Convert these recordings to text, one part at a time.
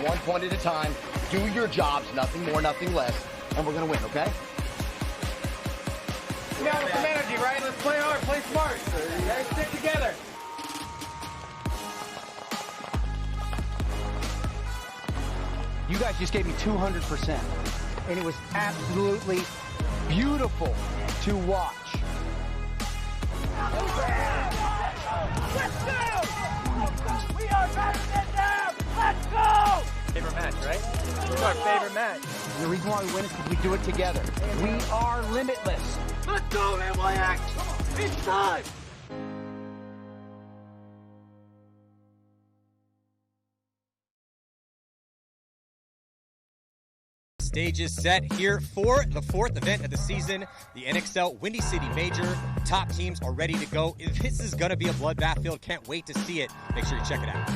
one point at a time. Do your jobs, nothing more, nothing less, and we're going to win, okay? Yeah, with some energy, right? Let's play hard, play smart. Guys, stick together. You guys just gave me 200%, and it was absolutely beautiful to watch. Let's go! We are better than them! Let's go! Favorite match, right? It's our favorite match. The reason why we win is because we do it together. We are limitless. Let's go, NYX! It's time! Stage is set here for the fourth event of the season, the NXL Windy City Major. Top teams are ready to go. This is going to be a bloodbath field. Can't wait to see it. Make sure you check it out.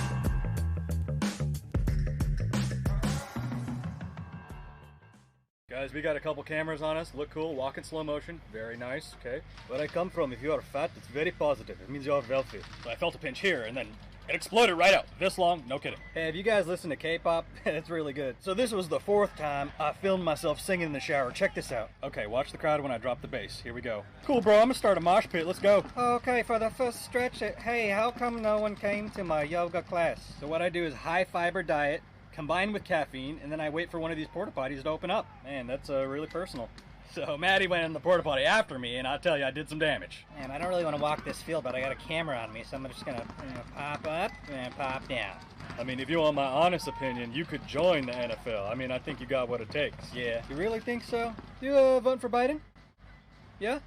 Guys, we got a couple cameras on us. Look cool. Walk in slow motion. Very nice. Okay. Where I come from, if you are fat, it's very positive. It means you are wealthy. So I felt a pinch here, and then it exploded right out. This long, no kidding. Hey, have you guys listened to K-pop? It's really good. So this was the fourth time I filmed myself singing in the shower. Check this out. Okay, watch the crowd when I drop the bass. Here we go. Cool, bro. I'm gonna start a mosh pit. Let's go. Okay, for the first stretch, hey, how come no one came to my yoga class? So what I do is high fiber diet, combined with caffeine, and then I wait for one of these porta potties to open up. Man, that's really personal. So Maddie went in the porta potty after me, and I'll tell you, I did some damage. Man, I don't really want to walk this field, but I got a camera on me, so I'm just gonna pop up and pop down. I mean, if you want my honest opinion, you could join the NFL. I mean, I think you got what it takes. Yeah. You really think so? You voting for Biden? Yeah?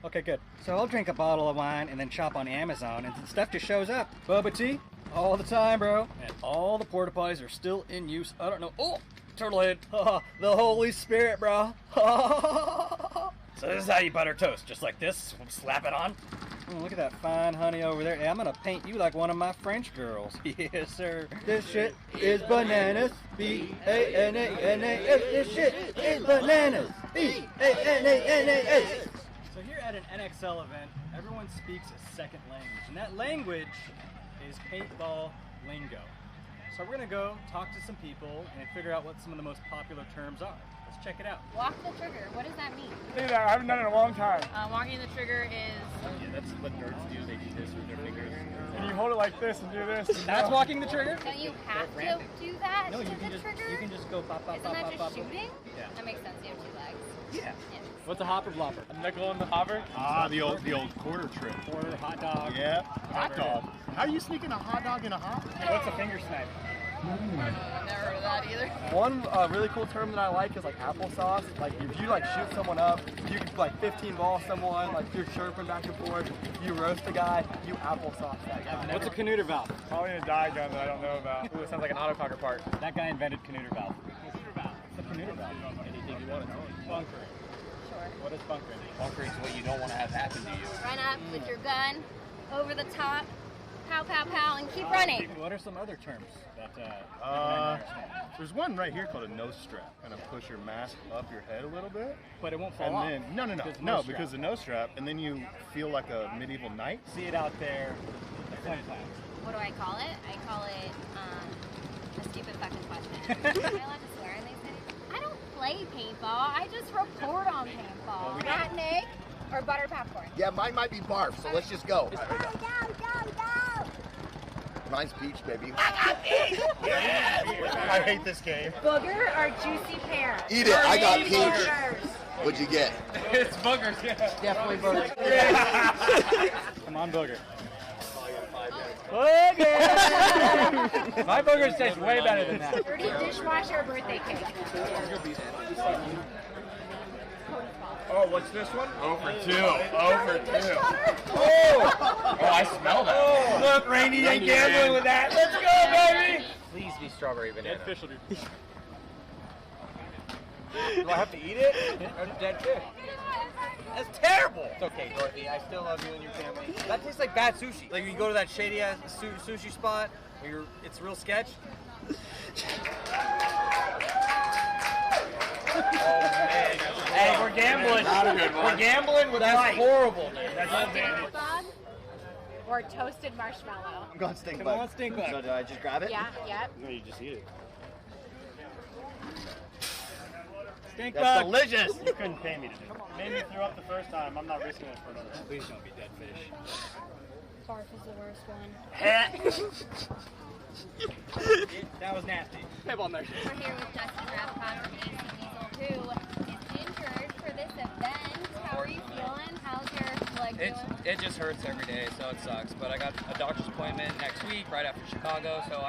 Okay, good. So I'll drink a bottle of wine and then shop on Amazon, and stuff just shows up. Bubba tea? All the time, bro. And all the porta potties are still in use. I don't know. Oh! Turtlehead. The Holy Spirit, bro. So this is how you butter toast. Just like this. Slap it on. Oh, look at that fine honey over there. Hey, I'm going to paint you like one of my French girls. Yes, sir. This shit is bananas. B-A-N-A-N-A-S. This shit is bananas. B-A-N-A-N-A-S. So here at an NXL event, everyone speaks a second language. And that language is paintball lingo. So we're going to go talk to some people and figure out what some of the most popular terms are. Let's check it out. Walk the trigger. What does that mean? I haven't done it in a long time. Walking the trigger is... Yeah, that's what nerds do. They do this with their fingers. And you hold it like this and do this. That's walking the trigger? Don't you have to do that No, to you can the just, trigger? You can just go pop, pop, Isn't pop, that pop, just pop. shooting? Yeah. That makes sense. You have two legs. Yeah. What's a hopper blopper? A nickel in the hopper? Ah, the old quarter trick. Quarter, hot dog. Yeah, hot dog. How are you sneaking a hot dog in a hopper? What's a finger snipe? Never heard of that either. One really cool term that I like is like applesauce. Like if you like shoot someone up, you like 15 ball someone, like you're chirping back and forth, you roast a guy, you applesauce that guy. What's a Canuter valve? Probably a die gun that I don't know about. Ooh, it sounds like an autococker part. That guy invented Canuter valve. Canuter valve. What's a Canuter valve? Anything you want to know. Bunkering. Sure. What is bunkering? Bunkering is what you don't want to have happen to you. Run up with your gun, over the top, pow, pow, pow, and keep running. What are some other terms that There's one right here called a nose strap. Kind of push your mask up your head a little bit. But it won't fall and off. Then, because the nose strap, and then you feel like a medieval knight. See it out there. What do I call it? I call it a stupid fucking question. Am I allowed to swear in these videos? I don't play paintball. I just report on paintball. Rat Nick or butter popcorn? Yeah, mine might be barf, so let's just go. Go, go, go, go! Mine's peach, baby. I hate this game. Booger or juicy pear? Eat it. I got peach. Boogers. What'd you get? It's boogers, yeah. Definitely boogers. Come on, booger. Booger! My boogers taste way better than that. Dirty dishwasher or birthday cake? Oh, what's this one? Over 2. Over 2. Oh, I smell that. Oh. Look, Rainey ain't gambling with that. Let's go, baby! Please be strawberry banana. Dead fish will do. Do I have to eat it? Or dead fish? That's terrible! It's okay, Dorothy. I still love you and your family. That tastes like bad sushi. Like you go to that shady ass sushi spot where it's real sketch. Oh man. Hey, we're gambling. Not a good one. We're gambling with That's horrible, man. That's Stink bug or toasted marshmallow? I'm going stink Come bug. on, stink bug. So did I just grab it? Yeah, yep. No, you just eat it. Stink That's bug. delicious. You couldn't pay me to do it. Maybe threw up the first time. I'm not risking it for another time. Please don't be dead fish. Barf is the worst one. That was nasty. Paintball nation. We're here with Justin Rathcon from AC Diesel, who is injured for this event. How are you feeling? How's your leg doing? It just hurts every day, so it sucks. But I got a doctor's appointment next week, right after Chicago. So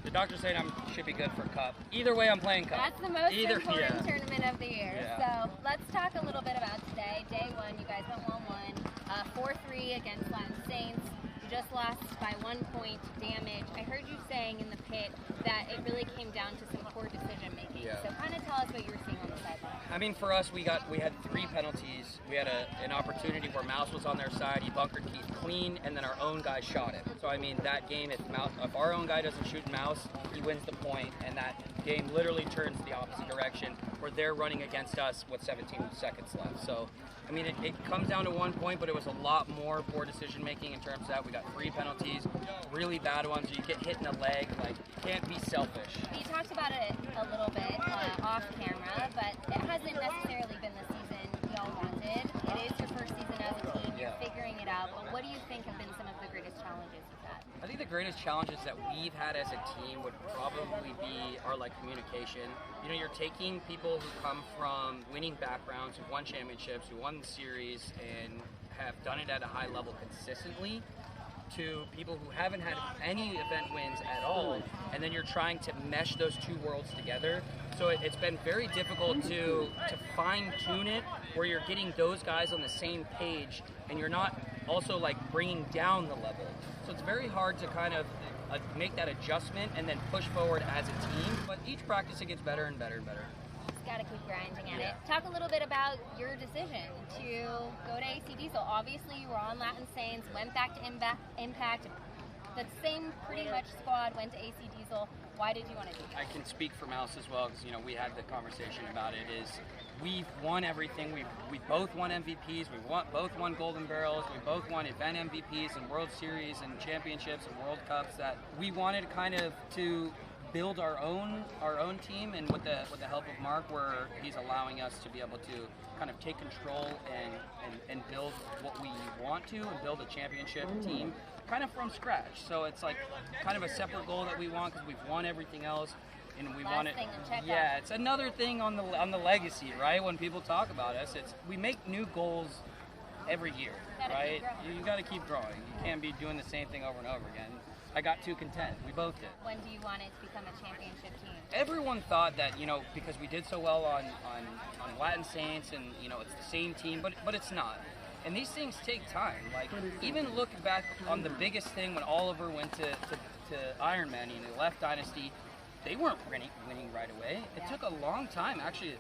the doctor's saying I should be good for Cup. Either way, I'm playing Cup. That's the most important tournament of the year. Yeah. So let's talk a little bit about today. Day one, you guys went 1-1, 4-3 against Latin Saints. You just lost by 1 point. Damage. I heard you saying in the pit that it really came down to some poor decision making. Yeah. So kind of tell us what you were seeing on the sideline. I mean, for us, we had 3 penalties. We had an opportunity where Mouse was on their side. He bunkered Keith clean, and then our own guy shot him. So I mean, that game, if our own guy doesn't shoot Mouse, he wins the point, and that game literally turns the opposite direction, where they're running against us with 17 seconds left. So I mean, it comes down to 1 point, but it was a lot more poor decision making in terms of that. We got 3 penalties, really bad ones. You get hit in the leg, like, you can't be selfish. You talked about it a little bit off camera, but it hasn't necessarily been the season y'all wanted. It is your first season as a team. You're figuring it out, but what do you think have been some of the greatest challenges you've had? I think the greatest challenges that we've had as a team would probably be our communication. You know, you're taking people who come from winning backgrounds, who won championships, who won the series, and have done it at a high level consistently, to people who haven't had any event wins at all, and then you're trying to mesh those 2 worlds together. So it's been very difficult to fine tune it, where you're getting those guys on the same page, and you're not also bringing down the level. So it's very hard to kind of make that adjustment and then push forward as a team. But each practice it gets better and better and better. Just got to keep grinding at it. Talk a little bit about your decision to go to AC Diesel. Obviously, you were on Latin Saints, went back to Impact. The same pretty much squad went to AC Diesel. Why did you want to do that? I can speak for Mouse as well, because we had the conversation about it. We've won everything. We both won MVPs. Both won Golden Barrels. We both won event MVPs and World Series and championships and World Cups. That we wanted kind of to build our own team, and with the help of Mark, where he's allowing us to be able to kind of take control and build what we want to, and build a championship team kind of from scratch. So it's kind of a separate goal that we want, because we've won everything else. And we want it. It's another thing on the legacy, right? When people talk about us, we make new goals every year, right? You got to keep growing. You can't be doing the same thing over and over again. I got too content. We both did. When do you want it to become a championship team? Everyone thought that, because we did so well on Latin Saints, and it's the same team, but it's not. And these things take time. Even look back on the biggest thing when Oliver went to Ironman, he left Dynasty. They weren't winning right away. It took a long time, actually,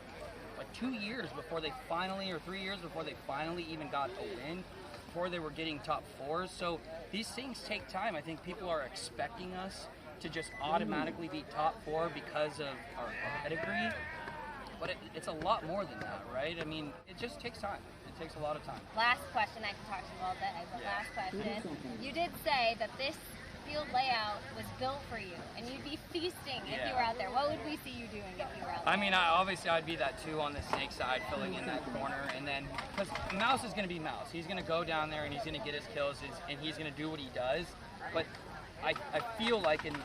2 years before they finally, or 3 years before they finally even got a win, before they were getting top 4s. So these things take time. I think people are expecting us to just automatically be top 4 because of our pedigree. But it's a lot more than that, right? I mean, it just takes time. It takes a lot of time. Last question, I can talk to you all day, but last question. You did say that this field layout was built for you, and you'd be feasting if you were out there. What would we see you doing if you were out there? I mean, obviously I'd be that 2 on the snake side, filling in that corner, and then, because Mouse is going to be Mouse. He's going to go down there and he's going to get his kills, and he's going to do what he does. But I feel like in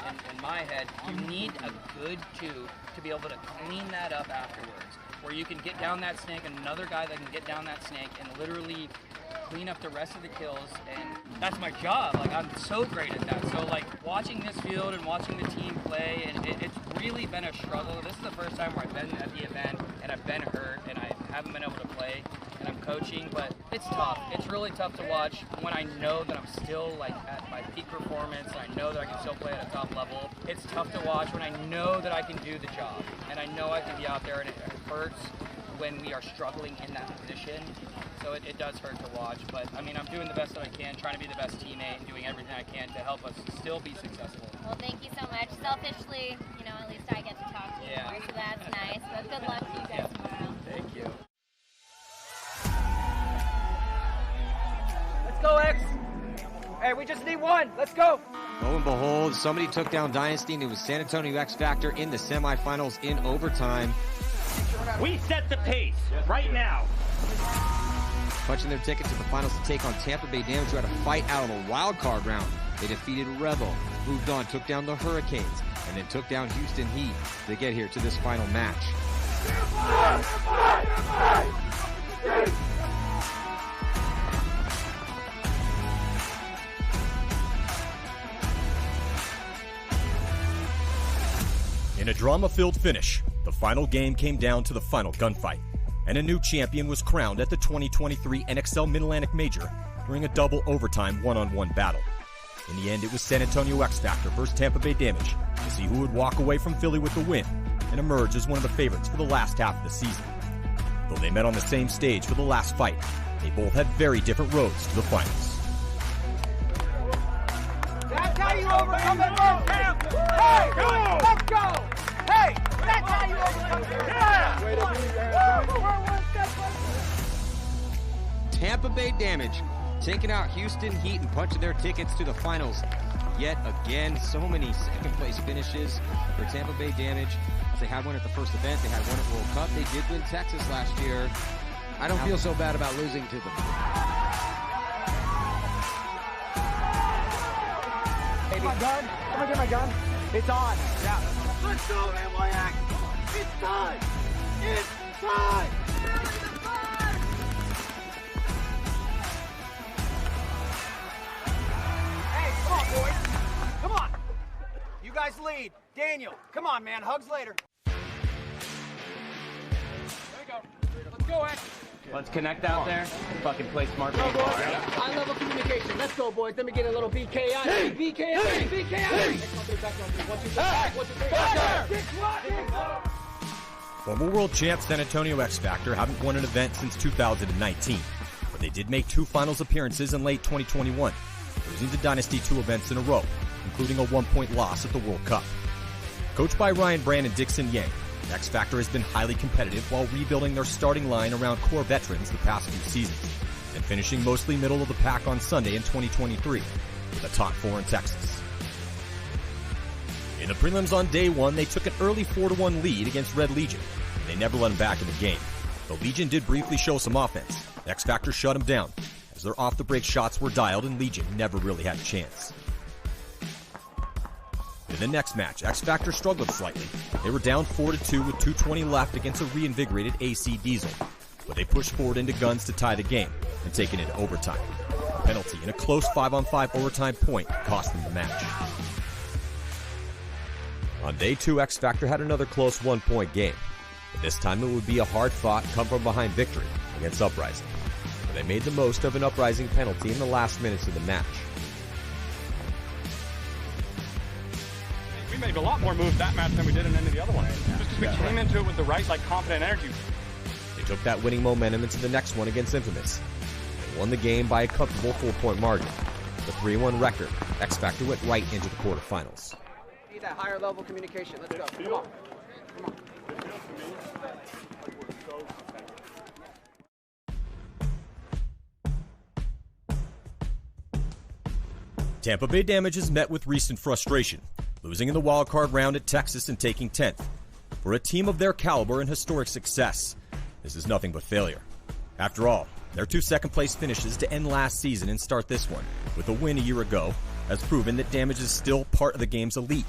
my head, you need a good 2 to be able to clean that up afterwards, where you can get down that snake, and another guy that can get down that snake and literally clean up the rest of the kills. And that's my job. I'm so great at that. So watching this field and watching the team play, and it's really been a struggle. This is the first time where I've been at the event and I've been hurt and I haven't been able to play, and I'm coaching, but it's tough. It's really tough to watch when I know that I'm still at my peak performance, and I know that I can still play at a top level. It's tough to watch when I know that I can do the job, and I know I can be out there, and it hurts when we are struggling in that position. So it does hurt to watch, but I mean, I'm doing the best that I can, trying to be the best teammate and doing everything I can to help us still be successful. Well, thank you so much. Selfishly, at least I get to talk to you more, so that's nice. But good luck to you guys tomorrow. Thank you. Let's go, X. Hey, we just need 1. Let's go. Lo and behold, somebody took down Dynasty, and it was San Antonio X Factor in the semifinals in overtime. We set the pace right now. Punching their ticket to the finals to take on Tampa Bay Damage, who had a fight out of the wild card round. They defeated Rebel, moved on, took down the Hurricanes, and then took down Houston Heat to get here to this final match. In a drama-filled finish, the final game came down to the final gunfight, and a new champion was crowned at the 2023 NXL Mid-Atlantic Major during a double overtime one-on-one battle. In the end, it was San Antonio X-Factor versus Tampa Bay Damage to see who would walk away from Philly with the win and emerge as one of the favorites for the last half of the season. Though they met on the same stage for the last fight, they both had very different roads to the finals. That's how you overcome it, Hey, go! Let's go! Hey, that's how you overcome it. Yeah! Tampa Bay Damage taking out Houston Heat and punching their tickets to the finals. Yet again, so many second place finishes for Tampa Bay Damage. They had one at the first event, they had one at World Cup. They did win Texas last year. I don't feel so bad about losing to them. Hey, my gun. Come on, get my gun. It's on. Yeah. Let's go, NYX. It's time. It's time. Hey, come on, boys. Come on. You guys lead. Daniel, come on, man. Hugs later. There we go. Let's go, X. Let's connect out there. Fucking play smart. Go, boys. High level communication. Let's go, boys. Let me get a little BKI. Hey. BKI. BKI. Hey. 1, 2, 3. Back. 1, 2, 3. Back. Former world champ San Antonio X-Factor haven't won an event since 2019, but they did make 2 finals appearances in late 2021, losing to Dynasty 2 events in a row, including a 1-point loss at the World Cup. Coached by Ryan Brand and Dixon Yang, X-Factor has been highly competitive while rebuilding their starting line around core veterans the past few seasons, and finishing mostly middle of the pack on Sunday in 2023 with a top 4 in Texas. In the prelims on day 1, they took an early 4-1 lead against Red Legion, and they never let them back in the game. Though Legion did briefly show some offense, X-Factor shut them down, as their off-the-break shots were dialed and Legion never really had a chance. In the next match, X-Factor struggled slightly. They were down 4-2 with 2:20 left against a reinvigorated AC Diesel, but they pushed forward into guns to tie the game and take it into overtime. A penalty in a close 5-on-5 overtime point cost them the match. On day 2, X-Factor had another close 1-point game, but this time it would be a hard-fought, come-from-behind victory against Uprising. But they made the most of an Uprising penalty in the last minutes of the match. We made a lot more moves that match than we did in any of the other ones. Just because we came into it with the right, confident energy. They took that winning momentum into the next one against Infamous. They won the game by a comfortable 4-point margin. With a 3-1 record, X-Factor went right into the quarterfinals. Need that higher level communication. Let's go. Come on. Come on. Tampa Bay Damage has met with recent frustration, losing in the wildcard round at Texas and taking 10th. For a team of their caliber and historic success, this is nothing but failure. After all, their 2 second-place finishes to end last season and start this one, with a win a year ago, has proven that Damage is still part of the game's elite.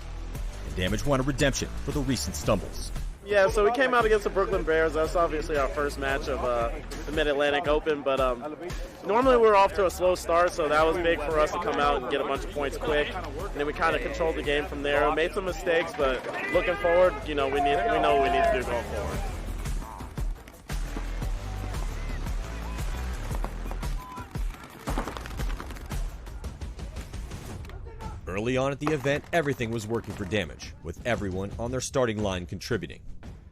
And Damage wanted redemption for the recent stumbles. Yeah, so we came out against the Brooklyn Bears. That's obviously our first match of the Mid-Atlantic Open, but normally we're off to a slow start, so that was big for us to come out and get a bunch of points quick. And then we kind of controlled the game from there. We made some mistakes, but looking forward, we know what we need to do going forward. Early on at the event, everything was working for Damage, with everyone on their starting line contributing.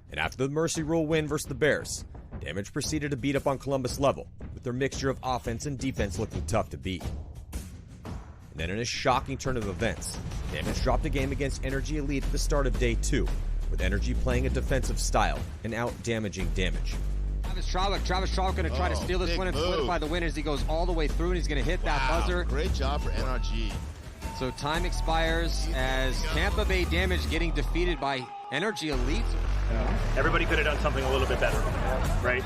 And after the Mercy Rule win versus the Bears, Damage proceeded to beat up on Columbus level, with their mixture of offense and defense looking tough to beat. And then in a shocking turn of events, Damage dropped a game against Energy Elite at the start of day 2, with Energy playing a defensive style and out-damaging Damage. Travis Trauck going to try to steal this one and solidify the win as he goes all the way through, and he's going to hit that buzzer. Great job for NRG. So time expires as Tampa Bay Damage getting defeated by Energy Elite. Everybody could have done something a little bit better, right?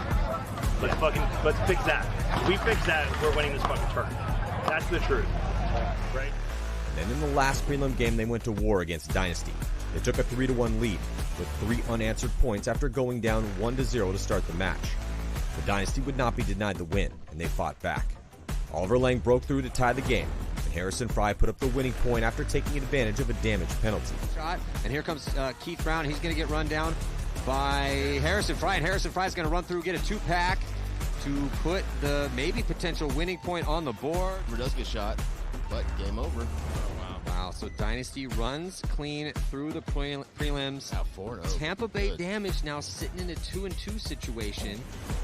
Let's fix that. If we fix that, we're winning this fucking tournament. That's the truth, right? And then in the last prelim game, they went to war against Dynasty. They took a 3-1 lead with 3 unanswered points after going down 1-0 to start the match. The Dynasty would not be denied the win, and they fought back. Oliver Lang broke through to tie the game, and Harrison Fry put up the winning point after taking advantage of a damage penalty. Shot, and here comes Keith Brown. He's going to get run down by Harrison Fry, and Harrison Fry's going to run through, get a 2-pack to put the maybe potential winning point on the board. Does get shot, but game over. Wow, so Dynasty runs clean through the prelims. Now 4-0. Tampa Bay Damage now sitting in a 2-2 situation.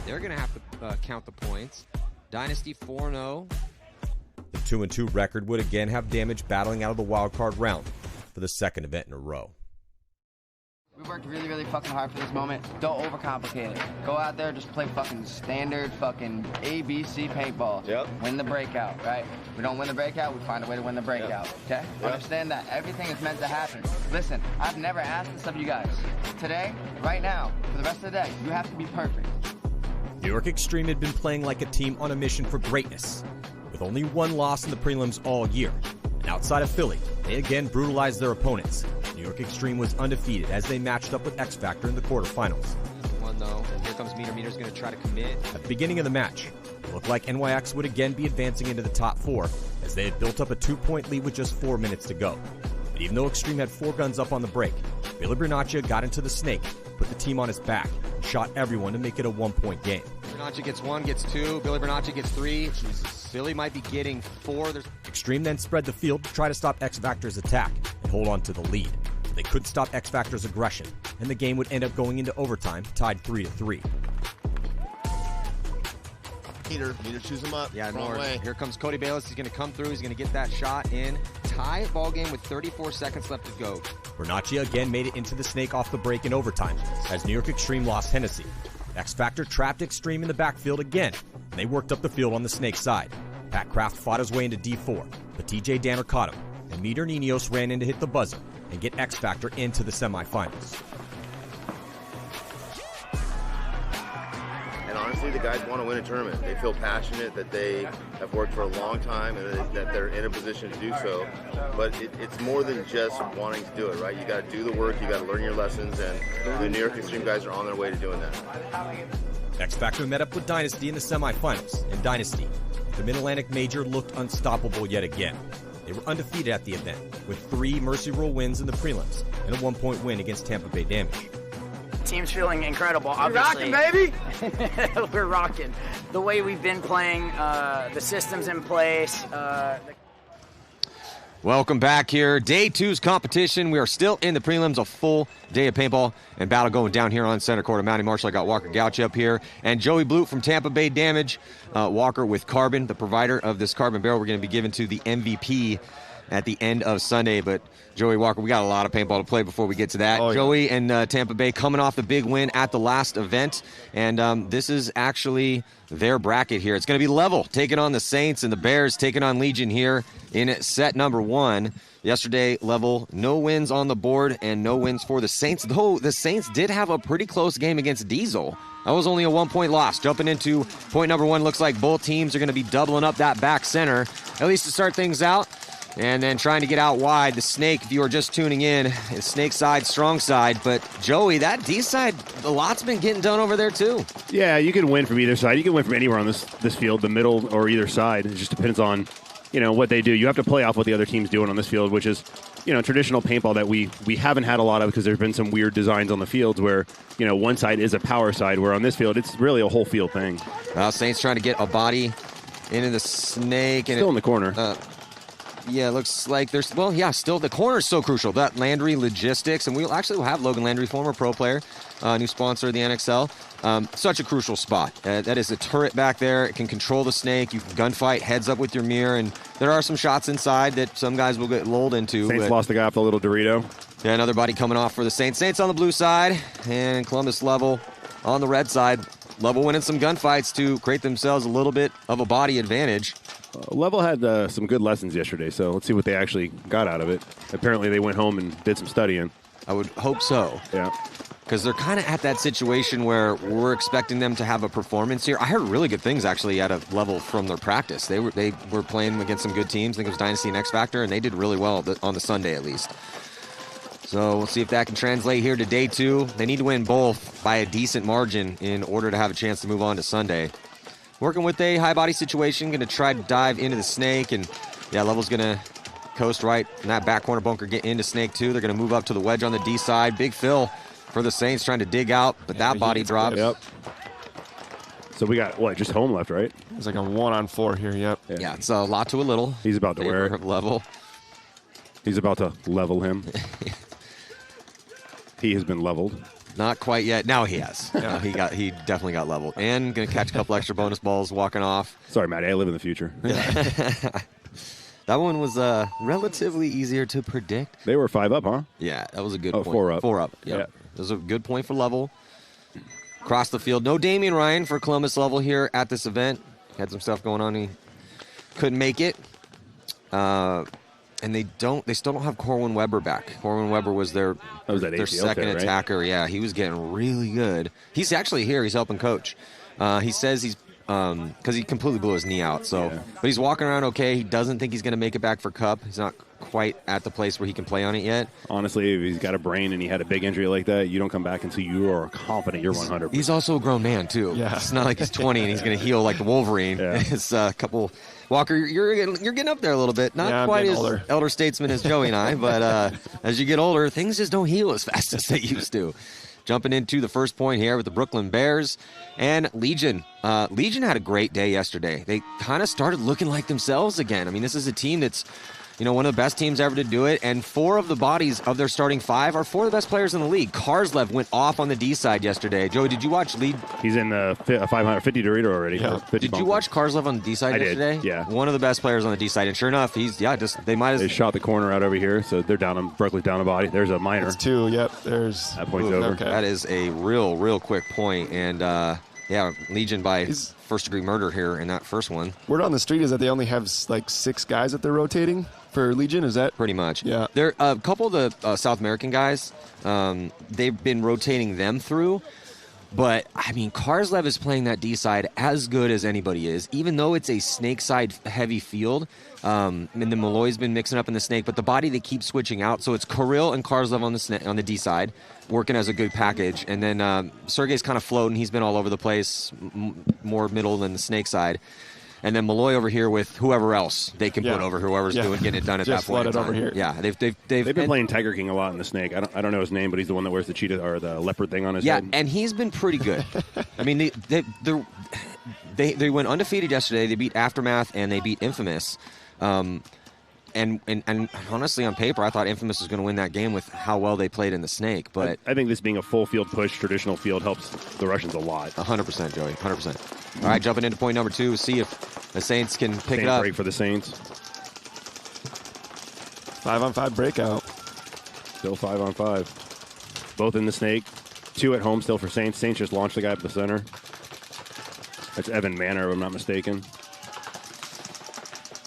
They're going to have to count the points. Dynasty 4-0. The 2-2 record would again have Damage battling out of the wild card round for the second event in a row. We worked really, really fucking hard for this moment. Don't overcomplicate it. Go out there, just play fucking standard fucking ABC paintball. Yep. Win the breakout, right? If we don't win the breakout, we find a way to win the breakout, okay? Yep. Understand that everything is meant to happen. Listen, I've never asked this of you guys. Today, right now, for the rest of the day, you have to be perfect. New York Extreme had been playing like a team on a mission for greatness, with only 1 loss in the prelims all year. And outside of Philly, they again brutalized their opponents. New York Extreme was undefeated as they matched up with X Factor in the quarterfinals. One though, and here comes Meter. Meter's going to try to commit. At the beginning of the match, it looked like NYX would again be advancing into the top 4 as they had built up a 2-point lead with just 4 minutes to go. But even though Extreme had 4 guns up on the break, Billy Bernaccia got into the snake, put the team on his back, and shot everyone to make it a 1-point game. Bernaccia gets 1, gets 2. Billy Bernaccia gets 3. Billy might be getting 4. Extreme then spread the field to try to stop X Factor's attack and hold on to the lead. They couldn't stop X Factor's aggression, and the game would end up going into overtime, tied 3-3. Meter chews him up. Yeah, wrong way. Here comes Cody Bayless. He's going to come through. He's going to get that shot in. Tie ball game with 34 seconds left to go. Bernaccia again made it into the snake off the break in overtime as New York Extreme lost Hennessy. X Factor trapped Extreme in the backfield again, and they worked up the field on the snake side. Pat Kraft fought his way into D4, but TJ Danner caught him, and Meter Ninos ran in to hit the buzzer and get X Factor into the semifinals. And honestly, the guys want to win a tournament. They feel passionate that they have worked for a long time and that they're in a position to do so. But it's more than just wanting to do it, right? You got to do the work, you got to learn your lessons, and the New York Extreme guys are on their way to doing that. X Factor met up with Dynasty in the semifinals, and Dynasty, the Mid-Atlantic Major, looked unstoppable yet again. They were undefeated at the event, with 3 Mercy Rule wins in the prelims and a 1-point win against Tampa Bay Damage. Team's feeling incredible, obviously. We're rocking, baby! We're rocking. The way we've been playing, the systems in place. Welcome back here. Day 2's competition. We are still in the prelims, a full day of paintball and battle going down here on center court. Mounty Marshall. I got Walker Gauch up here and Joey Blute from Tampa Bay Damage. Walker with Carbon, the provider of this carbon barrel we're going to be given to the MVP at the end of Sunday. But Joey, Walker, we got a lot of paintball to play before we get to that. Oh, yeah. Joey and Tampa Bay coming off the big win at the last event. And this is actually their bracket here. It's going to be level, taking on the Saints, and the Bears taking on Legion here in set number 1. Yesterday, level, no wins on the board and no wins for the Saints, though the Saints did have a pretty close game against Diesel. That was only a 1-point loss. Jumping into point number 1, looks like both teams are going to be doubling up that back center, at least to start things out. And then trying to get out wide. The Snake, if you are just tuning in, is Snake side, strong side. But Joey, that D side, a lot's been getting done over there too. Yeah, you can win from either side. You can win from anywhere on this field, the middle or either side. It just depends on, what they do. You have to play off what the other team's doing on this field, which is, traditional paintball that we haven't had a lot of because there's been some weird designs on the fields where, one side is a power side, where on this field it's really a whole field thing. Saints trying to get a body into the Snake. And still in the corner. Yeah, it looks like there's, still the corner's so crucial. That Landry Logistics, and we'll actually have Logan Landry, former pro player, new sponsor of the NXL. Such a crucial spot. That is a turret back there. It can control the Snake. You can gunfight heads up with your mirror, and there are some shots inside that some guys will get lulled into. Saints lost the guy off the little Dorito. Yeah, another body coming off for the Saints. Saints on the blue side, and Columbus Level on the red side. Level winning some gunfights to create themselves a little bit of a body advantage. Level had some good lessons yesterday, so let's see what they actually got out of it. Apparently they went home and did some studying. I would hope so. Yeah. because they're kind of at that situation where we're expecting them to have a performance here. I heard really good things actually at a level from their practice. They were playing against some good teams. I think it was Dynasty and X Factor, and they did really well on the Sunday at least. So we'll see if that can translate here to day 2. They need to win both by a decent margin in order to have a chance to move on to Sunday. Working with a high body situation, going to try to dive into the snake, and yeah, Level's going to coast right in that back corner bunker, get into snake 2. They're going to move up to the wedge on the D side. Big fill for the Saints trying to dig out, but that body drops. Yep. So we got, what, just home left, right? It's like a 1-on-4 here, yep. Yeah, it's a lot to a little. He's about to wear it. Level. He's about to level him. He has been leveled. Not quite yet. Now he has. Yeah. He definitely got leveled. And going to catch a couple extra bonus balls walking off. Sorry, Matty, I live in the future. That one was relatively easier to predict. They were 5 up, huh? Yeah, that was a good point. 4 up. 4 up, yeah. That was a good point for Level. Across the field. No Damian Ryan for Columbus Level here at this event. Had some stuff going on. He couldn't make it. And they still don't have Corwin Weber back. Corwin Weber was their second attacker. Yeah, he was getting really good. He's actually here. He's helping coach. He says he's because he completely blew his knee out. So, but he's walking around okay. He doesn't think he's going to make it back for Cup. He's not quite at the place where he can play on it yet. Honestly, if he's got a brain and he had a big injury like that, you don't come back until you are confident you're 100%. He's also a grown man too. Yeah, it's not like he's 20 and he's going to heal like the Wolverine. Yeah. It's a couple. Walker, you're getting up there a little bit. Not quite as elder statesman as Joey and I, but as you get older, things just don't heal as fast as they used to. Jumping into the first point here with the Brooklyn Bears and Legion. Legion had a great day yesterday. They kind of started looking like themselves again. I mean, this is a team that's, one of the best teams ever to do it, and 4 of the bodies of their starting 5 are 4 of the best players in the league. Karslev went off on the D side yesterday. Joey, did you watch Lead? He's in the 550 Dorito already. Yeah. Did you watch Karslev on the D side yesterday? Did, yeah. One of the best players on the D side, and sure enough, they shot the corner out over here, so they're down. Berkeley's down a body. There's a minor. It's 2. Yep. There's that point's over. Okay. That is a real quick point, and Legion by first-degree murder here in that first one. Word on the street is that they only have like 6 guys that they're rotating for Legion. Is that pretty much? Yeah. There a couple of the South American guys. They've been rotating them through, but I mean, Karslev is playing that D side as good as anybody is, even though it's a snake side heavy field. And then Malloy's been mixing up in the snake, but the body they keep switching out. So it's Kirill and Karslev on the D side, working as a good package, and then Sergey's kind of floating. He's been all over the place, more middle than the snake side. And then Malloy over here with whoever else they can put over, whoever's getting it done at that point. Over here. Yeah, they've been playing Tiger King a lot in the snake. I don't know his name, but he's the one that wears the cheetah or the leopard thing on his head. Yeah, and he's been pretty good. I mean, they went undefeated yesterday. They beat Aftermath and they beat Infamous. And honestly, on paper, I thought Infamous was going to win that game with how well they played in the snake. But I think this being a full field push, traditional field, helps the Russians a lot. 100%, Joey. 100%. All right, jumping into point number 2. See if the Saints can pick it up. Break for the Saints. 5-on-5 breakout. Still 5-on-5. Both in the snake. 2 at home still for Saints. Saints just launched the guy up the center. That's Evan Manor, if I'm not mistaken.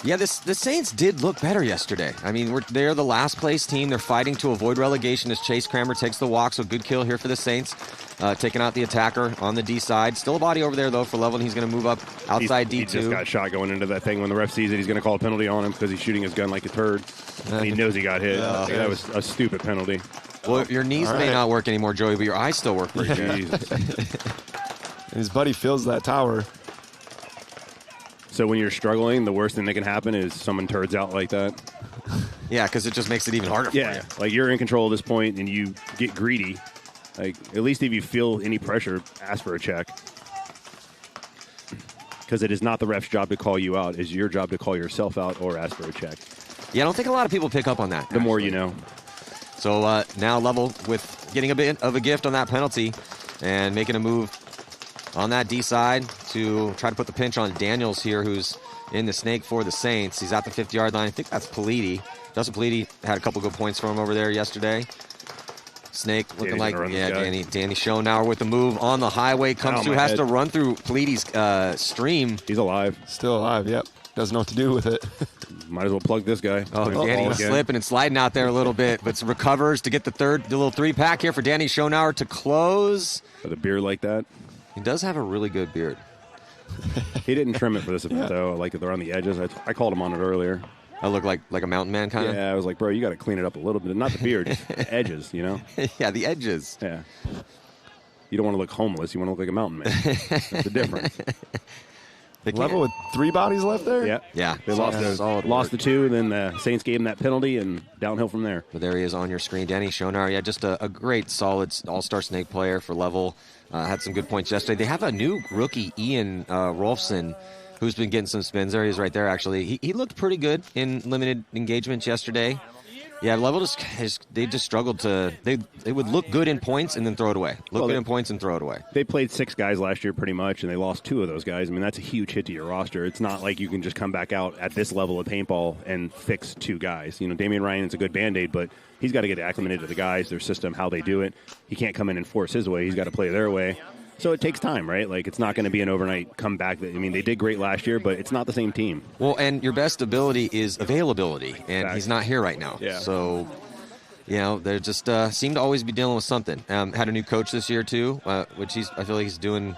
Yeah, the Saints did look better yesterday. I mean, they're the last place team. They're fighting to avoid relegation as Chase Kramer takes the walk. So good kill here for the Saints. Taking out the attacker on the D side. Still a body over there, though, for Level, and he's going to move up outside D2. He just got shot going into that thing. When the ref sees it, he's going to call a penalty on him because he's shooting his gun like a turd. And he knows he got hit. That was a stupid penalty. Well, your knees may not work anymore, Joey, but your eyes still work pretty good. Jesus. And his buddy fills that tower. So when you're struggling, the worst thing that can happen is someone turds out like that. Yeah, because it just makes it even harder for you. Like you're in control at this point and you get greedy. Like at least if you feel any pressure, ask for a check. Because it is not the ref's job to call you out. It's your job to call yourself out or ask for a check. Yeah, I don't think a lot of people pick up on that. The more you know. So now Level with getting a bit of a gift on that penalty and making a move on that D side to try to put the pinch on Daniels here, who's in the snake for the Saints. He's at the 50-yard line. I think that's Politi. Justin Politi had a couple good points for him over there yesterday. Snake looking like, Danny Schoenauer with the move on the highway. Comes through, has to run through Politi's stream. He's alive. Still alive, yep. doesn't know what to do with it. Might as well plug this guy. Oh, Danny slipping and sliding out there a little bit, but recovers to get the little 3-pack here for Danny Schonauer to close. With a beard like that. He does have a really good beard. He didn't trim it for this event, though. Like, they're on the edges. I called him on it earlier. I look like a mountain man kind of? Yeah, I was like, bro, you got to clean it up a little bit. Not the beard, just the edges, you know? Yeah, the edges. Yeah. You don't want to look homeless. You want to look like a mountain man. That's the difference. Level with 3 bodies left there? Yeah. Yeah. They lost the 2, and then the Saints gave him that penalty, and downhill from there. But there he is on your screen. Danny Schonauer, yeah, just a great, solid all-star snake player for level. Had some good points yesterday. They have a new rookie, Ian Rolfson, who's been getting some spins. There he is right there, actually. He looked pretty good in limited engagements yesterday. Yeah, level they just struggled to. They would look good in points and then throw it away. Good in points and throw it away. They played 6 guys last year pretty much, and they lost 2 of those guys. I mean, that's a huge hit to your roster. It's not like you can just come back out at this level of paintball and fix 2 guys. You know, Damian Ryan's a good Band-Aid, but he's got to get acclimated to the guys, their system, how they do it. He can't come in and force his way. He's got to play their way. So it takes time, right? Like, it's not going to be an overnight comeback. I mean, they did great last year, but it's not the same team. Well, and your best ability is availability, and he's not here right now. Yeah. So, you know, they just seem to always be dealing with something. Had a new coach this year, too, which I feel like he's doing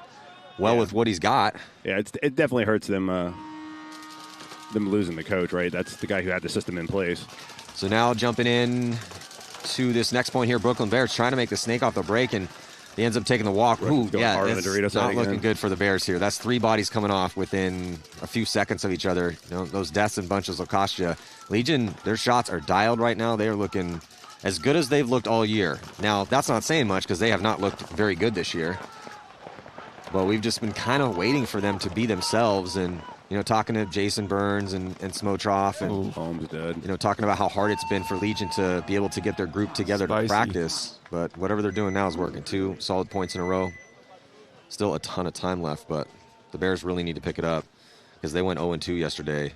well with what he's got. Yeah, it definitely hurts them losing the coach, right? That's the guy who had the system in place. So now jumping in to this next point here, Brooklyn Bears trying to make the snake off the break, and he ends up taking the walk. Ooh, yeah, it's not looking good for the Bears here. That's 3 bodies coming off within a few seconds of each other. You know, those deaths in bunches will cost you. Legion, their shots are dialed right now. They are looking as good as they've looked all year. Now, that's not saying much because they have not looked very good this year. But we've just been kind of waiting for them to be themselves, and you know, talking to Jason Burns and Smotroff, and Holmes dead. You know, talking about how hard it's been for Legion to be able to get their group together to practice. But whatever they're doing now is working. 2 solid points in a row. Still a ton of time left, but the Bears really need to pick it up because they went 0-2 yesterday.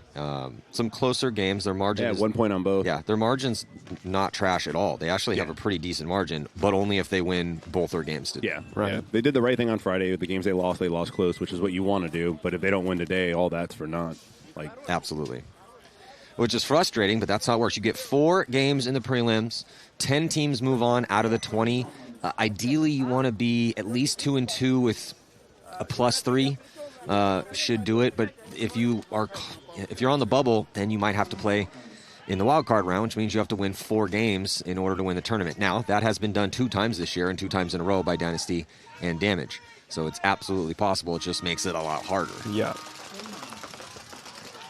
Some closer games. Their margin. Yeah, 1 point on both. Yeah, their margin's not trash at all. They actually have a pretty decent margin, but only if they win both their games today. Yeah, right. Yeah. They did the right thing on Friday. The games they lost close, which is what you want to do. But if they don't win today, all that's for naught. Like, absolutely. Which is frustrating, but that's how it works. You get 4 games in the prelims. 10 teams move on out of the 20. Ideally, you want to be at least 2-2 with a +3. Should do it, but if you're on the bubble, then you might have to play in the wild card round, which means you have to win 4 games in order to win the tournament. Now, that has been done 2 times this year and 2 times in a row by Dynasty and Damage. So it's absolutely possible. It just makes it a lot harder. Yeah.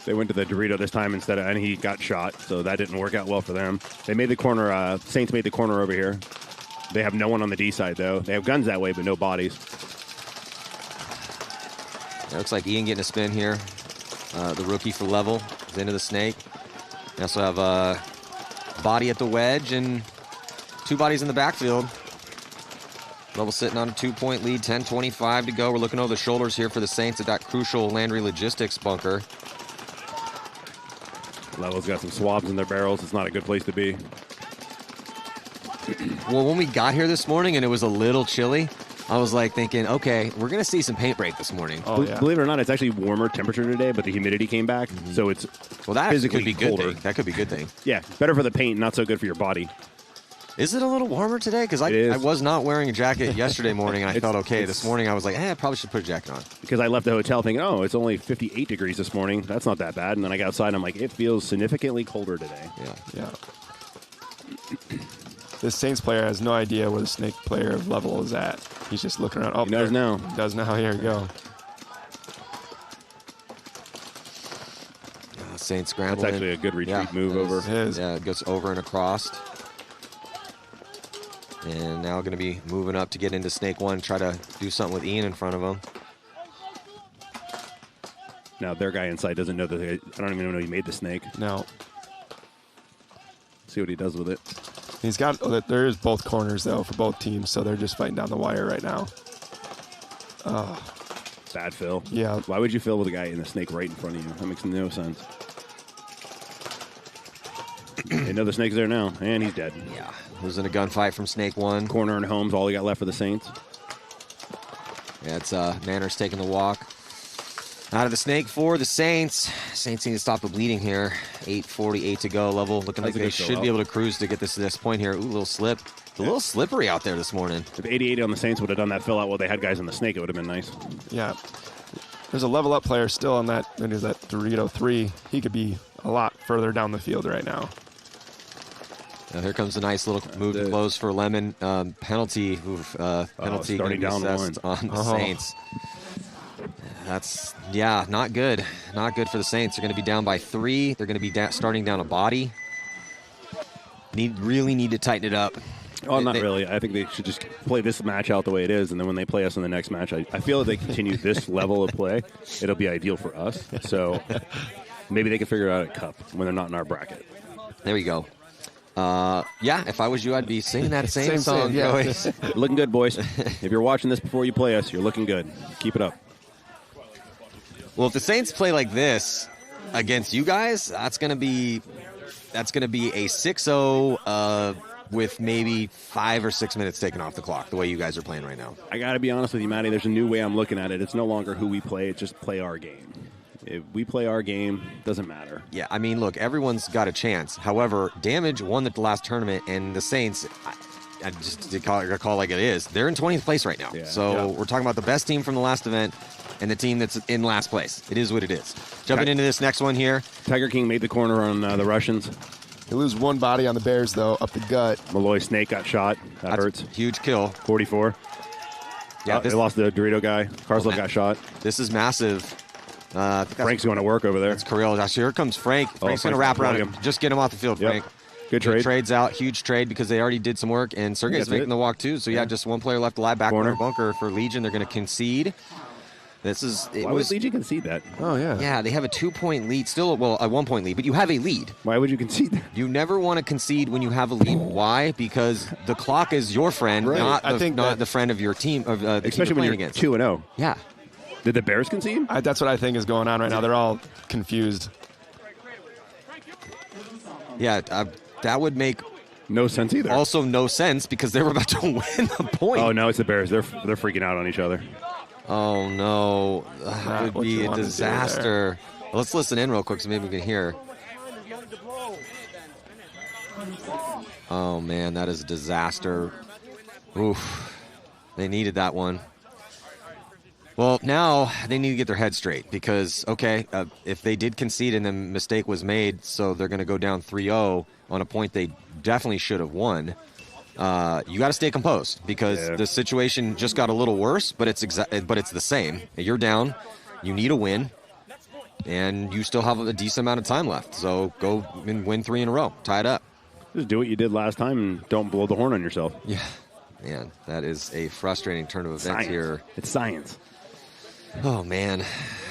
They went to the Dorito this time and he got shot, so that didn't work out well for them. They made the corner, Saints made the corner over here. They have no one on the D side, though. They have guns that way, but no bodies. It looks like Ian getting a spin here. The rookie for level is into the snake. They also have a body at the wedge and 2 bodies in the backfield. Level sitting on a 2-point lead, 10:25 to go. We're looking over the shoulders here for the Saints at that crucial Landry Logistics bunker. Level's got some swabs in their barrels. It's not a good place to be. Well, when we got here this morning and it was a little chilly, I was like thinking, okay, we're going to see some paint break this morning. Believe it or not, it's actually warmer temperature today, but the humidity came back, so it's physically could be colder. That could be a good thing. Yeah, better for the paint, not so good for your body. Is it a little warmer today? Because I was not wearing a jacket yesterday morning, and I felt okay. This morning, I was like, I probably should put a jacket on. Because I left the hotel thinking, oh, it's only 58 degrees this morning. That's not that bad. And then I got outside, and I'm like, it feels significantly colder today. Yeah. This Saints player has no idea where the snake player of level is at. He's just looking around. Oh, he does now. He does now. Here we go. Saints scrambling. That's actually a good retreat move over. Yeah, it goes over and across. And now going to be moving up to get into Snake 1, try to do something with Ian in front of him. Now their guy inside doesn't know that I don't even know he made the snake. No. See what he does with it. He's got, there is both corners though for both teams, so they're just fighting down the wire right now. Bad fill. Yeah. Why would you fill with a guy in the snake right in front of you? That makes no sense. They know the snake's there now, and he's dead. Yeah. Losing a gunfight from Snake 1. Corner and Holmes, all he got left for the Saints. Yeah, it's Manners taking the walk. Out of the snake for the Saints. Saints need to stop the bleeding here. 8:48 to go. Level looking like they should be able to cruise to get this to this point here. Ooh, little slip. It's a little slippery out there this morning. If 88 on the Saints would have done that fill out while they had guys on the snake, it would have been nice. Yeah. There's a level up player still on that. When is that Dorito 3? He could be a lot further down the field right now. Now here comes a nice little move to close for Lemon. Penalty starting down assessed on the Saints. That's, yeah, not good. Not good for the Saints. They're going to be down by 3. They're going to be starting down a body. Really need to tighten it up. Oh, not really. I think they should just play this match out the way it is, and then when they play us in the next match, I feel if they continue this level of play, it'll be ideal for us. So maybe they can figure it out at Cup when they're not in our bracket. There we go. Yeah, if I was you, I'd be singing that same song. Yeah. Looking good, boys. If you're watching this before you play us, you're looking good. Keep it up. Well, if the Saints play like this against you guys, that's gonna be a 6-0 with maybe 5 or 6 minutes taken off the clock. The way you guys are playing right now. I got to be honest with you, Matty. There's a new way I'm looking at it. It's no longer who we play; it's just play our game. If we play our game, doesn't matter. Yeah, I mean, look, everyone's got a chance. However, Damage won the last tournament, and the Saints, I just call it like it is. They're in 20th place right now. Yeah. We're talking about the best team from the last event and the team that's in last place. It is what it is. Jumping into this next one here. Tiger King made the corner on the Russians. They lose one body on the Bears, though, up the gut. Malloy Snake got shot. That hurts. Huge kill. 44. Yeah, they lost the Dorito guy. Carslov got shot. This is massive. Frank's going to work over there. It's Kirill. Here comes Frank. Frank's going to wrap around him. Just get him off the field, Frank. Good trade. Trades out. Huge trade because they already did some work, and Sergey's making the walk, too. So, yeah, just one player left alive back in their bunker for Legion. They're going to concede. Why would Legion concede that? Oh, yeah. Yeah, they have a 2-point lead. Still, well, a 1-point lead, but you have a lead. Why would you concede that? You never want to concede when you have a lead. Why? Because the clock is your friend, not the friend of your team, of the especially team when you're you're 2-0. Yeah. Did the Bears concede? That's what I think is going on right now. They're all confused. Yeah, that would make no sense either. Also, no sense because they were about to win the point. Oh no, it's the Bears. They're freaking out on each other. Oh no, that would be a disaster. Well, let's listen in real quick so maybe we can hear. Oh man, that is a disaster. Oof, they needed that one. Well, now they need to get their head straight because, okay, if they did concede and the mistake was made, so they're going to go down 3-0 on a point they definitely should have won. You got to stay composed because the situation just got a little worse, but it's the same. You're down, you need a win, and you still have a decent amount of time left. So go and win 3 in a row, tie it up. Just do what you did last time and don't blow the horn on yourself. Yeah, man, that is a frustrating turn of events here. It's science. Oh man,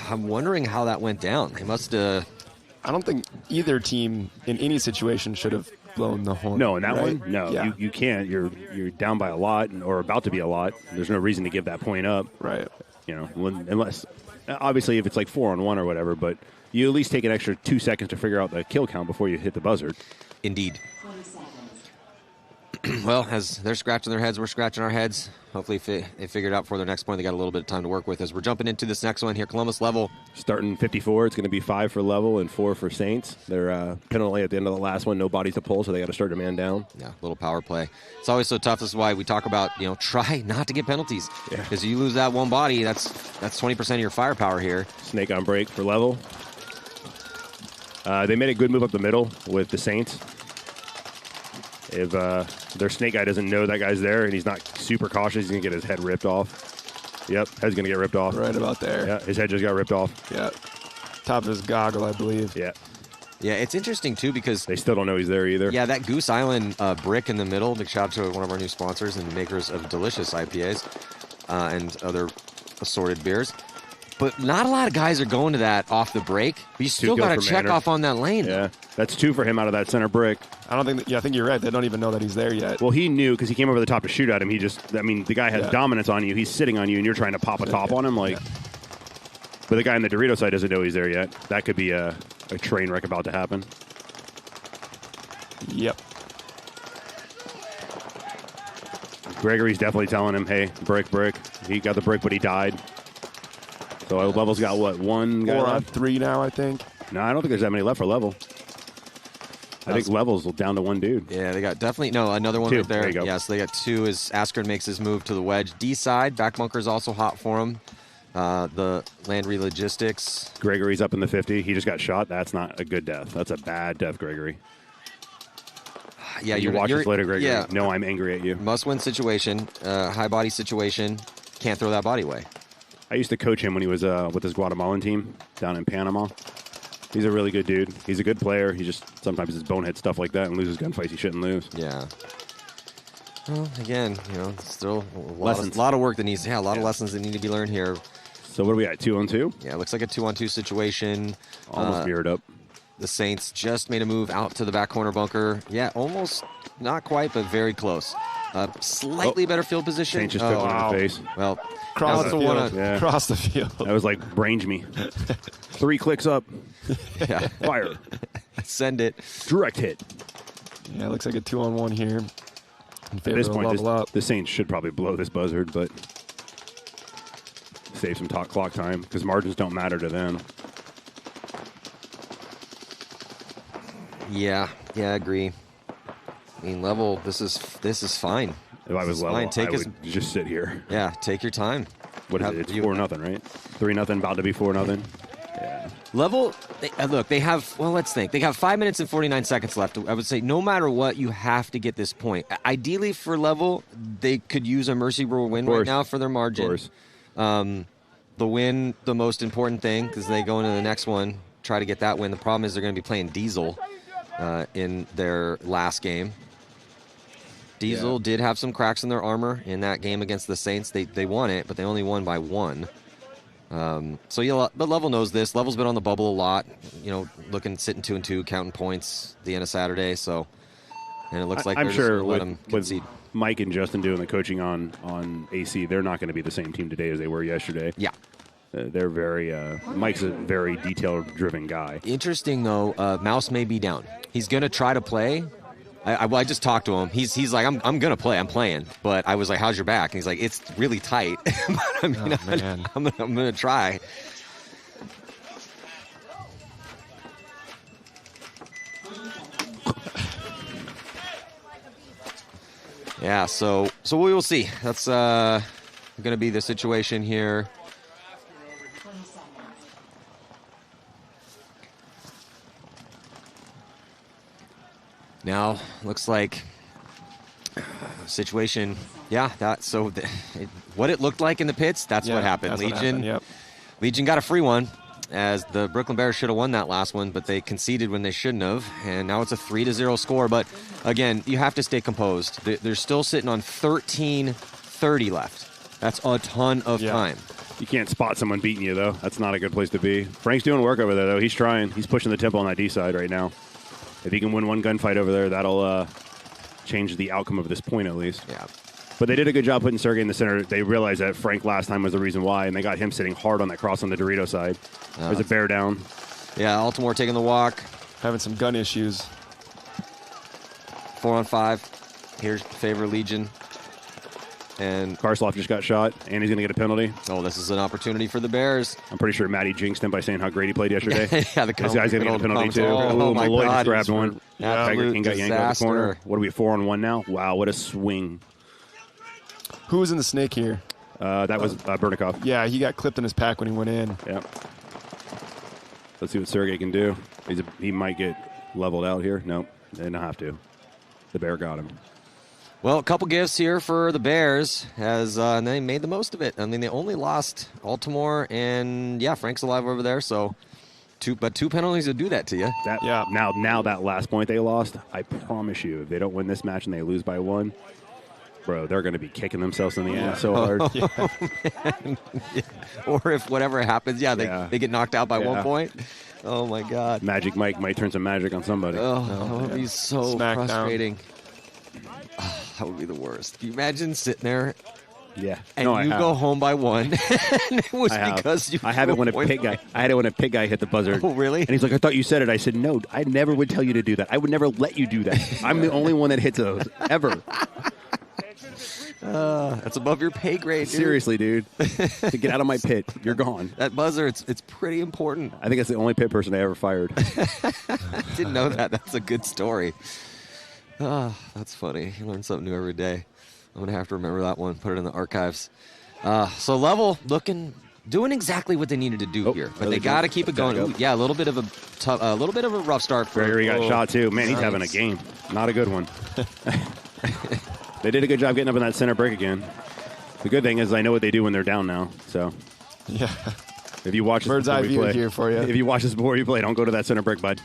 I'm wondering how that went down. They must have. I don't think either team in any situation should have blown the horn. No, in that right? one, no, Yeah. you can't. You're down by a lot or about to be a lot. There's no reason to give that point up. Right. You know, unless obviously if it's like 4-on-1 or whatever, but you at least take an extra 2 seconds to figure out the kill count before you hit the buzzer. Indeed. Well, as they're scratching their heads, we're scratching our heads. Hopefully, they figure it out for their next point. They got a little bit of time to work with as we're jumping into this next one here. Columbus level. Starting 54, it's going to be 5 for level and 4 for Saints. They're penalty at the end of the last one. No bodies to pull, so they got to start a man down. Yeah, little power play. It's always so tough. This is why we talk about, try not to get penalties. Because you lose that one body, that's 20% of your firepower here. Snake on break for level. They made a good move up the middle with the Saints. If their snake guy doesn't know that guy's there and he's not super cautious, he's going to get his head ripped off. Yep, head's going to get ripped off. Right about there. Yeah, his head just got ripped off. Yeah. Top of his goggle, I believe. Yeah. Yeah, it's interesting, too, because... They still don't know he's there either. Yeah, that Goose Island brick in the middle, big shout out to one of our new sponsors and makers of delicious IPAs and other assorted beers. But not a lot of guys are going to that off the break. But you still got to check off on that lane. Yeah, that's 2 for him out of that center brick. I don't think. I think you're right. They don't even know that he's there yet. Well, he knew because he came over the top to shoot at him. The guy has dominance on you. He's sitting on you, and you're trying to pop a top on him. But the guy on the Dorito side doesn't know he's there yet. That could be a train wreck about to happen. Yep. Gregory's definitely telling him, hey, brick. He got the brick, but he died. So Level's got what, one guy 4 on left? 3 now, I think. No, I don't think there's that many left for Level. I think Level's down to one dude. Yeah, they got another one 2. right there. There you go. Yeah, so they got 2 as Askren makes his move to the wedge. D side, back bunker's also hot for him. The Landry Logistics. Gregory's up in the 50. He just got shot. That's not a good death. That's a bad death, Gregory. Yeah, you watch this later, Gregory. Yeah. No, I'm angry at you. Must-win situation, high body situation. Can't throw that body away. I used to coach him when he was with his Guatemalan team down in Panama. He's a really good dude. He's a good player. He just sometimes his bonehead stuff like that and loses gunfights he shouldn't lose. Yeah. Well, again, still a lot of work that needs. Yeah, a lot of lessons that need to be learned here. So what are we at? 2-on-2? Yeah, it looks like a 2-on-2 situation. Almost mirrored up. The Saints just made a move out to the back corner bunker. Yeah, almost, not quite, but very close. Slightly better field position. Saints just took one in the face. Well, Cross the field. Yeah. Cross the field. That was like range me. 3 clicks up. Yeah. Fire. Send it. Direct hit. Yeah, it looks like a 2-on-1 here. At this point, the Saints should probably blow this buzzard, but save some clock time because margins don't matter to them. Yeah, I agree. I mean, Level, this is fine. If I was Level, I would just sit here. Yeah, take your time. What is it? It's 4-0, right? 3-0, about to be 4-0. Yeah. Level, they have, well, let's think. They have 5 minutes and 49 seconds left. I would say no matter what, you have to get this point. Ideally for Level, they could use a Mercy Rule win right now for their margin. Of course. The win, the most important thing, because they go into the next one, try to get that win. The problem is they're going to be playing Diesel in their last game. Diesel did have some cracks in their armor in that game against the Saints. They won it, but they only won by 1. So yeah, but Level knows this. Level's been on the bubble a lot. Sitting 2-2, counting points at the end of Saturday. So, and it looks like I'm sure let them concede. Mike and Justin doing the coaching on AC, they're not going to be the same team today as they were yesterday. Yeah. They're very, Mike's a very detail-driven guy. Interesting, though, Mouse may be down. He's going to try to play. I just talked to him. He's like, I'm going to play. I'm playing. But I was like, how's your back? And he's like, it's really tight. I'm going to try. Yeah, so we will see. That's going to be the situation here. Now, looks like situation, what it looked like in the pits, that's what happened. Legion got a free one, as the Brooklyn Bears should have won that last one, but they conceded when they shouldn't have, and now it's a 3-0 score. But again, you have to stay composed. They're still sitting on 13:30 left. That's a ton of time. You can't spot someone beating you, though. That's not a good place to be. Frank's doing work over there, though. He's trying. He's pushing the tempo on that D side right now. If he can win one gunfight over there, that'll change the outcome of this point, at least. Yeah. But they did a good job putting Sergey in the center. They realized that Frank last time was the reason why, and they got him sitting hard on that cross on the Dorito side. There's a bear down. Yeah, Altimore taking the walk. Having some gun issues. 4-on-5. Here's favor Legion. And Karsloff just got shot, and he's going to get a penalty. Oh, this is an opportunity for the Bears. I'm pretty sure Matty jinxed him by saying how great he played yesterday. Yeah, this guy's going to get a penalty, too. Oh my Malloy God. just grabbed one. Tiger King got yanked out of the corner. Disaster. What are we, 4-on-1 now? Wow, what a swing. Who was in the snake here? That was Bernikov. Yeah, he got clipped in his pack when he went in. Yep. Let's see what Sergey can do. He might get leveled out here. Nope, they don't have to. The bear got him. Well, a couple gifts here for the Bears, as and they made the most of it. I mean, they only lost Altimore, and Frank's alive over there. So, two penalties would do that to you. Now that last point they lost, I promise you, if they don't win this match and they lose by 1, bro, they're going to be kicking themselves in the ass so hard. Or if whatever happens, they get knocked out by 1 point. Oh my God! Magic Mike might turn some magic on somebody. Oh, that would be so Smackdown. frustrating. Oh, that would be the worst. Can you imagine sitting there? Yeah. And you go home by 1. And it was because you. I have it when a pit guy. I had it when a pit guy hit the buzzer. Oh, really? And he's like, "I thought you said it." I said, "No, I never would tell you to do that. I would never let you do that. I'm the only one that hits those ever." That's above your pay grade, dude. Seriously, dude. Get out of my pit. You're gone. That buzzer, it's pretty important. I think it's the only pit person I ever fired. I didn't know that. That's a good story. That's funny. You learn something new every day. I'm going to have to remember that one, put it in the archives. So Level doing exactly what they needed to do here, but they got to keep it going. Ooh, yeah, a little bit of a rough start for Gregory got shot too. Man, he's having a game. Not a good one. They did a good job getting up in that center break again. The good thing is I know what they do when they're down now. So yeah, if you watch this bird's eye view play, here for you. If you watch this before you play, don't go to that center break, bud.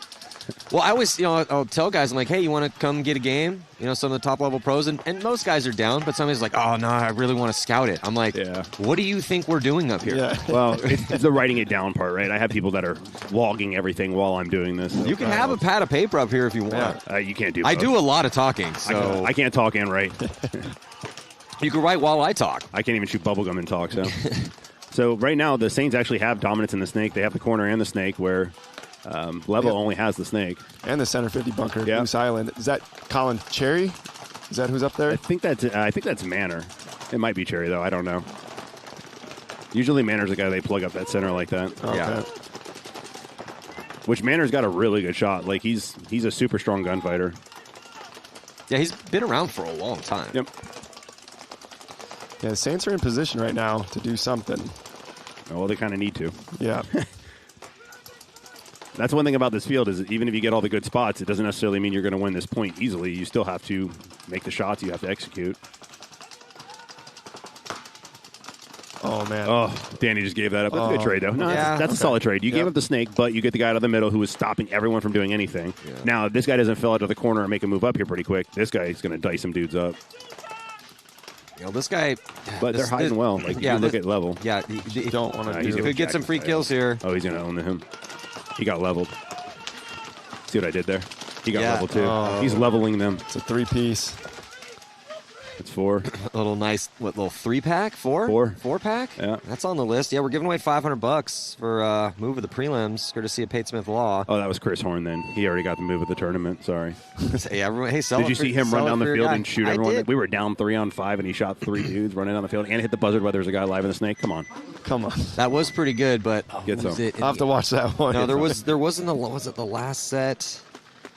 Well, I always, I'll tell guys, I'm like, hey, you want to come get a game? Some of the top-level pros, and most guys are down, but somebody's like, oh, no, I really want to scout it. I'm like, what do you think we're doing up here? Yeah. Well, it's the writing it down part, right? I have people that are logging everything while I'm doing this. You can have a pad of paper up here if you want. You can't do both. I do a lot of talking, so. I can't talk and write. You can write while I talk. I can't even shoot bubblegum and talk, so. So right now, the Saints actually have dominance in the snake. They have the corner and the snake where Level only has the snake. And the center 50 bunker, Goose Island. Is that Colin Cherry? Is that who's up there? I think that's Manor. It might be Cherry, though. I don't know. Usually Manor's the guy they plug up that center like that. Okay. Yeah. Which Manor's got a really good shot. Like, he's a super strong gunfighter. Yeah, he's been around for a long time. Yep. Yeah, the Saints are in position right now to do something. Oh, well, they kind of need to. Yeah. That's one thing about this field is even if you get all the good spots, it doesn't necessarily mean you're going to win this point easily. You still have to make the shots. You have to execute. Oh, man. Oh, Danny just gave that up. That's a good trade, though. No, that's a solid trade. You gave up the snake, but you get the guy out of the middle who is stopping everyone from doing anything. Yeah. Now, if this guy doesn't fill out to the corner and make a move up here pretty quick, this guy is going to dice some dudes up. This guy... But they're hiding well. Like, you look at Level. Yeah, you don't want to He could get some free kills here. Oh, he's going to own him. He got leveled. See what I did there? He got leveled too. Oh. He's leveling them. It's a 3-piece. It's 4. A little nice, little 3-pack? 4? 4-pack? Yeah. That's on the list. Yeah, we're giving away $500 for move of the prelims, courtesy of Pate Smith Law. Oh, that was Chris Horn then. He already got the move of the tournament. Sorry. Hey, everyone. Hey, did you see him run down the field and shoot everyone? Did. We were down 3-on-5, and he shot 3 dudes running down the field and hit the buzzard while there was a guy live in the snake. Come on. That was pretty good, but I'll have to watch that one. No, was it the last set?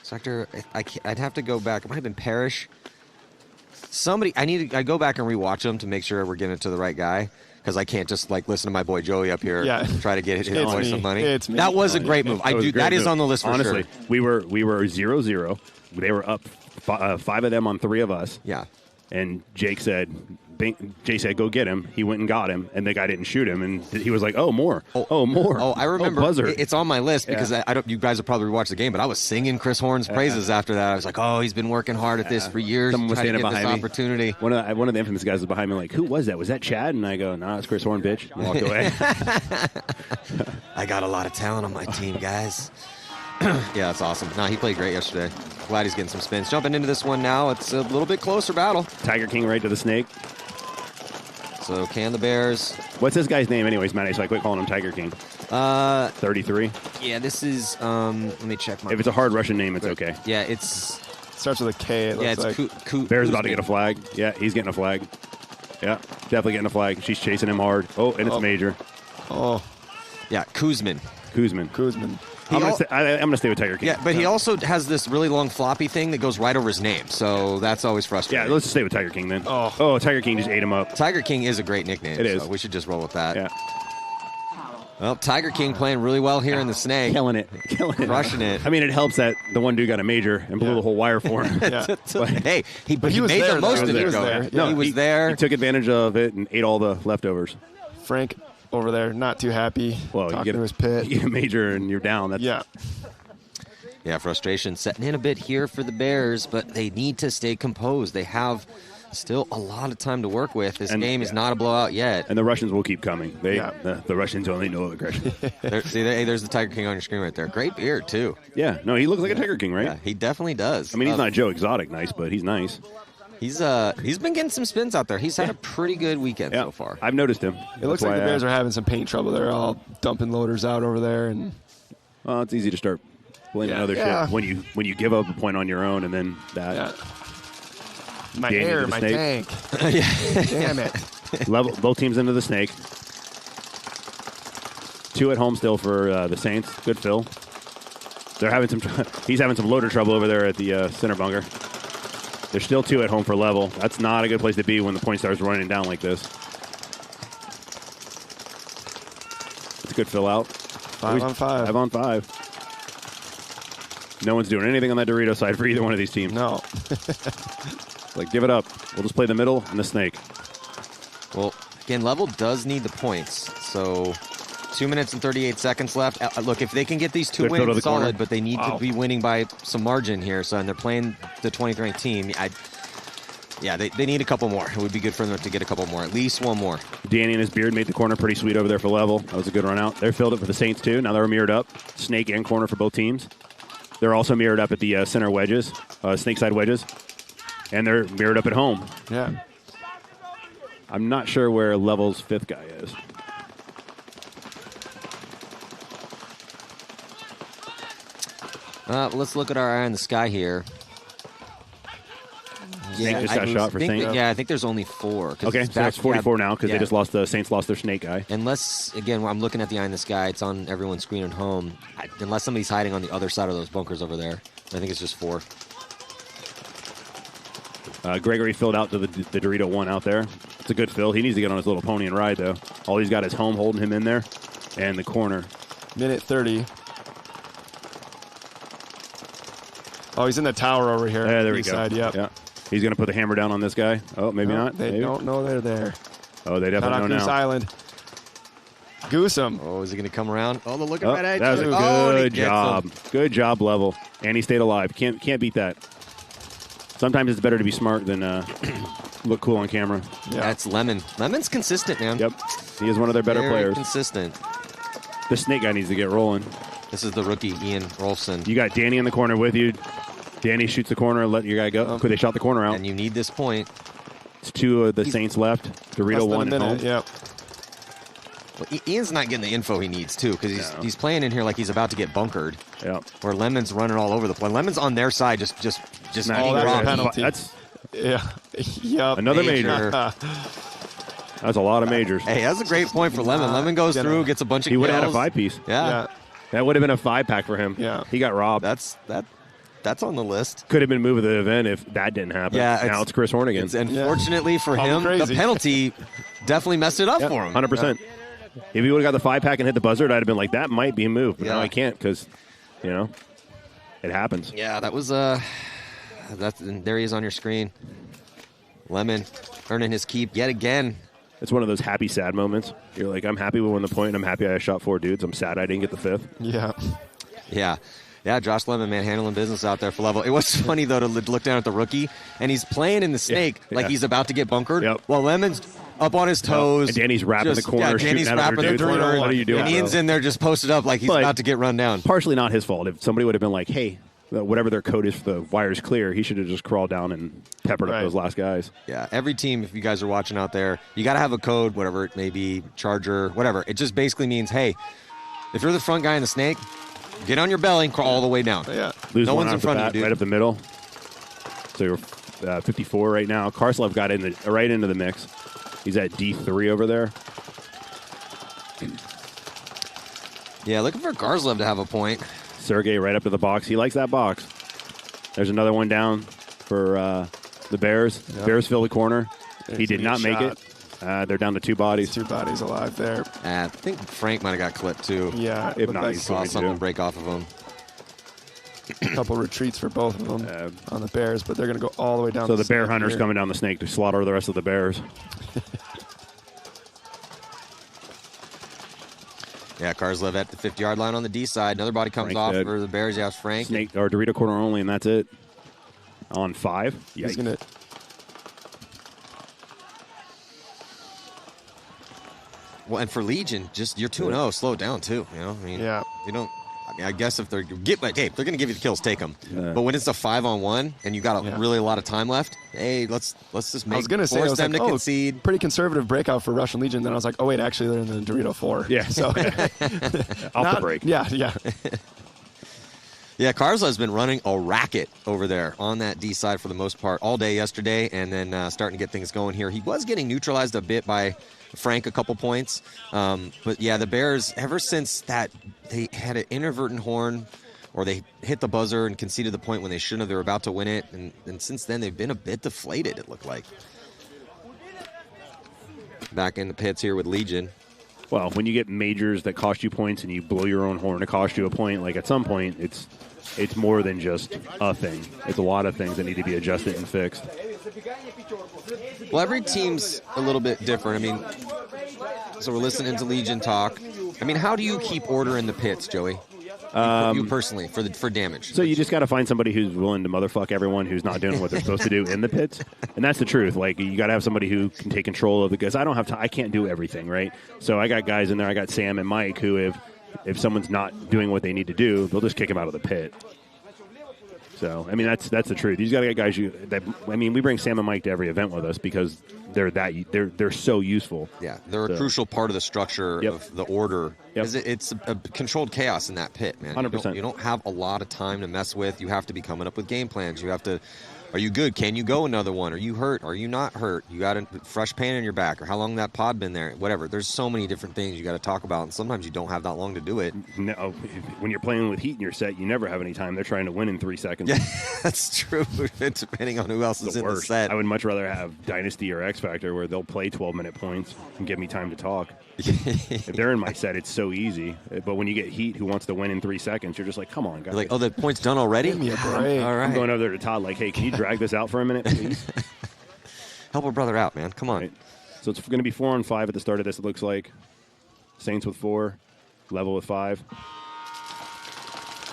Sector, I'd have to go back. It might have been Parrish. I go back and rewatch them to make sure we're getting it to the right guy, because I can't just listen to my boy Joey up here and try to get his boy some money. That was a great move. That is on the list for Honestly, sure. we were 0-0. They were up 5 of them on 3 of us. Yeah. And Jay said, go get him. He went and got him, and the guy didn't shoot him. And he was like, oh, more. Oh, more. Oh, I remember. Buzzer. It's on my list because I don't. You guys will probably watch the game, but I was singing Chris Horn's praises after that. I was like, oh, he's been working hard at this for years. Someone was standing behind me. Opportunity. One of the infamous guys was behind me like, who was that? Was that Chad? And I go, nah, it's Chris Horn, bitch. And walked away. I got a lot of talent on my team, guys. Yeah, that's awesome. Nah, he played great yesterday. Glad he's getting some spins. Jumping into this one now. It's a little bit closer battle. Tiger King right to the snake. So can the Bears. What's this guy's name anyways, Matty? So I quit calling him Tiger King. 33. Yeah, this is, let me check. If it's a hard Russian name, it's okay. Yeah, it's... Starts with a K. It's like. Bear's about to get a flag. Yeah, he's getting a flag. Yeah, definitely getting a flag. She's chasing him hard. Oh, and it's Major. Oh. Yeah, Kuzmin. I'm going to stay with Tiger King. Yeah, but he also has this really long floppy thing that goes right over his name, so that's always frustrating. Yeah, let's just stay with Tiger King then. Oh, Tiger King just ate him up. Tiger King is a great nickname. It is. So we should just roll with that. Yeah. Well, Tiger King playing really well here in the snake. Killing it. Crushing it. I mean, it helps that the one dude got a Major and blew the whole wire for him. Hey, he was made there, the most though. of He it. was there. No, he was there. He took advantage of it and ate all the leftovers. Frank over there, not too happy. Well, talking to his pit. You get a Major and you're down. Yeah, frustration setting in a bit here for the Bears, but they need to stay composed. They have still a lot of time to work with. This game is not a blowout yet. And the Russians will keep coming. The Russians only know aggression. There's the Tiger King on your screen right there. Great beard, too. Yeah, no, he looks like a Tiger King, right? Yeah, he definitely does. I mean, he's not Joe Exotic nice, but he's nice. He's been getting some spins out there. He's had a pretty good weekend so far. I've noticed him. It looks like the Bears are having some paint trouble. They're all dumping loaders out over there. And well, it's easy to start blaming other shit when you give up a point on your own and then that. My Danny air, to the my snake. tank. Damn it. Level both teams into the snake. 2 at home still for the Saints. Good fill. They're having some. He's having some loader trouble over there at the center bunker. There's still 2 at home for level. That's not a good place to be when the point starts running down like this. It's a good fill out. 5 on 5. 5 on 5. No one's doing anything on that Dorito side for either one of these teams. No. Like, give it up. We'll just play the middle and the snake. Well, again, level does need the points. So 2 minutes and 38 seconds left. Look, if they can get these 2 Good fill to wins, the corner. solid, but they need to be winning by some margin here. So, and they're playing the 20th ranked team. They need a couple more. It would be good for them to get a couple more, at least one more. Danny and his beard made the corner pretty sweet over there for level. That was a good run out. They're filled it for the Saints, too. Now they're mirrored up. Snake and corner for both teams. They're also mirrored up at the center wedges, snake side wedges. And they're mirrored up at home. Yeah. I'm not sure where level's 5th guy is. Let's look at our eye in the sky here. Snake just got shot for Saints. Yeah, I think there's only 4. Okay, so that's 44 now because they just lost. The Saints lost their snake guy. Unless, again, I'm looking at the eye in the sky. It's on everyone's screen at home. Unless somebody's hiding on the other side of those bunkers over there. I think it's just 4. Gregory filled out to the Dorito 1 out there. It's a good fill. He needs to get on his little pony and ride, though. All he's got is home holding him in there and the corner. Minute 30. Oh, he's in the tower over here. Yeah, there we go. Side, yep. Yeah. He's going to put the hammer down on this guy. Oh, maybe not. They maybe. don't know they're there. Oh, they definitely know Goose now. Island. Goose him. Oh, is he going to come around? Oh, they're looking Oh, right at that was a each other. good job. Good job, level. And he stayed alive. Can't beat that. Sometimes it's better to be smart than look cool on camera. Yeah. That's Lemon. Lemon's consistent, man. Yep. He is one of their better Very players. consistent. The snake guy needs to get rolling. This is the rookie, Ian Rolfson. You got Danny in the corner with you. Danny shoots the corner and let your guy go. They shot the corner out. And you need this point. It's 2 of the Saints left. Dorito 1 at home. Yep. Well, Ian's not getting the info he needs, too, because he's playing in here like he's about to get bunkered. Yeah. Where Lemon's running all over the place. Lemon's on their side, just That's eating a rock. penalty. That's yep. Another major. That's a lot of majors. Hey, that's a great point for Lemon. Lemon goes through, gets a bunch of He would kills. have had a 5-piece. Yeah. That would have been a 5-pack for him. Yeah. He got robbed. That's on the list. Could have been move of the event if that didn't happen. Yeah, now it's Chris Hornigan. Unfortunately for him, the penalty definitely messed it up for him. 100%. If he would have got the 5-pack and hit the buzzer, I'd have been like, that might be a move. But now I can't because, it happens. Yeah, that was there he is on your screen. Lemon earning his keep yet again. It's one of those happy, sad moments. You're like, I'm happy we won the point, and I'm happy I shot 4 dudes. I'm sad I didn't get the 5th. Yeah. Yeah, Josh Lemon, man, handling business out there for level. It was funny, though, to look down at the rookie, and he's playing in the snake like he's about to get bunkered. While Lemon's up on his toes. And Danny's wrapping the corner. Yeah, Danny's wrapping the corner. What are you doing? And Ian's in there just posted up like he's about to get run down. Partially not his fault. If somebody would have been like, hey, whatever their code is for the wires clear, he should have just crawled down and peppered up those last guys. Yeah, every team, if you guys are watching out there, you got to have a code, whatever it may be, charger, whatever. It just basically means, hey, if you're the front guy in the snake, get on your belly and crawl all the way down. Yeah. Lose no one one's in off the front bat, of you, dude. right up the middle. So you're 54 right now. Karslov got right into the mix. He's at D3 over there. Yeah, looking for Garslev to have a point. Sergey right up to the box. He likes that box. There's another one down for the Bears. Yep. Bears fill the corner. There's He did not make it. They're down to 2 bodies. 2 bodies alive there. I think Frank might have got clipped, too. Yeah. If not, I he's saw going something to. break off of him. A couple retreats for both of them on the Bears, but they're going to go all the way down. So the the bear snake hunter's here. coming down the snake to slaughter the rest of the Bears. Yeah, Karslev at the 50-yard line on the D side. Another body comes Frank off dead. for the Bears. Yeah, it's Frank. Snake or Dorito corner only, and that's it. On 5. He's going to. Well, and for Legion, just you're 2-0. Slow it down too. You know, I mean, you don't. I mean, I guess if they're hey, if they're going to give you the kills, take them. But when it's a 5-on-1 and you got really a lot of time left, hey, let's just make. I was going to say, I force was them like, to concede. Pretty conservative breakout for Russian Legion. Then I was like, oh wait, actually they're in the Dorito 4. Yeah. So Off the break. Yeah. Yeah, Karsla been running a racket over there on that D side for the most part all day yesterday, and then starting to get things going here. He was getting neutralized a bit by Frank a couple points. But yeah, the Bears, ever since that, they had an inadvertent horn, or they hit the buzzer and conceded the point when they shouldn't have. They were about to win it, and since then they've been a bit deflated, it looked like. Back in the pits here with Legion. Well, when you get majors that cost you points and you blow your own horn to cost you a point, like at some point it's more than just a thing. It's a lot of things that need to be adjusted and fixed. Well, every team's a little bit different. I mean, so we're listening to Legion talk. I mean, how do you keep order in the pits, Joey? You personally, for damage. So you just got to find somebody who's willing to motherfuck everyone who's not doing what they're supposed to do in the pits, and that's the truth. Like, you got to have somebody who can take control of it, because I don't have time. I can't do everything, right? So I got guys in there. I got Sam and Mike who, if someone's not doing what they need to do, they'll just kick him out of the pit. So I mean, that's the truth. You got to get guys we bring Sam and Mike to every event with us because they're so useful. Yeah, they're a crucial part of the structure of the order. Because it's a controlled chaos in that pit, man. 100%. You don't have a lot of time to mess with. You have to be coming up with game plans. You have to, are you good? Can you go another one? Are you hurt? Are you not hurt? You got a fresh pain in your back, or how long that pod been there? Whatever. There's so many different things you got to talk about, and sometimes you don't have that long to do it. No, when you're playing with heat in your set, you never have any time. They're trying to win in 3 seconds. Yeah, that's true. Depending on who else is in the set. I would much rather have Dynasty or X Factor where they'll play 12-minute points and give me time to talk. If they're in my set, it's so easy. But when you get Heat who wants to win in 3 seconds, you're just like, come on, guys. You're like, oh, the point's done already? Give me a break. All right. I'm going over there to Todd like, hey, can you drag this out for a minute, please? Help a brother out, man. Come on. Right. So it's going to be 4-on-5 at the start of this, it looks like. Saints with 4, Level with 5.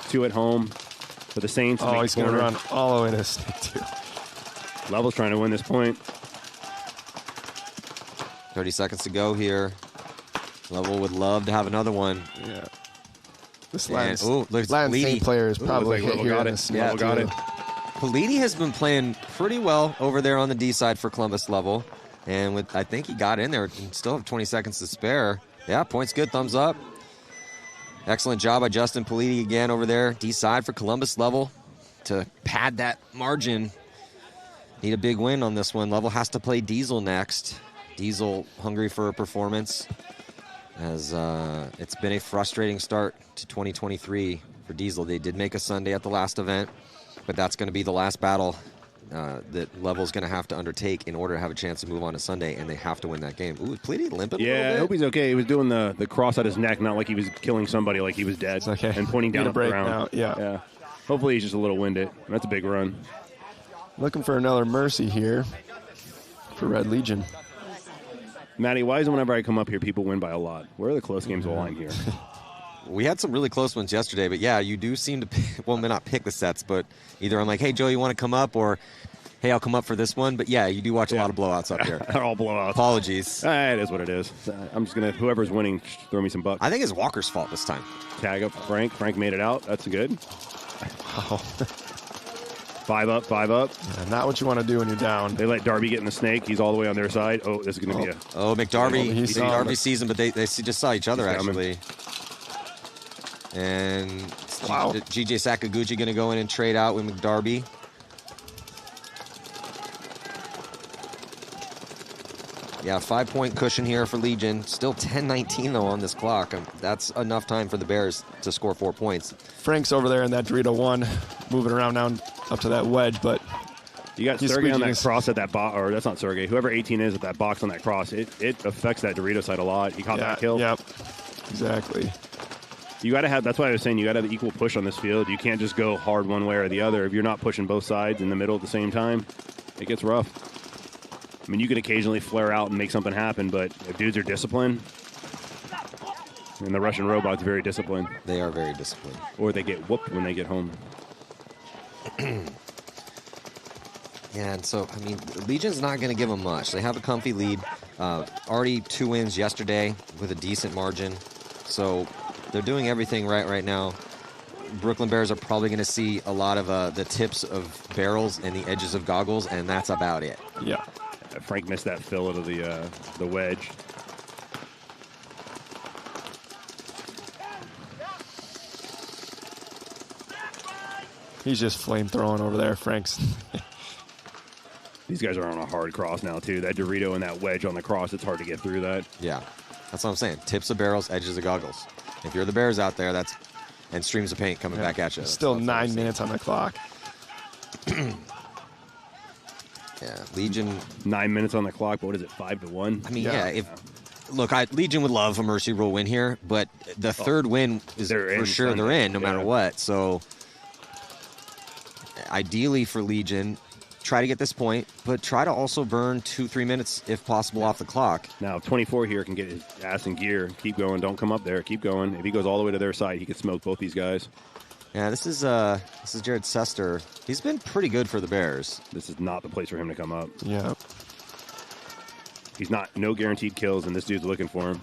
2 at home for the Saints. Oh, he's going to run all the way to stick, too. Level's trying to win this point. 30 seconds to go here. Level would love to have another one. Yeah. This Latin Saint player is probably hit here in this. Level got it. Politi has been playing pretty well over there on the D side for Columbus Level. And I think he got in there and still have 20 seconds to spare. Yeah, points good, thumbs up. Excellent job by Justin Politi again over there. D side for Columbus Level to pad that margin. Need a big win on this one. Level has to play Diesel next. Diesel hungry for a performance, as it's been a frustrating start to 2023 for Diesel. They did make a Sunday at the last event, but that's going to be the last battle that Level's going to have to undertake in order to have a chance to move on to Sunday, and they have to win that game. Ooh, Pleady limping a little bit. I hope he's okay. He was doing the cross at his neck, not like he was killing somebody, like he was dead, and pointing down at the ground. Yeah. Hopefully he's just a little winded. That's a big run. Looking for another mercy here for Red Legion. Matty, why is it whenever I come up here, people win by a lot? Where are the close games while I'm here? We had some really close ones yesterday, but yeah, you do seem to, well, may not pick the sets, but either I'm like, hey, Joe, you want to come up, or hey, I'll come up for this one. But yeah, you do watch a lot of blowouts up here. They're all blowouts. Apologies. It is what it is. I'm just going to, whoever's winning, throw me some bucks. I think it's Walker's fault this time. Tag up Frank. Frank made it out. That's good. Wow. 5 up, 5 up. Yeah, not what you want to do when you're down. They let Darby get in the snake. He's all the way on their side. Oh, this is going to be a... Oh, McDarby. McDarby sees him, but they just saw each other, actually. And wow. GJ Sakaguchi going to go in and trade out with McDarby. Yeah, 5-point cushion here for Legion. Still 10-19, though, on this clock. That's enough time for the Bears to score 4 points. Frank's over there in that Dorito 1, moving around now up to that wedge, but... You got Sergey on that cross at that box, or that's not Sergey. Whoever 18 is at that box on that cross, it affects that Dorito side a lot. He caught that kill. Yep, exactly. You got to have, that's why I was saying, you got to have equal push on this field. You can't just go hard one way or the other. If you're not pushing both sides in the middle at the same time, it gets rough. I mean, you can occasionally flare out and make something happen, but if dudes are disciplined, and the Russian robot's very disciplined. They are very disciplined. Or they get whooped when they get home. Yeah, and so, I mean, Legion's not going to give them much. They have a comfy lead. Already 2 wins yesterday with a decent margin. So they're doing everything right now. Brooklyn Bears are probably going to see a lot of the tips of barrels and the edges of goggles, and that's about it. Yeah. Frank missed that fill out of the wedge. He's just flame throwing over there, Frank's. These guys are on a hard cross now, too. That Dorito and that wedge on the cross, it's hard to get through that. Yeah, that's what I'm saying. Tips of barrels, edges of goggles. If you're the Bears out there, and streams of paint coming back at you. Still 9 minutes on the clock. Yeah, Legion. 9 minutes on the clock, but what is it, 5-1? I mean, look, Legion would love a mercy rule win here, but the third win is for sure they're in no matter what. So ideally for Legion, try to get this point, but try to also burn 2-3 minutes if possible off the clock. Now, 24 here can get his ass in gear. Keep going. Don't come up there. Keep going. If he goes all the way to their side, he could smoke both these guys. Yeah, this is Jared Sester. He's been pretty good for the Bears. This is not the place for him to come up. Yeah. He's no guaranteed kills, and this dude's looking for him.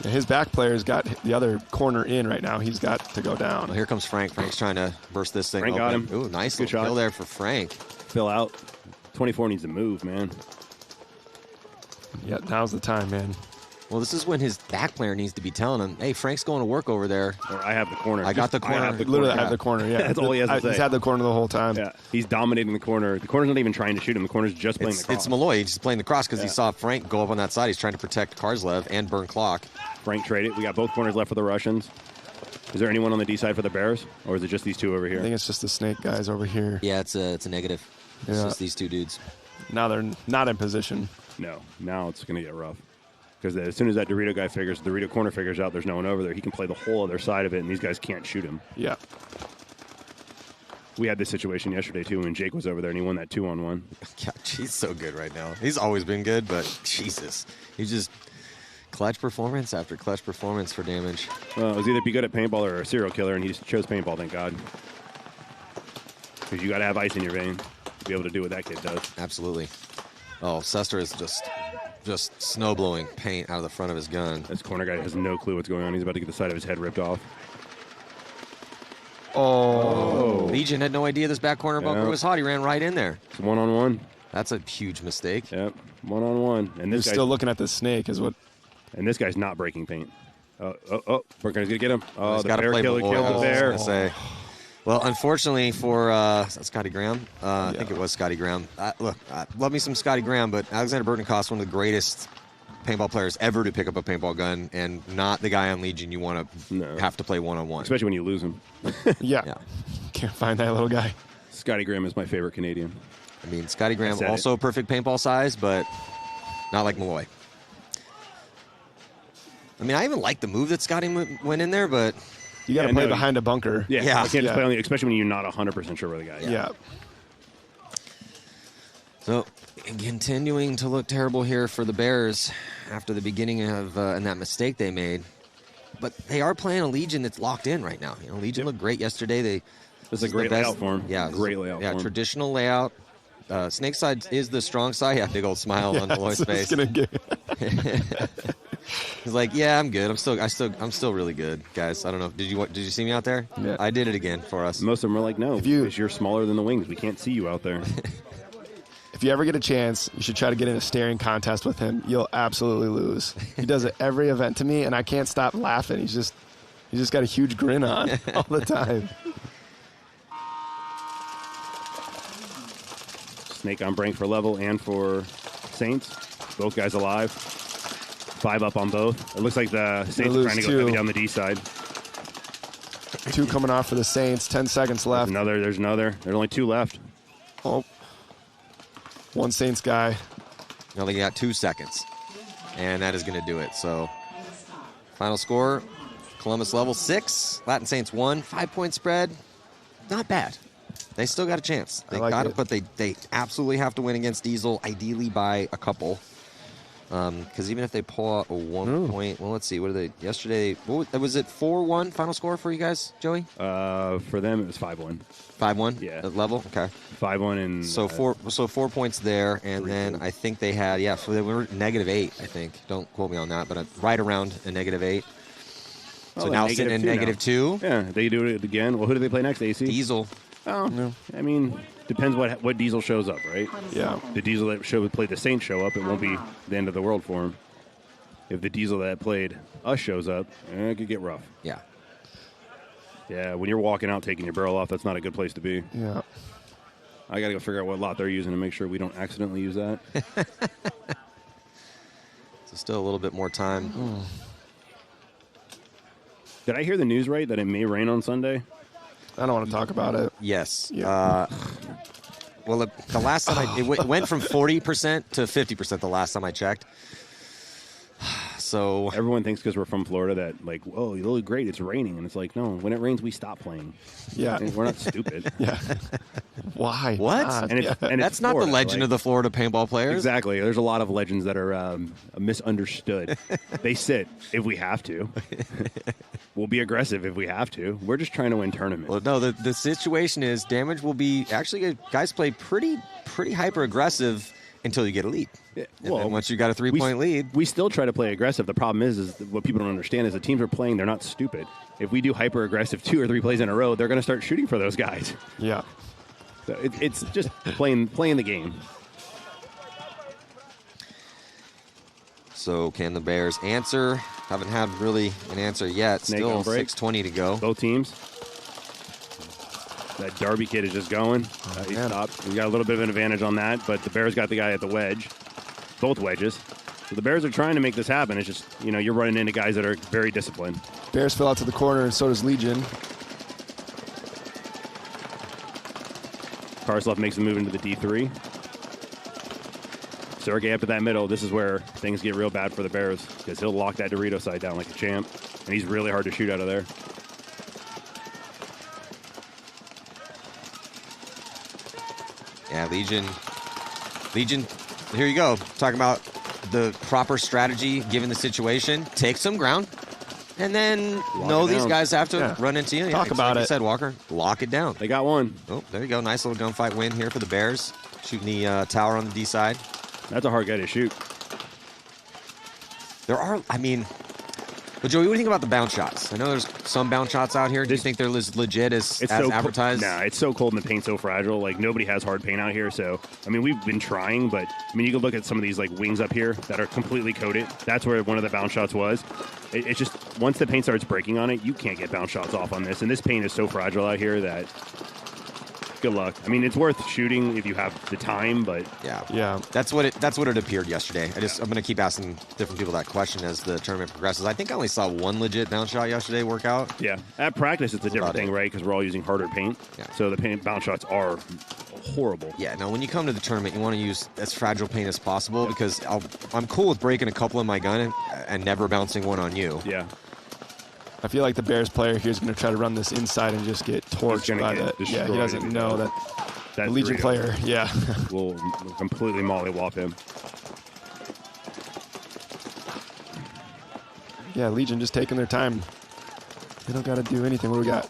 Yeah, his back player's got the other corner in right now. He's got to go down. Well, here comes Frank. Frank's trying to burst this thing Frank open. got him. Ooh, nice Good little shot. kill there for Frank. Fill out. 24 needs to move, man. Yeah, now's the time, man. Well, this is when his back player needs to be telling him, hey, Frank's going to work over there. Or I have the corner. I got the corner. Literally, I have the corner, yeah. That's all he has to say. He's had the corner the whole time. Yeah, he's dominating the corner. The corner's not even trying to shoot him. The corner's just playing the cross. It's Malloy. He's just playing the cross because he saw Frank go up on that side. He's trying to protect Karslev and burn clock. Frank traded. We got both corners left for the Russians. Is there anyone on the D side for the Bears? Or is it just these two over here? I think it's just the snake guys over here. Yeah, it's a negative. It's just these two dudes. Now they're not in position. No, now it's going to get rough. Because as soon as that Dorito corner figures out there's no one over there, he can play the whole other side of it, and these guys can't shoot him. Yeah. We had this situation yesterday, too, when Jake was over there, and he won that 2-on-1. God, he's so good right now. He's always been good, but Jesus. He's just clutch performance after clutch performance for Damage. Well, it was either be good at paintball or a serial killer, and he just chose paintball, thank God. Because you got to have ice in your vein to be able to do what that kid does. Absolutely. Oh, Sester is just snow blowing paint out of the front of his gun. This corner guy has no clue what's going on. He's about to get the side of his head ripped off. Oh. Legion had no idea this back corner bunker was hot. He ran right in there. It's 1-on-1. That's a huge mistake. Yep, 1-on-1. And this He's still looking at the snake is what. And this guy's not breaking paint. Burker's going to get him. Oh, the got to bear play killed the bear. Well, unfortunately for Scotty Graham, I think it was Scotty Graham. Look, love me some Scotty Graham, but Alexander Burton cost one of the greatest paintball players ever to pick up a paintball gun, and not the guy on Legion you want to have to play one-on-one. Especially when you lose him. Yeah. Can't find that little guy. Scotty Graham is my favorite Canadian. I mean, Scotty Graham also perfect paintball size, but not like Malloy. I mean, I even like the move that Scotty went in there, but... You got to play behind a bunker. Yeah. I can't just play on the, especially when you're not 100% sure where the guy is. Yeah. So, continuing to look terrible here for the Bears after the beginning of and that mistake they made. But they are playing a Legion that's locked in right now. You know, Legion looked great yesterday. This is a great layout for him. Yeah, great layout for him. Traditional layout. Snake side is the strong side. Yeah, big old smile on Malloy's face. He's like, yeah, I'm good. I'm still really good, guys. I don't know. Did you see me out there? Yeah. I did it again for us. Most of them are like, no, because you're smaller than the wings. We can't see you out there. If you ever get a chance, you should try to get in a staring contest with him. You'll absolutely lose. He does it every event to me, and I can't stop laughing. He's just got a huge grin on all the time. Snake on Brank for level and for Saints. Both guys alive. 5 up on both. It looks like the Saints are trying to go heavy down the D side. 2 coming off for the Saints. 10 seconds left. There's another. There's only 2 left. Oh. 1 Saints guy. Now they got 2 seconds. And that is going to do it. So, final score, Columbus level 6, Latin Saints 1, 5-point spread. Not bad. They still got a chance. They got it, but they absolutely have to win against Diesel, ideally by a couple. Because even if they pull out a 1 point, well, let's see. What are they? Yesterday, was it 4-1 final score for you guys, Joey? For them, it was 5-1. 5-1. Yeah. Level. Okay. 5-1 and so 4 points there, and then I think they had so they were -8. I think. Don't quote me on that, but right around a -8. So now sitting in -2. Yeah, they do it again. Well, who do they play next? AC. Diesel. Oh no. I mean, depends what Diesel shows up, right? Yeah. The Diesel that played the Saints show up, it won't be the end of the world for him. If the Diesel that played us shows up, it could get rough. Yeah. Yeah, when you're walking out taking your barrel off, that's not a good place to be. Yeah. I got to go figure out what lot they're using to make sure we don't accidentally use that. So still a little bit more time. Did I hear the news right that it may rain on Sunday? I don't want to talk about it. Yes. Yeah. Well, the last time it went from 40% to 50% the last time I checked. So everyone thinks because we're from Florida that like, whoa, you look great, it's raining, and it's like, no, when it rains, we stop playing. Yeah, and we're not stupid. Yeah. Why? What? And that's not the legend of the Florida paintball players. Exactly. There's a lot of legends that are misunderstood. They sit if we have to. We'll be aggressive if we have to. We're just trying to win tournaments. Well, no, the situation is Damage will be actually guys play pretty hyper aggressive until you get a lead. Yeah, well, and once you got a 3-point lead, we still try to play aggressive. The problem is what people don't understand is the teams are playing. They're not stupid. If we do hyper aggressive 2 or 3 plays in a row, they're going to start shooting for those guys. Yeah. So it's just playing the game. So can the Bears answer? Haven't had really an answer yet. Still 6:20 to go. Both teams. That Darby kid is just going. He stopped. We got a little bit of an advantage on that, but the Bears got the guy at the wedge. Both wedges. So the Bears are trying to make this happen. It's just, you're running into guys that are very disciplined. Bears fill out to the corner, and so does Legion. Karslov makes the move into the D3. Sergey up to that middle. This is where things get real bad for the Bears because he'll lock that Dorito side down like a champ, and he's really hard to shoot out of there. Yeah, Legion, here you go. Talking about the proper strategy given the situation. Take some ground, and then these guys have to run into you. Talk about like it. You said, Walker, lock it down. They got one. Oh, there you go. Nice little gunfight win here for the Bears. Shooting the tower on the D side. That's a hard guy to shoot. There are, but Joey, what do you think about the bounce shots? I know there's some bounce shots out here. Do you think they're as legit as advertised? Nah, it's so cold and the paint's so fragile. Like, nobody has hard paint out here. So, we've been trying, but, you can look at some of these, like, wings up here that are completely coated. That's where one of the bounce shots was. It's just, once the paint starts breaking on it, you can't get bounce shots off on this. And this paint is so fragile out here that good luck. It's worth shooting if you have the time, but yeah, that's what it appeared yesterday. I'm going to keep asking different people that question as the tournament progresses. I think I only saw one legit bounce shot yesterday work out. Yeah, at practice it's a different thing, right? Because we're all using harder paint. Yeah. So the paint bounce shots are horrible. Yeah. No, when you come to the tournament, you want to use as fragile paint as possible because I'm cool with breaking a couple in my gun and never bouncing one on you. Yeah. I feel like the Bears player here is going to try to run this inside and just get torched by that. Yeah, he doesn't know that the Legion player, will completely mollywop him. Yeah, Legion just taking their time. They don't got to do anything. What do we got?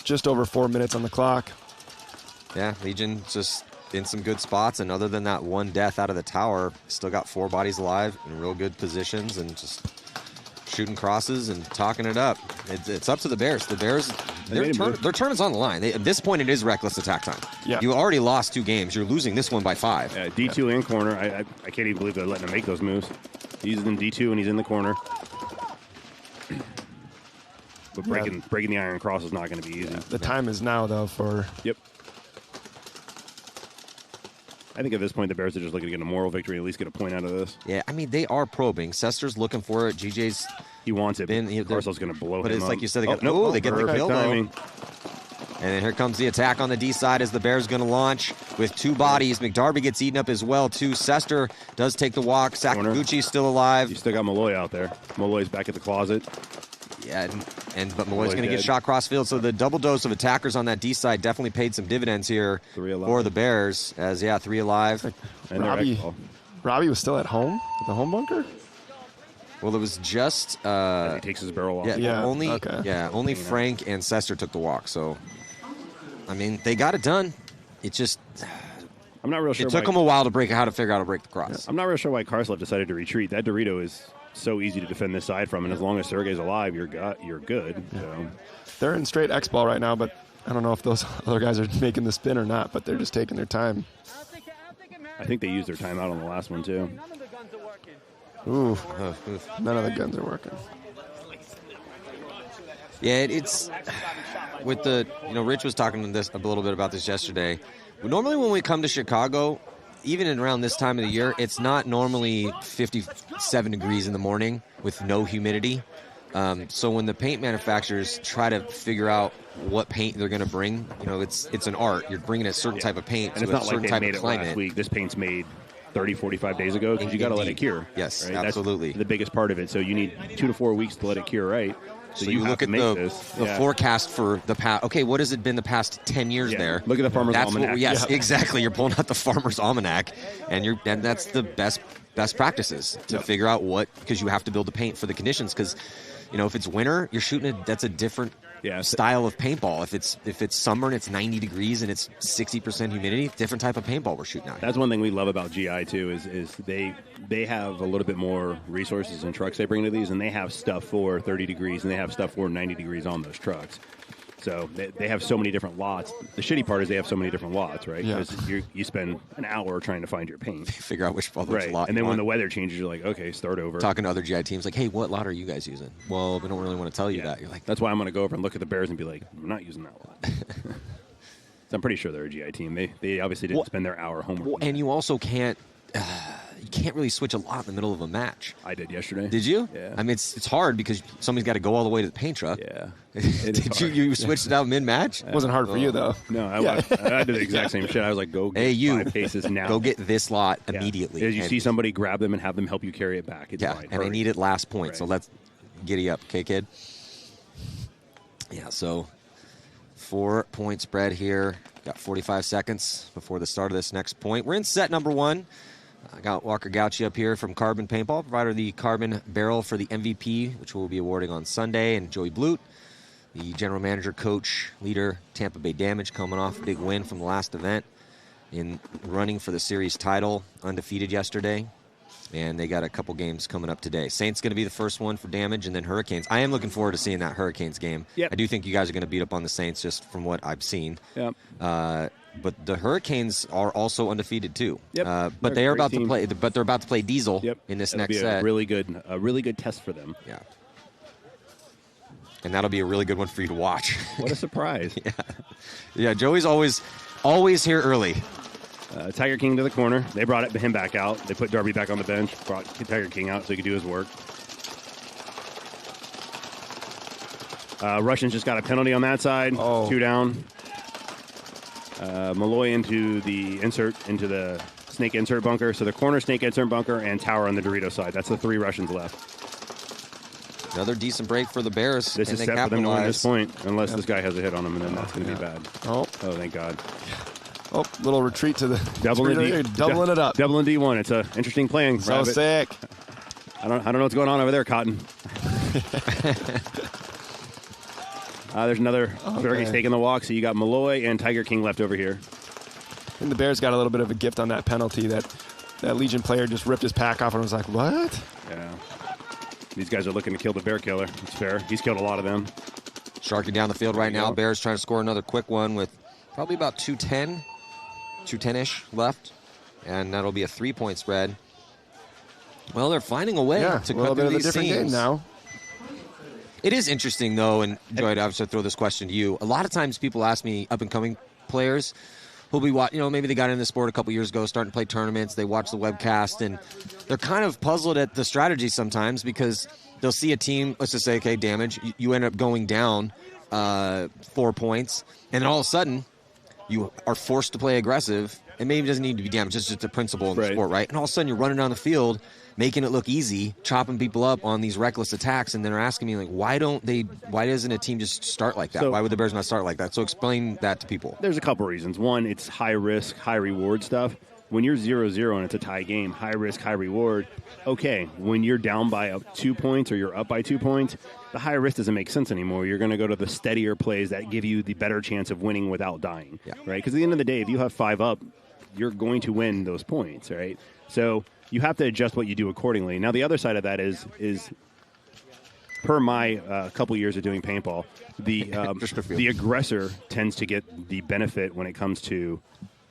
Just over 4 minutes on the clock. Yeah, Legion just in some good spots, and other than that one death out of the tower, still got 4 bodies alive in real good positions and just shooting crosses and talking it up. It's up to the Bears. The Bears, their tournament's on the line. At this point, it is reckless attack time. Yeah. You already lost 2 games. You're losing this one by 5. D2 and corner. I can't even believe they're letting him make those moves. He's in D2 and he's in the corner. But breaking the iron cross is not going to be easy. The time is now, though, for... Yep. I think at this point, the Bears are just looking to get a moral victory, at least get a point out of this. Yeah, they are probing. Sester's looking for it. GJ's... He wants it. Carsell's going to blow him up. But it's like you said, they get the kill, though. And then here comes the attack on the D side as the Bears going to launch with 2 bodies. McDarby gets eaten up as well, too. Sester does take the walk. Sakaguchi's still alive. You still got Malloy out there. Malloy's back at the closet. Yeah, but Malloy's going to get shot cross field. So the double dose of attackers on that D side definitely paid some dividends here for the Bears. As 3 alive. And Robbie was still at home at the home bunker. Well, it was just he takes his barrel off. Only Frank and Sester took the walk. So, they got it done. It just I'm not real sure. It took them a while to figure out how to break the cross. Yeah, I'm not real sure why Karslov decided to retreat. That Dorito is so easy to defend this side from, and as long as Sergey's alive, you're good. So. They're in straight Xball right now, but I don't know if those other guys are making the spin or not, but they're just taking their time. I think they used their timeout on the last one, too. Ooh, none of the guns are working. Yeah, it's with the, Rich was talking a little bit about this yesterday. Normally when we come to Chicago, even around this time of the year, it's not normally 57 degrees in the morning with no humidity. So when the paint manufacturers try to figure out what paint they're going to bring, it's an art. You're bringing a certain type of paint and to it's a not certain like type they made of it last climate. week. This paint's made 30, 45 days ago because you got to let it cure. Yes, right? absolutely. That's the biggest part of it. So you need 2 to 4 weeks to let it cure right. So you look at the forecast for the past. Okay, what has it been the past 10 years there? Look at the Farmer's Almanac. Yes, exactly. You're pulling out the Farmer's Almanac, and that's the best practices to figure out because you have to build the paint for the conditions. Because if it's winter, you're shooting that's a different style of paintball. If it's summer and it's 90 degrees and it's 60% humidity, different type of paintball we're shooting out. That's one thing we love about GI too is they have a little bit more resources and trucks they bring to these, and they have stuff for 30 degrees and they have stuff for 90 degrees on those trucks. So they have so many different lots. The shitty part is they have so many different lots, right? Yeah. Because you spend an hour trying to find your paint. Figure out which lot and then you when want. the weather changes, you're like, okay, start over. Talking to other GI teams, like, hey, what lot are you guys using? Well, we don't really want to tell you that. You're like, that's why I'm going to go over and look at the Bears and be like, I'm not using that lot. So I'm pretty sure they're a GI team. They obviously didn't spend their hour homework. Well, and you also can't really switch a lot in the middle of a match. I did yesterday. Did you? Yeah. I mean, it's hard because somebody's got to go all the way to the paint truck. Yeah. Did you switched it out mid-match? It wasn't hard for you, though. No, I did the exact same shit. I was like, go get 5 cases now. Go get this lot immediately. As you see somebody, grab them and have them help you carry it back. It's fine. And I need it last point, so let's giddy up. Okay, kid? Yeah, so 4-point spread here. Got 45 seconds before the start of this next point. We're in set number 1. I got Walker Gauchi up here from Carbon Paintball, provider of the carbon barrel for the MVP, which we'll be awarding on Sunday, and Joey Blute, the general manager, coach, leader, Tampa Bay Damage, coming off a big win from the last event in running for the series title, undefeated yesterday, and they got a couple games coming up today. Saints going to be the first one for Damage, and then Hurricanes. I am looking forward to seeing that Hurricanes game. Yep. I do think you guys are going to beat up on the Saints just from what I've seen. Yep. But the Hurricanes are also undefeated too. Yep. But They're a they're great about team. to play. But they're about to play Diesel in this That'll next be set. a really good test for them. Yeah. And that'll be a really good one for you to watch. What a surprise! Yeah. Joey's always here early. Tiger King to the corner. They brought him back out. They put Darby back on the bench. Brought Tiger King out so he could do his work. Russians just got a penalty on that side. 2 down. Malloy into the snake insert bunker. So the corner snake insert bunker and tower on the Dorito side. That's the 3 Russians left. Another decent break for the Bears. This is set for them to win this point, unless this guy has a hit on him, and then that's going to be bad. Oh, thank God. Oh, little retreat to the doubling it up. Doubling D1. It's an interesting playing. So sick. I don't know what's going on over there, Cotton. There's another Fergie's taking the walk, so you got Malloy and Tiger King left over here. And the Bears got a little bit of a gift on that penalty. That Legion player just ripped his pack off and was like, what? Yeah. These guys are looking to kill the Bear killer. It's fair. He's killed a lot of them. Sharking down the field right now. Bears trying to score another quick one with probably about 210-ish left. And that'll be a 3-point spread. Well, they're finding a way to cut through these a little bit of a different game now. It is interesting, though, and Joy, I'd have to throw this question to you. A lot of times people ask me, up-and-coming players who'll be watching, maybe they got into the sport a couple years ago, starting to play tournaments, they watch the webcast, and they're kind of puzzled at the strategy sometimes because they'll see a team, let's just say, okay, Damage, you end up going down 4 points, and then all of a sudden you are forced to play aggressive, and maybe it doesn't need to be Damage, it's just a principle in the sport, right? And all of a sudden you're running down the field, making it look easy, chopping people up on these reckless attacks, and then they're asking me, like, why doesn't a team just start like that? So, why would the Bears not start like that? So explain that to people. There's a couple reasons. One, it's high risk, high reward stuff. When you're 0-0 and it's a tie game, high risk, high reward, okay. When you're down by 2 points or you're up by 2 points, the high risk doesn't make sense anymore. You're going to go to the steadier plays that give you the better chance of winning without dying, right? Because at the end of the day, if you have 5 up, you're going to win those points, right? So you have to adjust what you do accordingly. Now, the other side of that is per my couple years of doing paintball, the aggressor tends to get the benefit when it comes to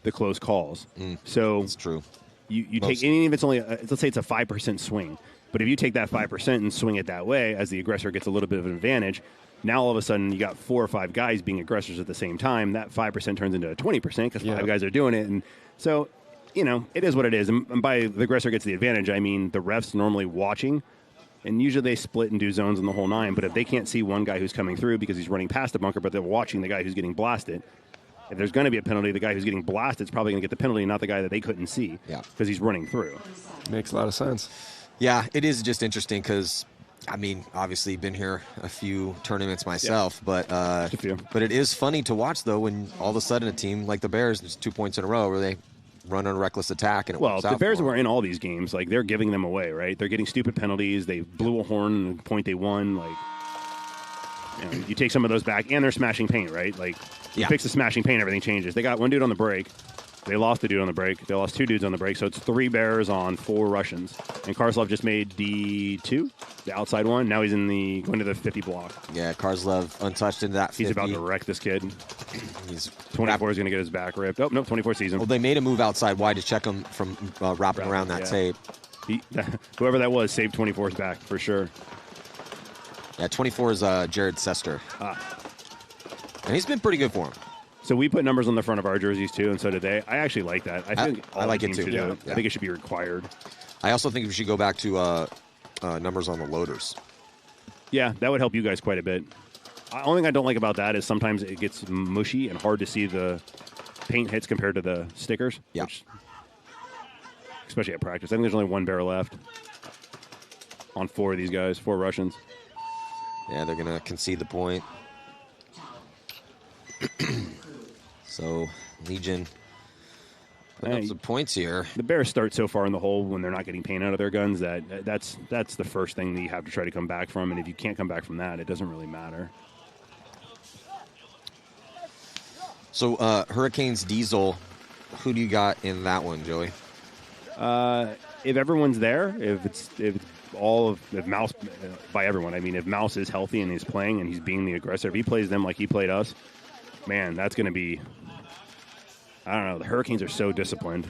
the close calls. So that's true. You take, even if it's only, let's say it's a 5% swing, but if you take that 5% and swing it that way, as the aggressor gets a little bit of an advantage, Now all of a sudden you got 4 or 5 guys being aggressors at the same time. That 5% turns into a 20% because 5 guys are doing it. And so, it is what it is. And by the aggressor gets the advantage, I mean the ref's normally watching. And usually they split and do zones in the whole 9. But if they can't see one guy who's coming through because he's running past the bunker, but they're watching the guy who's getting blasted, if there's going to be a penalty, the guy who's getting blasted is probably going to get the penalty, not the guy that they couldn't see because he's running through. Makes a lot of sense. Yeah, it is just interesting because, I mean, obviously been here a few tournaments myself, but it is funny to watch, though, when all of a sudden a team like the Bears, there's 2 points in a row where they run on a reckless attack and it works out. The Bears were in all these games. Like, they're giving them away, right? They're getting stupid penalties. They blew a horn and the point they won. Like, you take some of those back, and they're smashing paint, right? Like, you fix the smashing paint, everything changes. They got one dude on the break. They lost the dude on the break. They lost 2 dudes on the break, so it's 3 Bears on 4 Russians. And Karslov just made D2, the outside one. Now he's going to the 50 block. Yeah, Karslov untouched into that 50. He's about to wreck this kid. 24 is going to get his back ripped. Oh, no, 24 sees him. Well, they made a move outside wide to check him from wrapping around that tape. Whoever that was saved 24's back for sure. Yeah, 24 is Jared Sester. And he's been pretty good for him. So we put numbers on the front of our jerseys, too, and so did they. I actually like that. I think I like it, too. I think it should be required. I also think we should go back to numbers on the loaders. Yeah, that would help you guys quite a bit. The only thing I don't like about that is sometimes it gets mushy and hard to see the paint hits compared to the stickers. Yeah. Especially at practice. I think there's only 1 Bear left on 4 of these guys, 4 Russians. Yeah, they're going to concede the point. So, Legion putting up some points here. The Bears start so far in the hole when they're not getting paint out of their guns that's the first thing that you have to try to come back from. And if you can't come back from that, it doesn't really matter. So, Hurricanes Diesel, who do you got in that one, Joey? If everyone's there, if Mouse, by everyone, I mean, if Mouse is healthy and he's playing and he's being the aggressor, if he plays them like he played us, man, that's going to be, I don't know, the Hurricanes are so disciplined.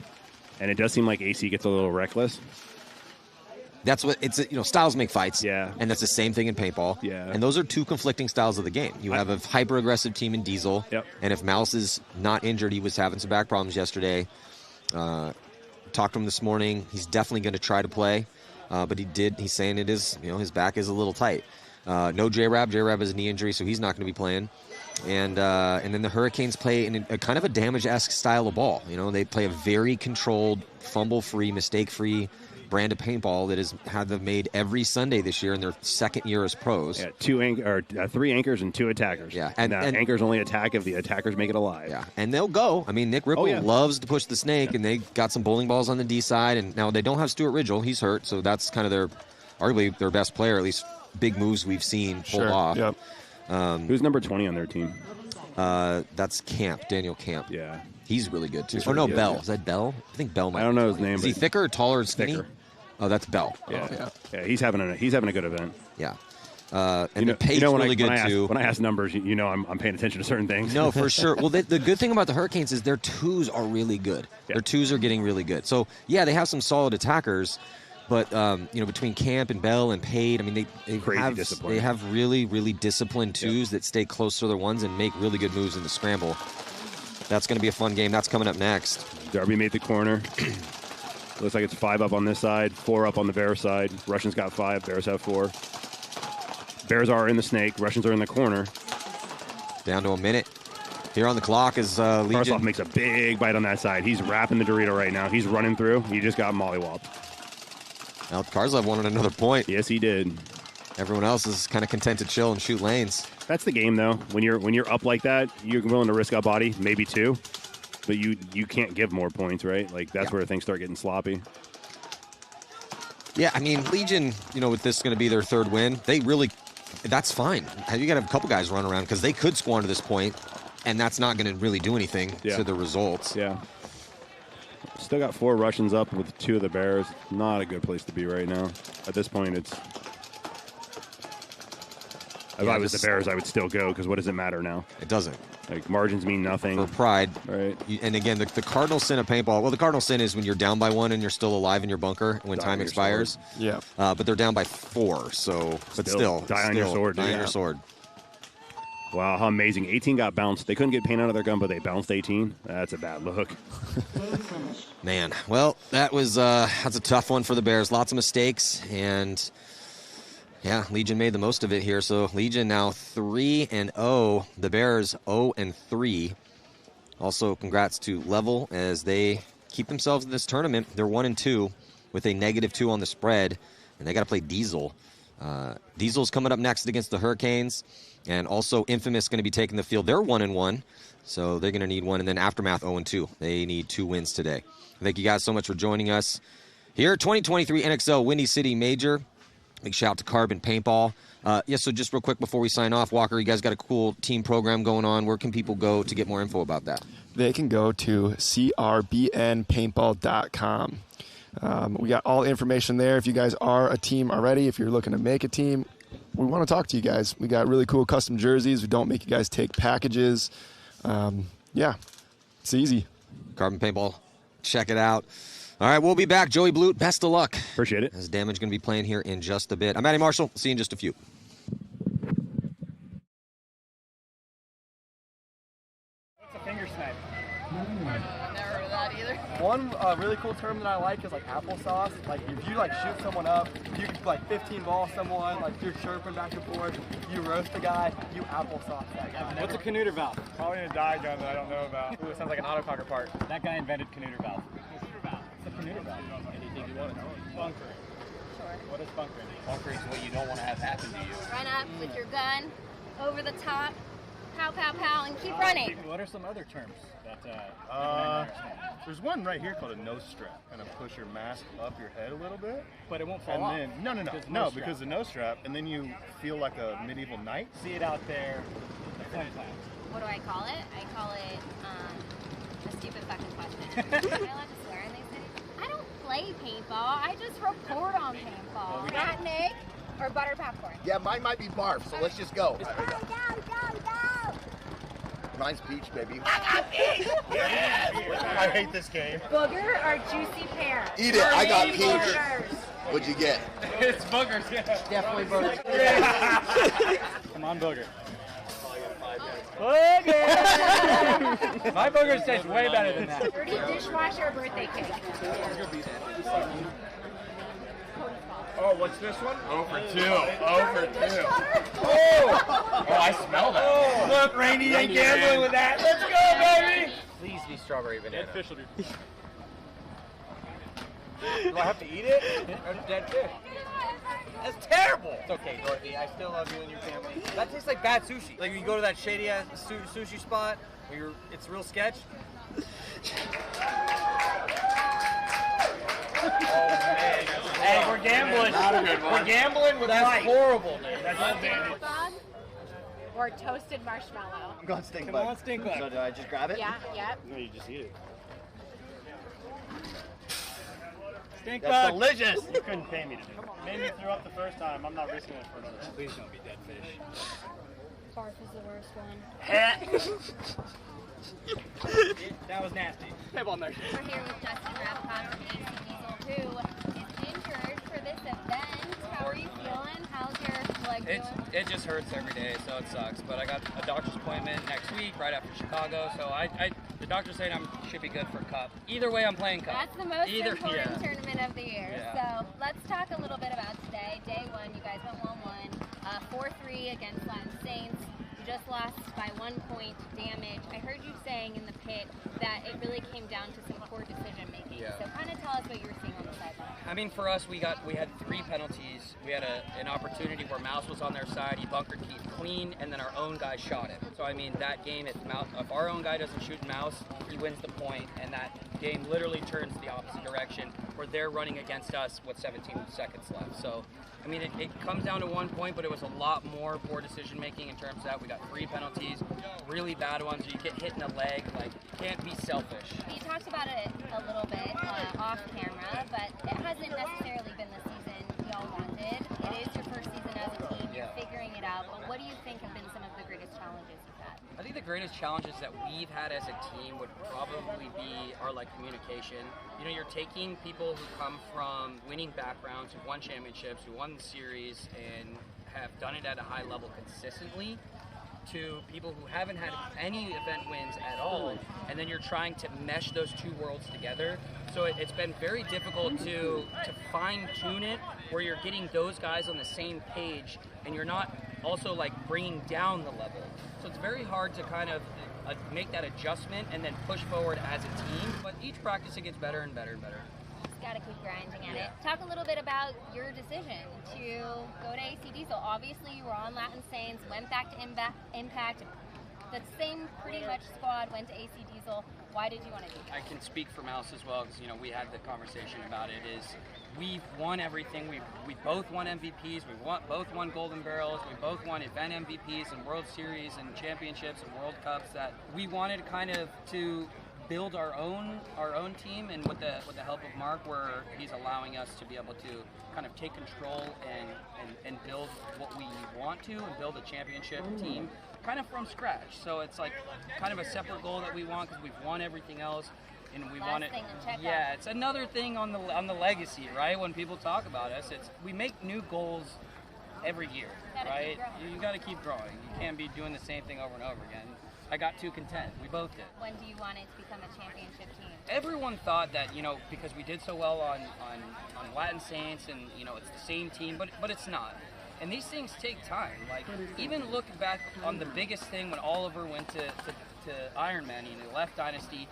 And it does seem like AC gets a little reckless. That's what it's, styles make fights. Yeah. And that's the same thing in paintball. Yeah. And those are 2 conflicting styles of the game. You have a hyper aggressive team in Diesel. Yep. And if Mouse is not injured, he was having some back problems yesterday. Talked to him this morning. He's definitely going to try to play. But he's saying it is, his back is a little tight. No J-Rab. J-Rab has a knee injury, so he's not going to be playing. And then the Hurricanes play in a kind of a Damage-esque style of ball. They play a very controlled, fumble-free, mistake-free brand of paintball that has had them made every Sunday this year in their 2nd year as pros. Yeah, 3 anchors and 2 attackers. Yeah, and anchors only attack if the attackers make it alive. Yeah, and they'll go. I mean, Nick Ripple loves to push the snake, and they got some bowling balls on the D side. And now they don't have Stuart Ridgel; he's hurt, so that's kind of arguably their best player, at least big moves we've seen pulled off. Yep. Who's number 20 on their team? That's Daniel Camp. Yeah. He's really good, too. He's Bell. good. Is that Bell? I think Bell might I don't know his name. Is he thicker or taller or skinny? Thicker. Oh, that's Bell. Yeah. Yeah, he's having a good event. Yeah. And the pace really good, too. When I ask numbers, I'm paying attention to certain things. No, for sure. Well, the good thing about the Hurricanes is their 2s are really good. Yeah. Their 2s are getting really good. So, yeah, they have some solid attackers. But, between Camp and Bell and Pade, I mean, they have really, really disciplined 2s that stay close to their 1s and make really good moves in the scramble. That's going to be a fun game. That's coming up next. Darby made the corner. Looks like it's 5 up on this side, 4 up on the Bears side. Russians got 5, Bears have 4. Bears are in the snake, Russians are in the corner. Down to a minute. Here on the clock is Legion. Karslov makes a big bite on that side. He's wrapping the Dorito right now. He's running through. He just got mollywopped. Well, Karslov wanted another point. Yes, he did. Everyone else is kind of content to chill and shoot lanes. That's the game, though. When you're up like that, you're willing to risk a body, maybe 2. But you can't give more points, right? Like, that's where things start getting sloppy. Yeah, I mean, Legion, with this going to be their 3rd win, that's fine. You got to have a couple guys run around because they could squander this point, and that's not going to really do anything to the results. Yeah. Still got 4 Russians up with 2 of the Bears. Not a good place to be right now. At this point, If I was the Bears, I would still go because what does it matter now? It doesn't. Like, margins mean nothing. For pride. Right. And again, the cardinal sin of paintball, well, the cardinal sin is when you're down by 1 and you're still alive in your bunker when time expires. Yeah. But they're down by 4, so, but still. Die on your sword. Die on your sword. Wow, how amazing. 18 got bounced. They couldn't get paint out of their gun, but they bounced 18. That's a bad look. Man, well, that's a tough one for the Bears. Lots of mistakes, and yeah, Legion made the most of it here. So Legion now 3-0. The Bears 0-3. Also, congrats to Level as they keep themselves in this tournament. They're 1-2 with a -2 on the spread, and they got to play Diesel. Diesel's coming up next against the Hurricanes, and also Infamous going to be taking the field. They're 1-1, so they're going to need one. And then Aftermath 0-2. They need 2 wins today. Thank you guys so much for joining us here. 2023 NXL Windy City Major. Big shout out to Carbon Paintball. So just real quick before we sign off, Walker, you guys got a cool team program going on. Where can people go to get more info about that? They can go to crbnpaintball.com. We got all the information there. If you guys are a team already, if you're looking to make a team, we want to talk to you guys. We got really cool custom jerseys. We don't make you guys take packages. It's easy. Carbon Paintball, check it out. All right, we'll be back. Joey Blute, best of luck. Appreciate it. As Damage going to be playing here in just a bit. I'm Matty Marshall. See you in just a few. What's a finger snipe? Never heard of that either. One really cool term that I like is like applesauce. Like if you like shoot someone up, you can like 15 ball someone, like you're chirping back and forth, you roast a guy, you applesauce that guy. What's a Canuter valve? Probably a die gun that I don't know about. Ooh, it sounds like an autococker part. That guy invented Canuter valve. It's a Canuter valve. Anything you want to know. Bunkering. Sure. What is bunkering? Bunkering is what you don't want to have happen to you. Run up with your gun, over the top, pow, pow, pow, and keep running. What are some other terms that There's one right here called a nose strap. Kind of push your mask up your head a little bit. But it won't fall and off. then because the nose strap, and then you feel like a medieval knight. See it out there. What do I call it? I call it a stupid fucking question. Am I allowed to swear in these things? I don't play paintball. I just report on paintball. Not Nick or butter popcorn. Yeah, mine might be barf, so let's just go. Go. Mine's peach, baby. I hate this game. Booger or juicy pear? Eat it. I got peach. Boogers. What'd you get? It's boogers, yeah. Definitely boogers. Come on, booger. Booger! My boogers taste way better than that. Dirty dishwasher birthday cake. Oh, what's this one? 0 for 2. 0 for 2. Oh, I smell that. Oh. Look, Randy ain't gambling with that. Let's go, baby. Please be strawberry banana. Dead fish will be. Do I have to eat it? Or dead fish? That's terrible. It's okay, Dorothy. I still love you and your family. That tastes like bad sushi. Like you go to that shady ass sushi spot where it's real sketch. Oh man. Hey, we're gambling. We're gambling with That's horrible, man. Stink bug or toasted marshmallow? I'm going stink Come bug. on, stink bug. So do I just grab it? Yeah, yep. No, you just eat it. Stink That's bug. delicious. You couldn't pay me to do it. Made me throw up the first time. I'm not risking it for another time. Please don't be dead fish. Barf is the worst one. That was nasty. Table next. We're here with Justin Rapcon from AC Diesel, who is injured for this event. How are you feeling? How's your leg doing? It just hurts every day, so it sucks. But I got a doctor's appointment next week, right after Chicago. So the doctor said I should be good for Cup. Either way, I'm playing Cup. That's the most important tournament of the year. Yeah. So let's talk a little bit about today. Day one, you guys went 1-1, 4-3 against Latin Saints. You just lost by 1 point. Damage. I heard you saying in the pit that it really came down to some poor decision making. Yeah. So kind of tell us what you were seeing on the sideline. I mean, for us, we had 3 penalties. We had an opportunity where Mouse was on their side. He bunkered clean, and then our own guy shot him. So I mean, that game, if our own guy doesn't shoot Mouse, he wins the point, and that game literally turns the opposite direction, where they're running against us with 17 seconds left. So I mean, it comes down to 1 point, but it was a lot more poor decision making in terms of that. We got 3 penalties, really bad ones. You get hit in the leg, like, you can't be selfish. You talked about it a little bit off camera, but it hasn't necessarily been the season y'all wanted. It is your first season as a team. You're figuring it out. But what do you think have been some of the greatest challenges you've had? I think the greatest challenges that we've had as a team would probably be our communication. You know, you're taking people who come from winning backgrounds, who won championships, who won the series, and have done it at a high level consistently. to people who haven't had any event wins at all, and then you're trying to mesh those two worlds together. So it's been very difficult to fine-tune it, where you're getting those guys on the same page, and you're not also like bringing down the level. So it's very hard to kind of make that adjustment and then push forward as a team. But each practice it gets better and better and better. Just gotta keep grinding at it. Talk a little bit about your decision to go to AC Diesel. Obviously, you were on Latin Saints, went back to Impact. The same pretty much squad went to AC Diesel. Why did you want to do that? I can speak for Mouse as well, because we had the conversation about it. Is we've won everything. We both won MVPs. Both won Golden Barrels. We both won event MVPs and World Series and championships and World Cups. That we wanted kind of to build our own team, and with the help of Mark, where he's allowing us to be able to kind of take control and build what we want to, and build a championship team kind of from scratch. So it's like kind of a separate goal that we want, because we've won everything else, and we want it. Yeah, it's another thing on the legacy, right? When people talk about us, it's we make new goals every year, right? You got to keep growing. You can't be doing the same thing over and over again. I got too content. We both did. When do you want it to become a championship team? Everyone thought that, because we did so well on Latin Saints, and it's the same team, but it's not. And these things take time. Like, even look back on the biggest thing when Oliver went to Ironman and he left Dynasty,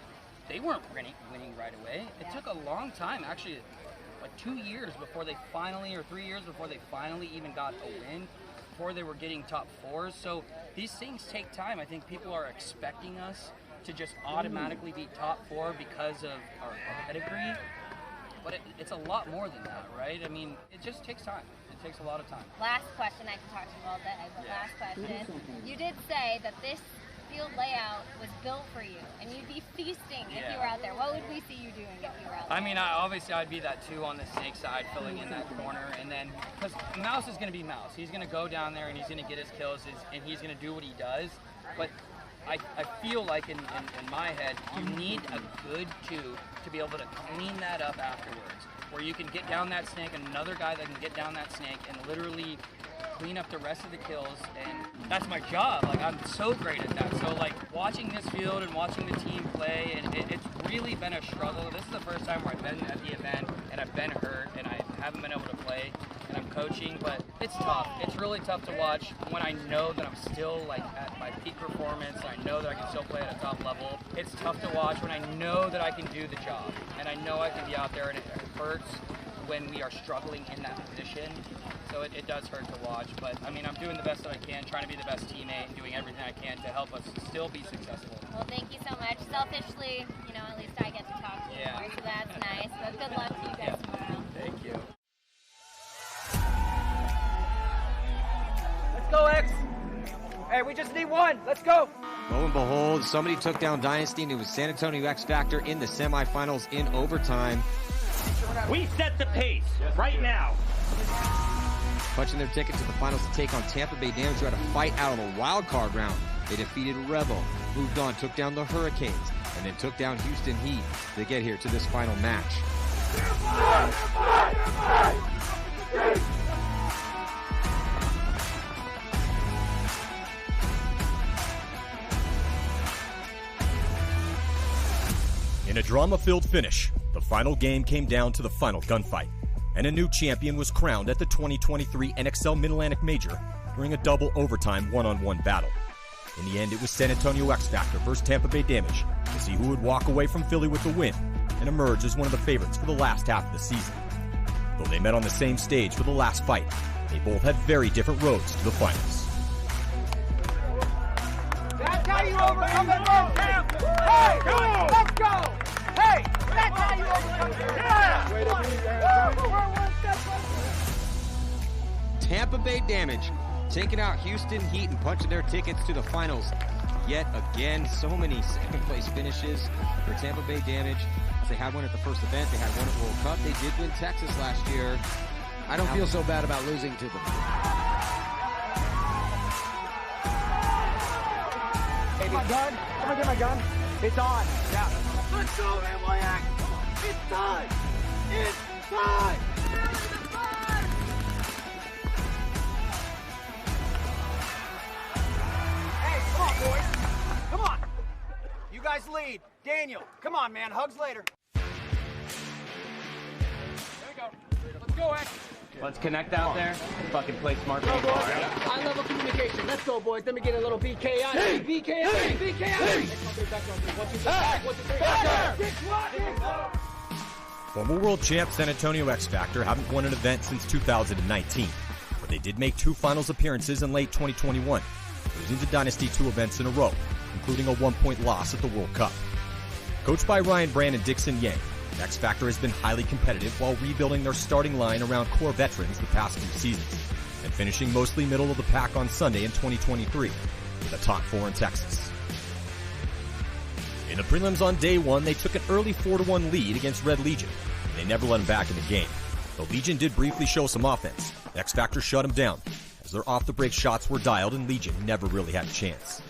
they weren't winning right away. It took a long time, actually, like 2 years before they finally, or 3 years before they finally even got a win, before they were getting top fours. So these things take time. I think people are expecting us to just automatically be top four because of our pedigree, but it's a lot more than that, right? I mean, it just takes time. It takes a lot of time. Last question, I can talk to you all day, but last question. You did say that this field layout was built for you, and you'd be feasting if you were out there. What would we see you doing if you were out there? I mean, obviously I'd be that 2 on the snake side, filling in that corner, and then, because Mouse is going to be Mouse. He's going to go down there and he's going to get his kills, and he's going to do what he does. But I feel like in my head, you need a good 2 to be able to clean that up afterwards, where you can get down that snake, and another guy that can get down that snake and literally clean up the rest of the kills. And that's my job. Like, I'm so great at that. So like, watching this field and watching the team play, and it's really been a struggle. This is the first time where I've been at the event and I've been hurt and I haven't been able to play, and I'm coaching, but it's tough. It's really tough to watch when I know that I'm still like at my peak performance, and I know that I can still play at a top level. It's tough to watch when I know that I can do the job, and I know I can be out there, and it hurts when we are struggling in that position. So it does hurt to watch, but I mean, I'm doing the best that I can, trying to be the best teammate and doing everything I can to help us still be successful. Well, thank you so much. Selfishly, at least I get to talk to you more, so that's nice. But good luck to you guys tomorrow. Thank you. Let's go, X. Hey, we just need one. Let's go. Lo and behold, somebody took down Dynasty, and it was San Antonio X Factor in the semifinals in overtime. We set the pace right now. Punching their ticket to the finals to take on Tampa Bay Damage, who had a fight out of the wild card round. They defeated Rebel, moved on, took down the Hurricanes, and then took down Houston Heat to get here to this final match. In a drama-filled finish, the final game came down to the final gunfight, and a new champion was crowned at the 2023 NXL Mid-Atlantic Major during a double overtime one-on-one battle. In the end, it was San Antonio X Factor versus Tampa Bay Damage to see who would walk away from Philly with the win and emerge as one of the favorites for the last half of the season. Though they met on the same stage for the last fight, they both had very different roads to the finals. That's how you overcome the first half. Hey, let's go. Hey, that's how you overcome the Tampa Bay Damage taking out Houston Heat and punching their tickets to the finals. Yet again, so many second place finishes for Tampa Bay Damage. They had one at the first event. They had one at World Cup. They did win Texas last year. I don't feel so bad about losing to them. Hey, my gun. Come on, get my gun. It's on. Yeah. Let's go, Amlayak. It's time. It's time. guys lead. Daniel, come on, man. Hugs later. There we go. Let's go, X. Let's connect out there. Fucking play smart Go, baseball. boys. High level communication. Let's go, boys. Let me get a little BKI. BKI. BKI. Former world champ San Antonio X Factor haven't won an event since 2019, but they did make 2 finals appearances in late 2021, losing to Dynasty 2 events in a row, including a 1-point loss at the World Cup. Coached by Ryan Brand and Dixon Yang, X Factor has been highly competitive while rebuilding their starting line around core veterans the past 2 seasons, and finishing mostly middle of the pack on Sunday in 2023 with a top 4 in Texas. In the prelims on day 1, they took an early 4-1 lead against Red Legion, and they never let them back in the game. The Legion did briefly show some offense. X Factor shut them down, as their off-the-break shots were dialed and Legion never really had a chance.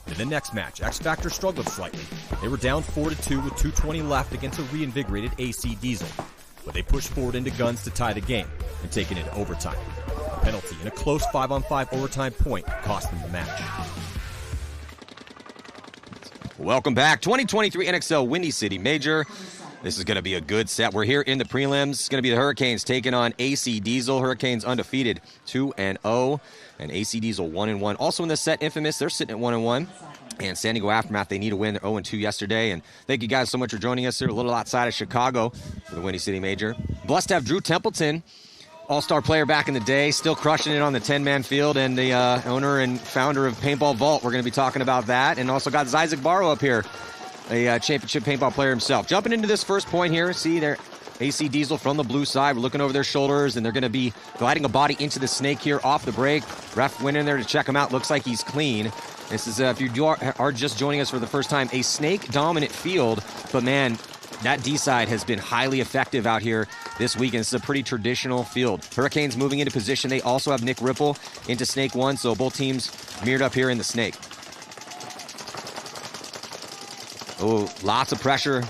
In the next match, X Factor struggled slightly. They were down 4-2 with 2:20 left against a reinvigorated AC Diesel, but they pushed forward into guns to tie the game and take it into overtime. A penalty and a close 5-on-5 overtime point cost them the match. Welcome back. 2023 NXL Windy City Major. This is going to be a good set. We're here in the prelims. It's going to be the Hurricanes taking on AC Diesel. Hurricanes undefeated 2-0, and AC Diesel 1-1. Also in this set, Infamous, they're sitting at 1-1. And San Diego Aftermath, they need a win. They're 0-2 yesterday. And thank you guys so much for joining us here a little outside of Chicago for the Windy City Major. Blessed to have Drew Templeton, all-star player back in the day, still crushing it on the 10-man field, and the owner and founder of Paintball Vault. We're going to be talking about that. And also got Isaac Barrow up here, a championship paintball player himself. Jumping into this first point here, see there, AC Diesel from the blue side. We're looking over their shoulders, and they're going to be gliding a body into the snake here off the break. Ref went in there to check him out. Looks like he's clean. This is, if you are just joining us for the first time, a snake-dominant field. But, man, that D-side has been highly effective out here this weekend. This is a pretty traditional field. Hurricanes moving into position. They also have Nick Ripple into Snake 1, so both teams mirrored up here in the Snake. Oh, lots of pressure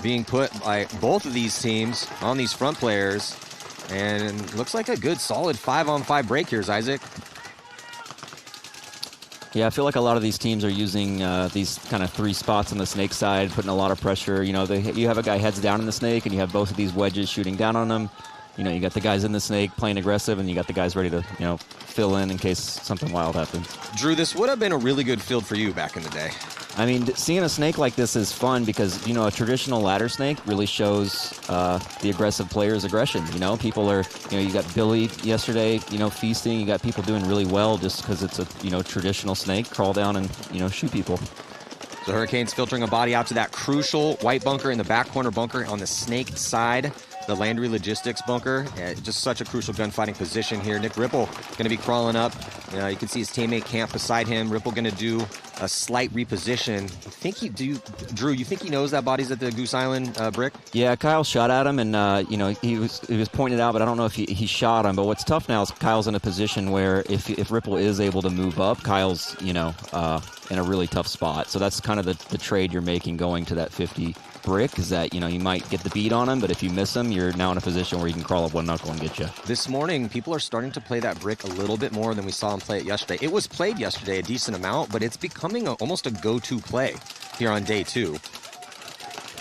being put by both of these teams on these front players. And looks like a good, solid 5-on-5 break here, Isaac. Yeah, I feel like a lot of these teams are using these kind of 3 spots on the snake side, putting a lot of pressure. You know, you have a guy heads down in the snake, and you have both of these wedges shooting down on them. You know, you got the guys in the snake playing aggressive, and you got the guys ready to, you know, fill in case something wild happens. Drew, this would have been a really good field for you back in the day. I mean, seeing a snake like this is fun because, you know, a traditional ladder snake really shows the aggressive player's aggression. You know, people are, you know, you got Billy yesterday, you know, feasting. You got people doing really well just because it's a, you know, traditional snake. Crawl down and, you know, shoot people. The Hurricanes filtering a body out to that crucial white bunker in the back corner bunker on the snake side. The Landry Logistics bunker. Just such a crucial gunfighting position here. Nick Ripple going to be crawling up. You can see his teammate Camp beside him. Ripple going to do a slight reposition. Drew, you think he knows that body's at the Goose Island brick? Yeah, Kyle shot at him, and you know, he was pointed out, but I don't know if he shot him. But what's tough now is Kyle's in a position where if Ripple is able to move up, Kyle's, you know, in a really tough spot. So that's kind of the trade you're making going to that 50 brick, is that, you know, you might get the beat on him, but if you miss him, you're now in a position where you can crawl up one knuckle and get you. This morning, people are starting to play that brick a little bit more than we saw him play it yesterday. It was played yesterday a decent amount, but it's becoming almost a go-to play here on day 2.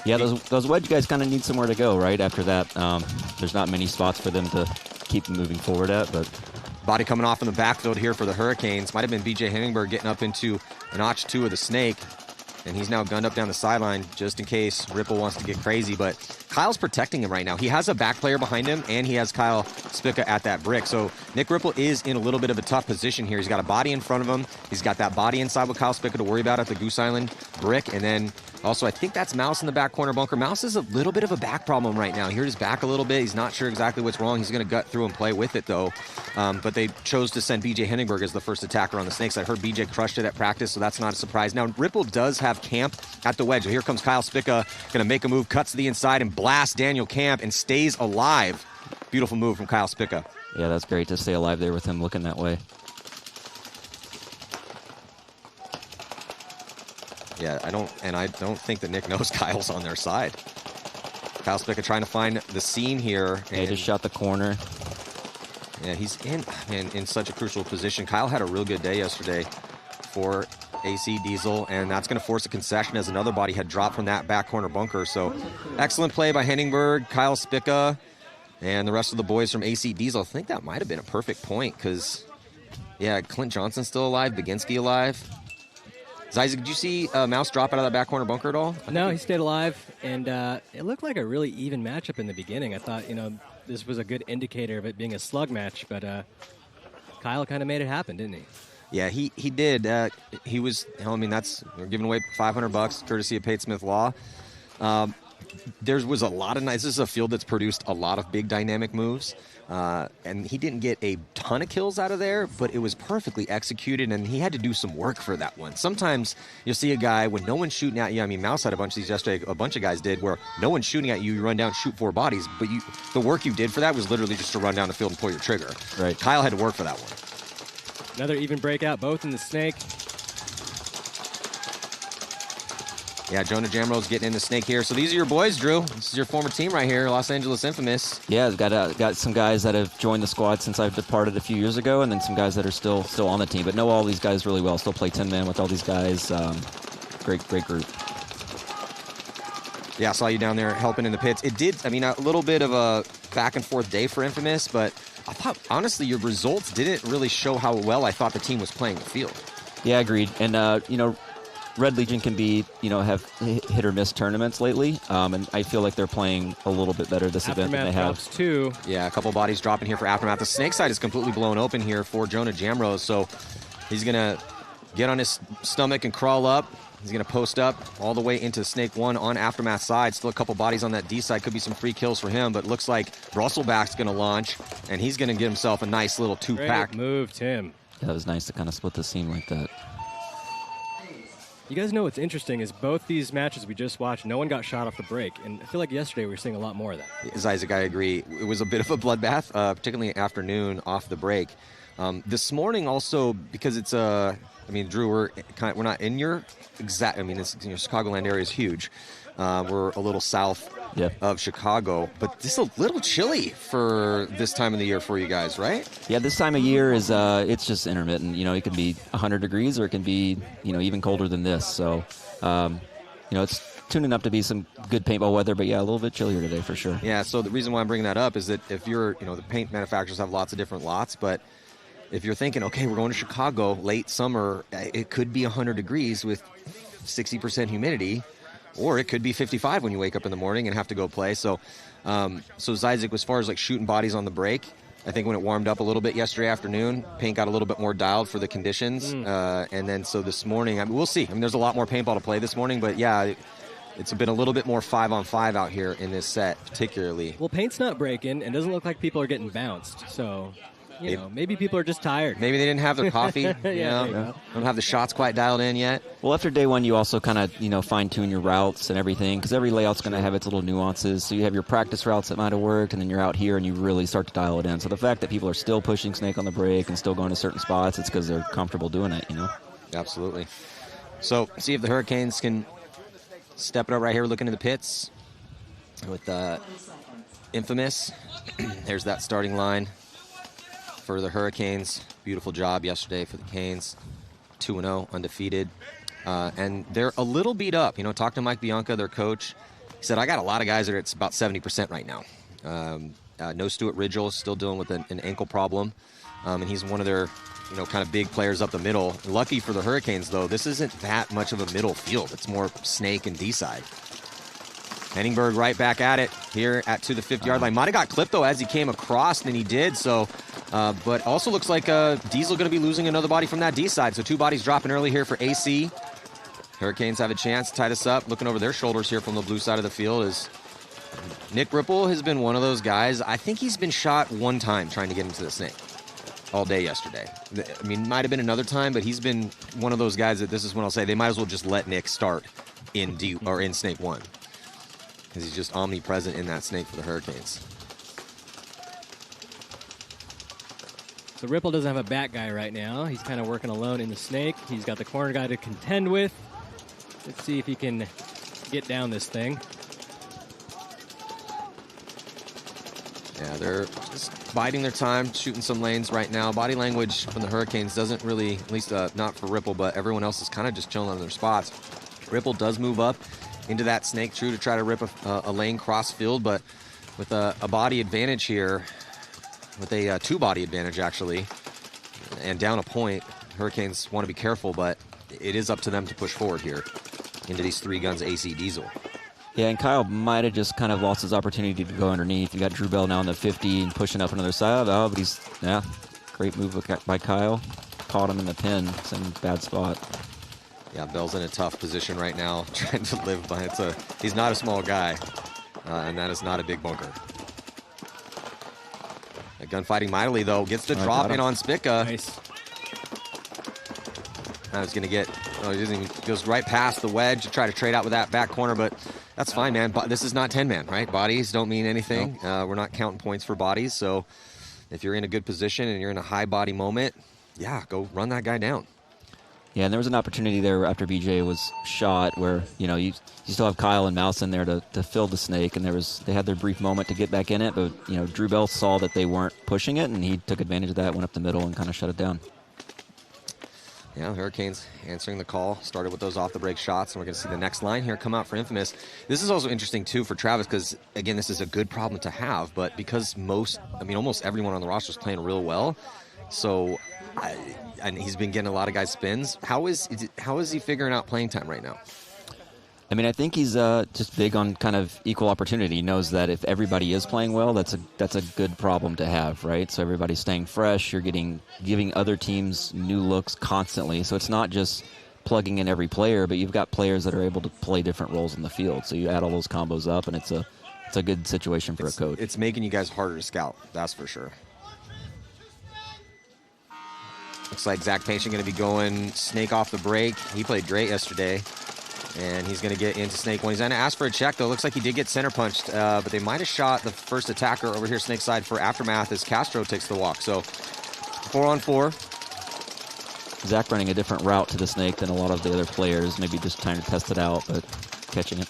Yeah, those wedge guys kind of need somewhere to go, right? After that, there's not many spots for them to keep moving forward at, but... Body coming off in the backfield here for the Hurricanes. Might have been B.J. Hemmingberg getting up into notch 2 of the snake. And he's now gunned up down the sideline just in case Ripple wants to get crazy. But Kyle's protecting him right now. He has a back player behind him, and he has Kyle Spica at that brick. So Nick Ripple is in a little bit of a tough position here. He's got a body in front of him. He's got that body inside with Kyle Spica to worry about at the Goose Island brick. And then also, I think that's Mouse in the back corner bunker. Mouse is a little bit of a back problem right now. He hurt his back a little bit. He's not sure exactly what's wrong. He's going to gut through and play with it, though. But they chose to send B.J. Henningberg as the first attacker on the Snakes. I heard B.J. crushed it at practice, so that's not a surprise. Now, Ripple does have Camp at the wedge. So here comes Kyle Spica, going to make a move, cuts to the inside, and blasts Daniel Camp and stays alive. Beautiful move from Kyle Spica. Yeah, that's great to stay alive there with him looking that way. Yeah, I don't think that Nick knows Kyle's on their side. Kyle Spica trying to find the seam here. Yeah, he just shot the corner. Yeah, he's in such a crucial position. Kyle had a real good day yesterday for AC Diesel, and that's going to force a concession as another body had dropped from that back corner bunker. So excellent play by Henningberg, Kyle Spica, and the rest of the boys from AC Diesel. I think that might have been a perfect point because, yeah, Clint Johnson still alive, Baginski alive. Isaac, did you see Mouse drop out of that back corner bunker at all? No, he stayed alive, and it looked like a really even matchup in the beginning. I thought, this was a good indicator of it being a slug match, but Kyle kind of made it happen, didn't he? Yeah, he did. He was, we're giving away $500 courtesy of Pate Smith Law. There was a lot of nice. This is a field that's produced a lot of big dynamic moves. And he didn't get a ton of kills out of there, but it was perfectly executed, and he had to do some work for that one. Sometimes you'll see a guy when no one's shooting at you. I mean, Mouse had a bunch of these yesterday. A bunch of guys did where no one's shooting at you. You run down, shoot 4 bodies, but the work you did for that was literally just to run down the field and pull your trigger. Right. Kyle had to work for that one. Another even breakout, both in the snake. Yeah, Jonah Jamro's getting in the snake here. So these are your boys, Drew. This is your former team right here, Los Angeles Infamous. Yeah, got some guys that have joined the squad since I've departed a few years ago, and then some guys that are still on the team. But know all these guys really well. Still play 10-man with all these guys. Great group. Yeah, I saw you down there helping in the pits. It did, a little bit of a back-and-forth day for Infamous, but I thought, honestly, your results didn't really show how well I thought the team was playing the field. Yeah, agreed. And, Red Legion can be, have hit or miss tournaments lately, and I feel like they're playing a little bit better this event than they have. Drops too. Yeah, a couple bodies dropping here for Aftermath. The snake side is completely blown open here for Jonah Jamrose, so he's going to get on his stomach and crawl up. He's going to post up all the way into Snake 1 on Aftermath side. Still a couple bodies on that D side. Could be some free kills for him, but looks like Brusselback's going to launch, and he's going to get himself a nice little 2-pack. Great move, Tim. Yeah, that was nice to kind of split the seam like that. You guys know what's interesting is both these matches we just watched, no one got shot off the break. And I feel like yesterday we were seeing a lot more of that. Isaac, I agree. It was a bit of a bloodbath, particularly afternoon off the break. This morning also, because it's Drew, we're not in your exact, your Chicagoland area is huge. We're a little south of Chicago, but this is a little chilly for this time of the year for you guys, right? Yeah, this time of year is it's just intermittent. It can be 100 degrees or it can be even colder than this. So it's tuning up to be some good paintball weather, but yeah, a little bit chillier today for sure. Yeah. So the reason why I'm bringing that up is that if you're the paint manufacturers have lots of different lots, but if you're thinking, okay, we're going to Chicago late summer, it could be 100 degrees with 60% humidity. Or it could be 55 when you wake up in the morning and have to go play. So Isaac, as far as like shooting bodies on the break, I think when it warmed up a little bit yesterday afternoon, paint got a little bit more dialed for the conditions. And then so this morning, we'll see. There's a lot more paintball to play this morning, but yeah, it's been a little bit more 5-on-5 out here in this set, particularly. Well, paint's not breaking, and doesn't look like people are getting bounced. So, maybe people are just tired. Maybe they didn't have their coffee. Don't have the shots quite dialed in yet. Well, after day one, you also kind of, fine-tune your routes and everything, because every layout's going to have its little nuances. So you have your practice routes that might have worked, and then you're out here and you really start to dial it in. So the fact that people are still pushing Snake on the break and still going to certain spots, it's because they're comfortable doing it, Absolutely. So see if the Hurricanes can step it up right here. Looking in the pits with Infamous. There's that starting line for the Hurricanes. Beautiful job yesterday for the Canes. 2-0, undefeated. And they're a little beat up. Talk to Mike Bianca, their coach. He said, I got a lot of guys that are it's about 70% right now. No Stuart Ridgel, still dealing with an ankle problem. And he's one of their kind of big players up the middle. Lucky for the Hurricanes, though, this isn't that much of a middle field. It's more Snake and D-side. Henningberg right back at it here to the 50-yard line. Might have got clipped, though, as he came across, and he did. So, but also looks like Diesel going to be losing another body from that D side. So 2 bodies dropping early here for AC. Hurricanes have a chance to tie this up. Looking over their shoulders here from the blue side of the field is Nick Ripple has been one of those guys. I think he's been shot one time trying to get into the Snake all day yesterday. Might have been another time, but he's been one of those guys that this is when I'll say they might as well just let Nick start in in Snake 1. Because he's just omnipresent in that Snake for the Hurricanes. So Ripple doesn't have a back guy right now. He's kind of working alone in the Snake. He's got the corner guy to contend with. Let's see if he can get down this thing. Yeah, they're just biding their time, shooting some lanes right now. Body language from the Hurricanes doesn't really, at least not for Ripple, but everyone else is kind of just chilling on their spots. Ripple does move up into that snake true to try to rip a lane cross field, but with a body advantage here, with a two-body advantage actually, and down a point, Hurricanes want to be careful, but it is up to them to push forward here into these 3 guns AC Diesel. Yeah, and Kyle might have just kind of lost his opportunity to go underneath. You got Drew Bell now on the 50 and pushing up another side. Oh, but he's, yeah, great move by Kyle. Caught him in the pin. It's in a bad spot. Yeah, Bell's in a tough position right now, trying to live by it. He's not a small guy, and that is not a big bunker. Gunfighting mightily, though. Gets the drop in on Spica. Nice. Now he's going to get, he doesn't even, goes right past the wedge to try to trade out with that back corner, but that's fine, man. But this is not 10-man, right? Bodies don't mean anything. Nope. We're not counting points for bodies, so if you're in a good position and you're in a high body moment, yeah, go run that guy down. Yeah, and there was an opportunity there after BJ was shot where, you still have Kyle and Mouse in there to fill the snake, and they had their brief moment to get back in it, but, Drew Bell saw that they weren't pushing it, and he took advantage of that, went up the middle, and kind of shut it down. Yeah, Hurricanes answering the call. Started with those off-the-break shots, and we're going to see the next line here come out for Infamous. This is also interesting, too, for Travis, because, again, this is a good problem to have, but because almost everyone on the roster is playing real well, so... and he's been getting a lot of guys spins. How is he figuring out playing time right now? I think he's just big on kind of equal opportunity. He knows that if everybody is playing well, that's a good problem to have, right? So everybody's staying fresh. You're giving other teams new looks constantly. So it's not just plugging in every player, but you've got players that are able to play different roles in the field. So you add all those combos up, and it's a good situation for a coach. It's making you guys harder to scout, that's for sure. Looks like Zach Paintion going to be going snake off the break. He played great yesterday, and he's going to get into snake one. He's going to ask for a check, though. Looks like he did get center punched, but they might have shot the first attacker over here snake side for Aftermath as Castro takes the walk. So 4-on-4. Zach running a different route to the snake than a lot of the other players. Maybe just trying to test it out, but catching it.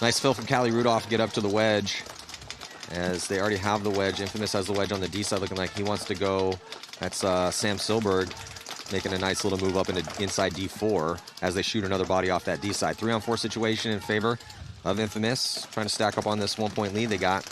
Nice fill from Callie Rudolph. Get up to the wedge as they already have the wedge. Infamous has the wedge on the D side, looking like he wants to go. That's Sam Silberg making a nice little move up into inside D4 as they shoot another body off that D side. 3-on-4 situation in favor of Infamous, trying to stack up on this 1-point lead they got.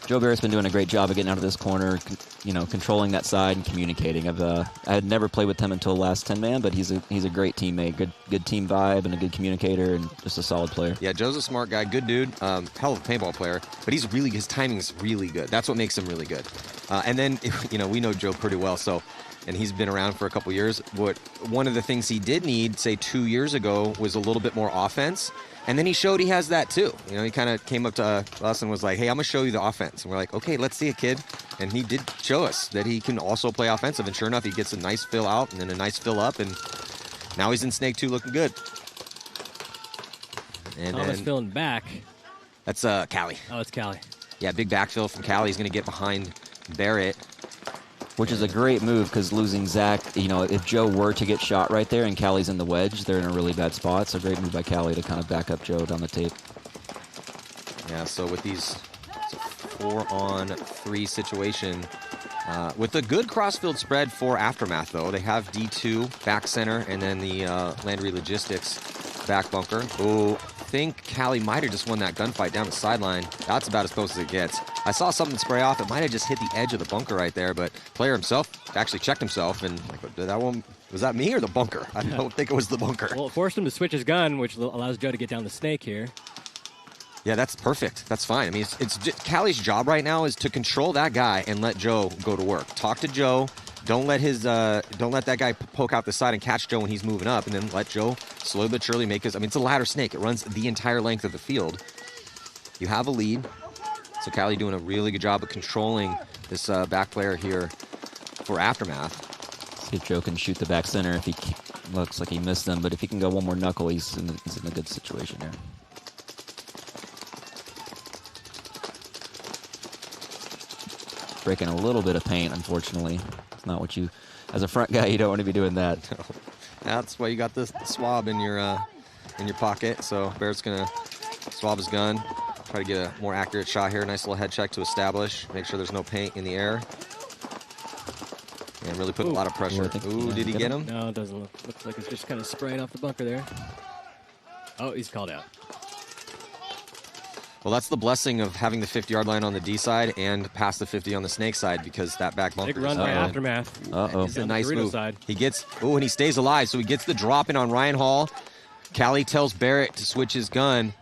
Joe Barrett's been doing a great job of getting out of this corner, controlling that side and communicating. I had never played with him until last 10-man, but he's a great teammate, good team vibe, and a good communicator, and just a solid player. Yeah, Joe's a smart guy, good dude, hell of a paintball player, but his timing's really good. That's what makes him really good. And then, we know Joe pretty well, and he's been around for a couple years. One of the things he did need, say 2 years ago, was a little bit more offense. And then he showed he has that too. He kind of came up to us and was like, hey, I'm going to show you the offense. And we're like, okay, let's see it, kid. And he did show us that he can also play offensive. And sure enough, he gets a nice fill out and then a nice fill up. And now he's in Snake 2 looking good. And Thomas filling back. That's Callie. Oh, it's Callie. Yeah, big backfill from Callie. He's going to get behind Barrett. Which is a great move because losing Zach, if Joe were to get shot right there and Callie's in the wedge, they're in a really bad spot. So great move by Callie to kind of back up Joe down the tape. Yeah, so with these 4-on-3 situation, with a good crossfield spread for Aftermath, though. They have D2 back center and then the Landry Logistics back bunker. Oh, I think Callie might have just won that gunfight down the sideline. That's about as close as it gets. I saw something spray off. It might have just hit the edge of the bunker right there, but player himself actually checked himself, and that one, was that me or the bunker? I don't think it was the bunker. Well, it forced him to switch his gun, which allows Joe to get down the snake here. Yeah, that's perfect. That's fine. I mean, it's just, Callie's job right now is to control that guy and let Joe go to work. Talk to Joe. Don't let that guy poke out the side and catch Joe when he's moving up, and then let Joe slowly but surely make his. I mean, it's a ladder snake. It runs the entire length of the field. You have a lead, so Callie doing a really good job of controlling this back player here for Aftermath. See if Joe can shoot the back center. If he looks like he missed them, but if he can go one more knuckle, he's in a good situation here. Breaking a little bit of paint, unfortunately. It's not what you, as a front guy, you don't want to be doing that. No. That's why you got the swab in your pocket. So Barrett's gonna swab his gun. Try to get a more accurate shot here. Nice little head check to establish. Make sure there's no paint in the air. And really put a lot of pressure. Ooh, did he get him? No, it doesn't look. Looks like it's just kind of spraying off the bunker there. Oh, he's called out. Well, that's the blessing of having the 50-yard line on the D side and past the 50 on the snake side, because that back bunker. Big run by Aftermath. It's a nice move. Side. He gets, and he stays alive, so he gets the drop in on Ryan Hall. Callie tells Barrett to switch his gun.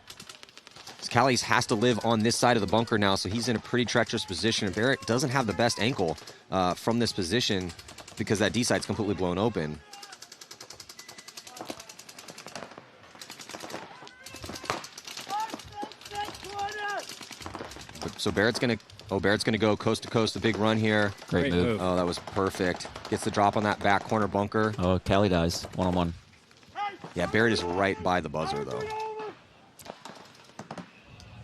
Callie has to live on this side of the bunker now, so he's in a pretty treacherous position. And Barrett doesn't have the best ankle from this position because that D side's completely blown open. So Barrett's gonna go coast to coast, a big run here. Great move. Oh, that was perfect. Gets the drop on that back corner bunker. Oh, Callie dies, one-on-one. Yeah, Barrett is right by the buzzer, though.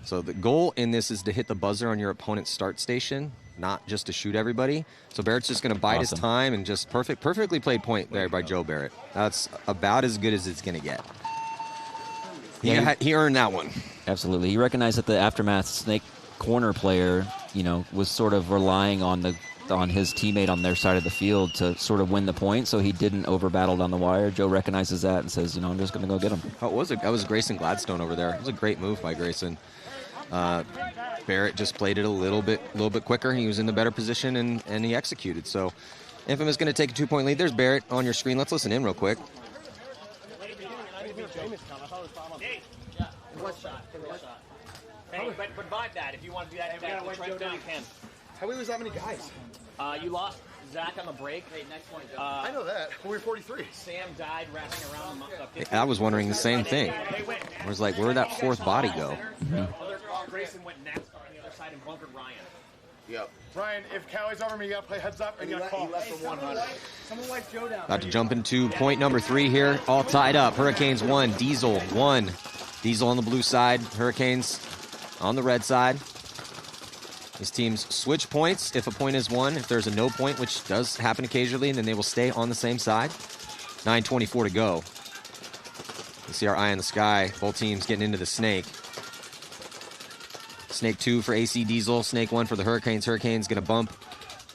So the goal in this is to hit the buzzer on your opponent's start station, not just to shoot everybody. So Barrett's just going to bide his time and just perfectly played point there by Joe Barrett. That's about as good as it's going to get. He earned that one. Absolutely. He recognized that the Aftermath snake corner player, was sort of relying on his teammate on their side of the field to sort of win the point, so he didn't over-battle down the wire. Joe recognizes that and says, I'm just going to go get him. Oh, that was Grayson Gladstone over there. It was a great move by Grayson. Barrett just played it a little bit quicker. He was in the better position, and he executed. So Infamous going to take a 2-point lead. There's Barrett on your screen. Let's listen in real quick. Hey, but vibe that. If you want to do that, you can. How we lose that many guys? You lost Zach on the break. Hey, next one, Joe. I know that. We were 43. Sam died wrestling around. I was wondering the same thing. I was like, where did that fourth body go? Grayson went next on the other side and bunkered Ryan. Yep. Ryan, if Callie's over me, you gotta play heads up and you gotta call. Someone wipe Joe down. About to jump into point number 3 here. All tied up. Hurricanes 1, Diesel 1. Diesel on the blue side, Hurricanes on the red side. These teams switch points if a point is won. If there's a no point, which does happen occasionally, then they will stay on the same side. 9:24 to go. You see our eye in the sky. Both teams getting into the snake. Snake 2 for AC Diesel. Snake 1 for the Hurricanes. Hurricanes going to bump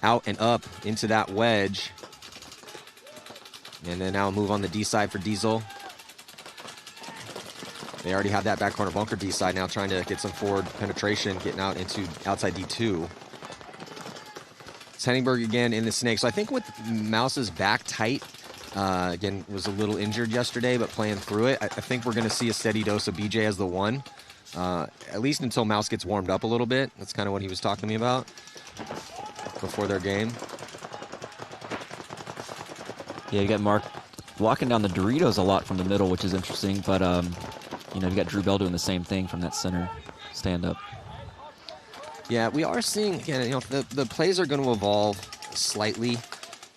out and up into that wedge. And then now move on the D side for Diesel. They already have that back corner bunker D side now, trying to get some forward penetration, getting out into outside D2. It's Henningberg again in the snake. So I think with Mouse's back tight, again, was a little injured yesterday, but playing through it, I think we're going to see a steady dose of BJ as the 1, at least until Mouse gets warmed up a little bit. That's kind of what he was talking to me about before their game. Yeah, you got Mark walking down the Doritos a lot from the middle, which is interesting, but you got Drew Bell doing the same thing from that center stand-up. Yeah, we are seeing, again, the plays are going to evolve slightly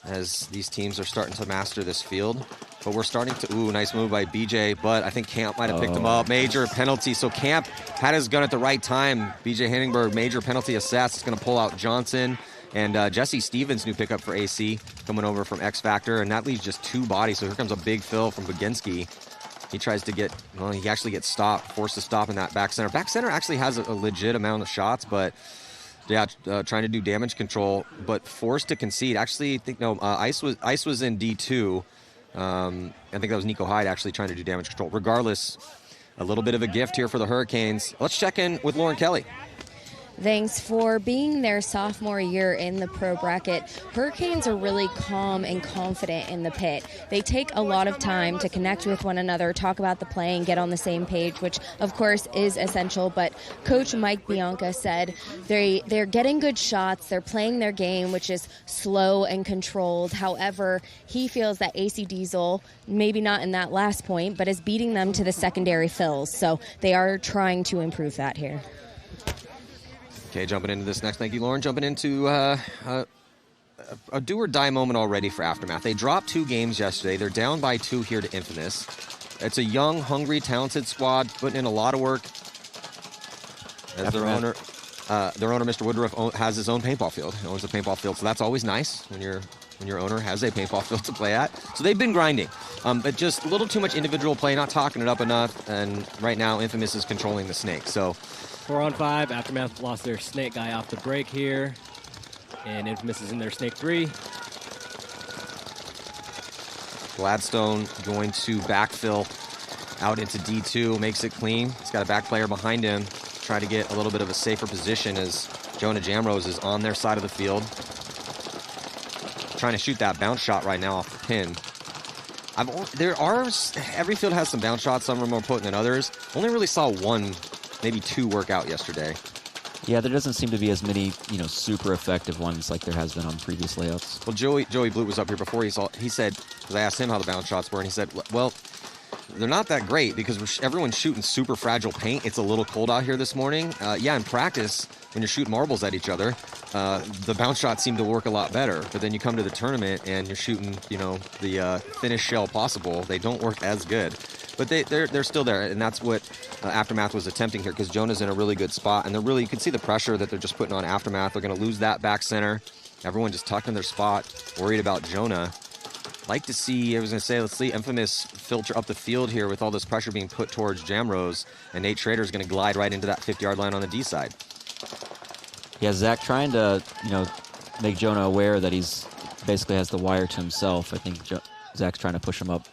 as these teams are starting to master this field. But we're starting to, nice move by BJ, but I think Camp might have picked him up. Major penalty. So Camp had his gun at the right time. BJ Henningberg, major penalty assessed. It's going to pull out Johnson. And Jesse Stevens, new pickup for AC, coming over from X Factor. And that leaves just 2 bodies. So here comes a big fill from Baginski. He tries to get, he actually gets stopped, forced to stop in that back center. Back center actually has a legit amount of shots, but yeah, trying to do damage control, but forced to concede. Actually, I think, Ice was in D2. I think that was Nico Hyde actually trying to do damage control. Regardless, a little bit of a gift here for the Hurricanes. Let's check in with Lauren Kelly. Thanks for being their sophomore year in the pro bracket. Hurricanes are really calm and confident in the pit. They take a lot of time to connect with one another, talk about the play, and get on the same page, which of course is essential. But Coach Mike Bianca said they're getting good shots. They're playing their game, which is slow and controlled. However, he feels that AC Diesel, maybe not in that last point, but is beating them to the secondary fills. So they are trying to improve that here. Okay, jumping into this next. Thank you, Lauren. Jumping into a do-or-die moment already for Aftermath. They dropped 2 games yesterday. They're down by 2 here to Infamous. It's a young, hungry, talented squad putting in a lot of work. As their owner, Mr. Woodruff, has his own paintball field. He owns a paintball field, so that's always nice when your owner has a paintball field to play at. So they've been grinding, but just a little too much individual play, not talking it up enough. And right now, Infamous is controlling the snake. So 4-on-5. Aftermath lost their snake guy off the break here. And Infamous is in their snake 3. Gladstone going to backfill out into D2, makes it clean. He's got a back player behind him. Try to get a little bit of a safer position as Jonah Jamrose is on their side of the field. Trying to shoot that bounce shot right now off the pin. Every field has some bounce shots, some are more potent than others. Only really saw one, maybe two work out yesterday. Yeah, there doesn't seem to be as many, super effective ones like there has been on previous layouts. Well, Joey Blute was up here before. He said, because I asked him how the bounce shots were, and he said, well, they're not that great because everyone's shooting super fragile paint. It's a little cold out here this morning. Yeah, in practice, when you're shooting marbles at each other, the bounce shots seem to work a lot better. But then you come to the tournament and you're shooting, the thinnest shell possible. They don't work as good. But they're still there, and that's what Aftermath was attempting here because Jonah's in a really good spot. And you can see the pressure that they're just putting on Aftermath. They're going to lose that back center. Everyone just tucked in their spot, worried about Jonah. Like to see, let's see Infamous filter up the field here with all this pressure being put towards Jamrose, and Nate Schrader's going to glide right into that 50-yard line on the D side. Yeah, Zach trying to, make Jonah aware that he's basically has the wire to himself. I think Zach's trying to push him up.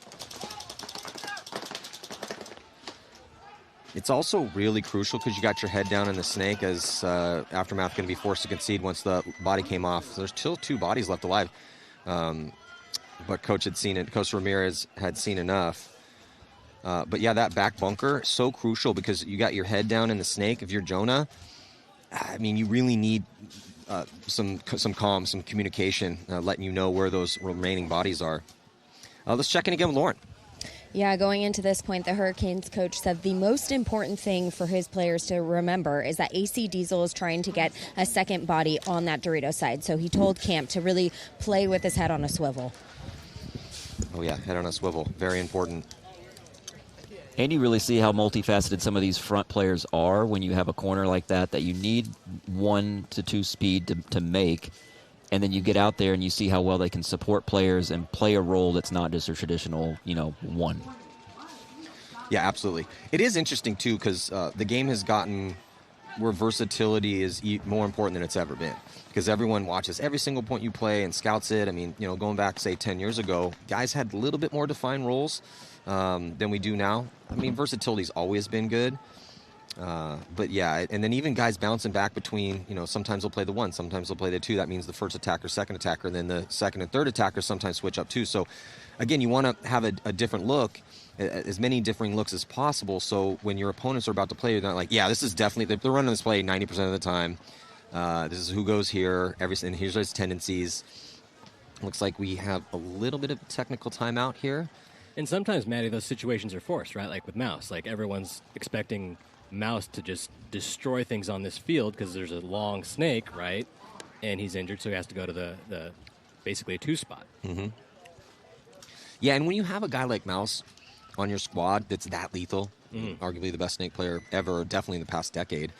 It's also really crucial because you got your head down in the snake as Aftermath going to be forced to concede once the body came off. So there's still 2 bodies left alive. But Coach had seen it. Coach Ramirez had seen enough. But yeah, that back bunker, so crucial because you got your head down in the snake. If you're Jonah, I mean, you really need some calm, some communication, letting you know where those remaining bodies are. Let's check in again with Lauren. Yeah, going into this point, the Hurricanes coach said the most important thing for his players to remember is that AC Diesel is trying to get a second body on that Dorito side. So he told Camp to really play with his head on a swivel. Oh, yeah, head on a swivel. Very important. And you really see how multifaceted some of these front players are when you have a corner like that you need 1 to 2 speed to make. And then you get out there and you see how well they can support players and play a role that's not just a traditional, 1. Yeah, absolutely. It is interesting, too, because the game has gotten where versatility is more important than it's ever been. Because everyone watches every single point you play and scouts it. I mean, going back, say, 10 years ago, guys had a little bit more defined roles than we do now. I mean, versatility's always been good. But yeah, and then even guys bouncing back between, sometimes they'll play the 1, sometimes they'll play the 2. That means the first attacker, second attacker, and then the second and third attacker sometimes switch up too. So again, you want to have a different look, as many differing looks as possible. So when your opponents are about to play, you're not like, yeah, this is definitely, they're running this play 90% of the time. This is who goes here, and here's his tendencies. Looks like we have a little bit of technical timeout here. And sometimes, Maddie, those situations are forced, right? Like with Mouse, like everyone's expecting Mouse to just destroy things on this field because there's a long snake, right? And he's injured, so he has to go to the basically a 2 spot. Mm-hmm. Yeah, and when you have a guy like Mouse on your squad that's that lethal, arguably the best snake player ever, definitely in the past decade,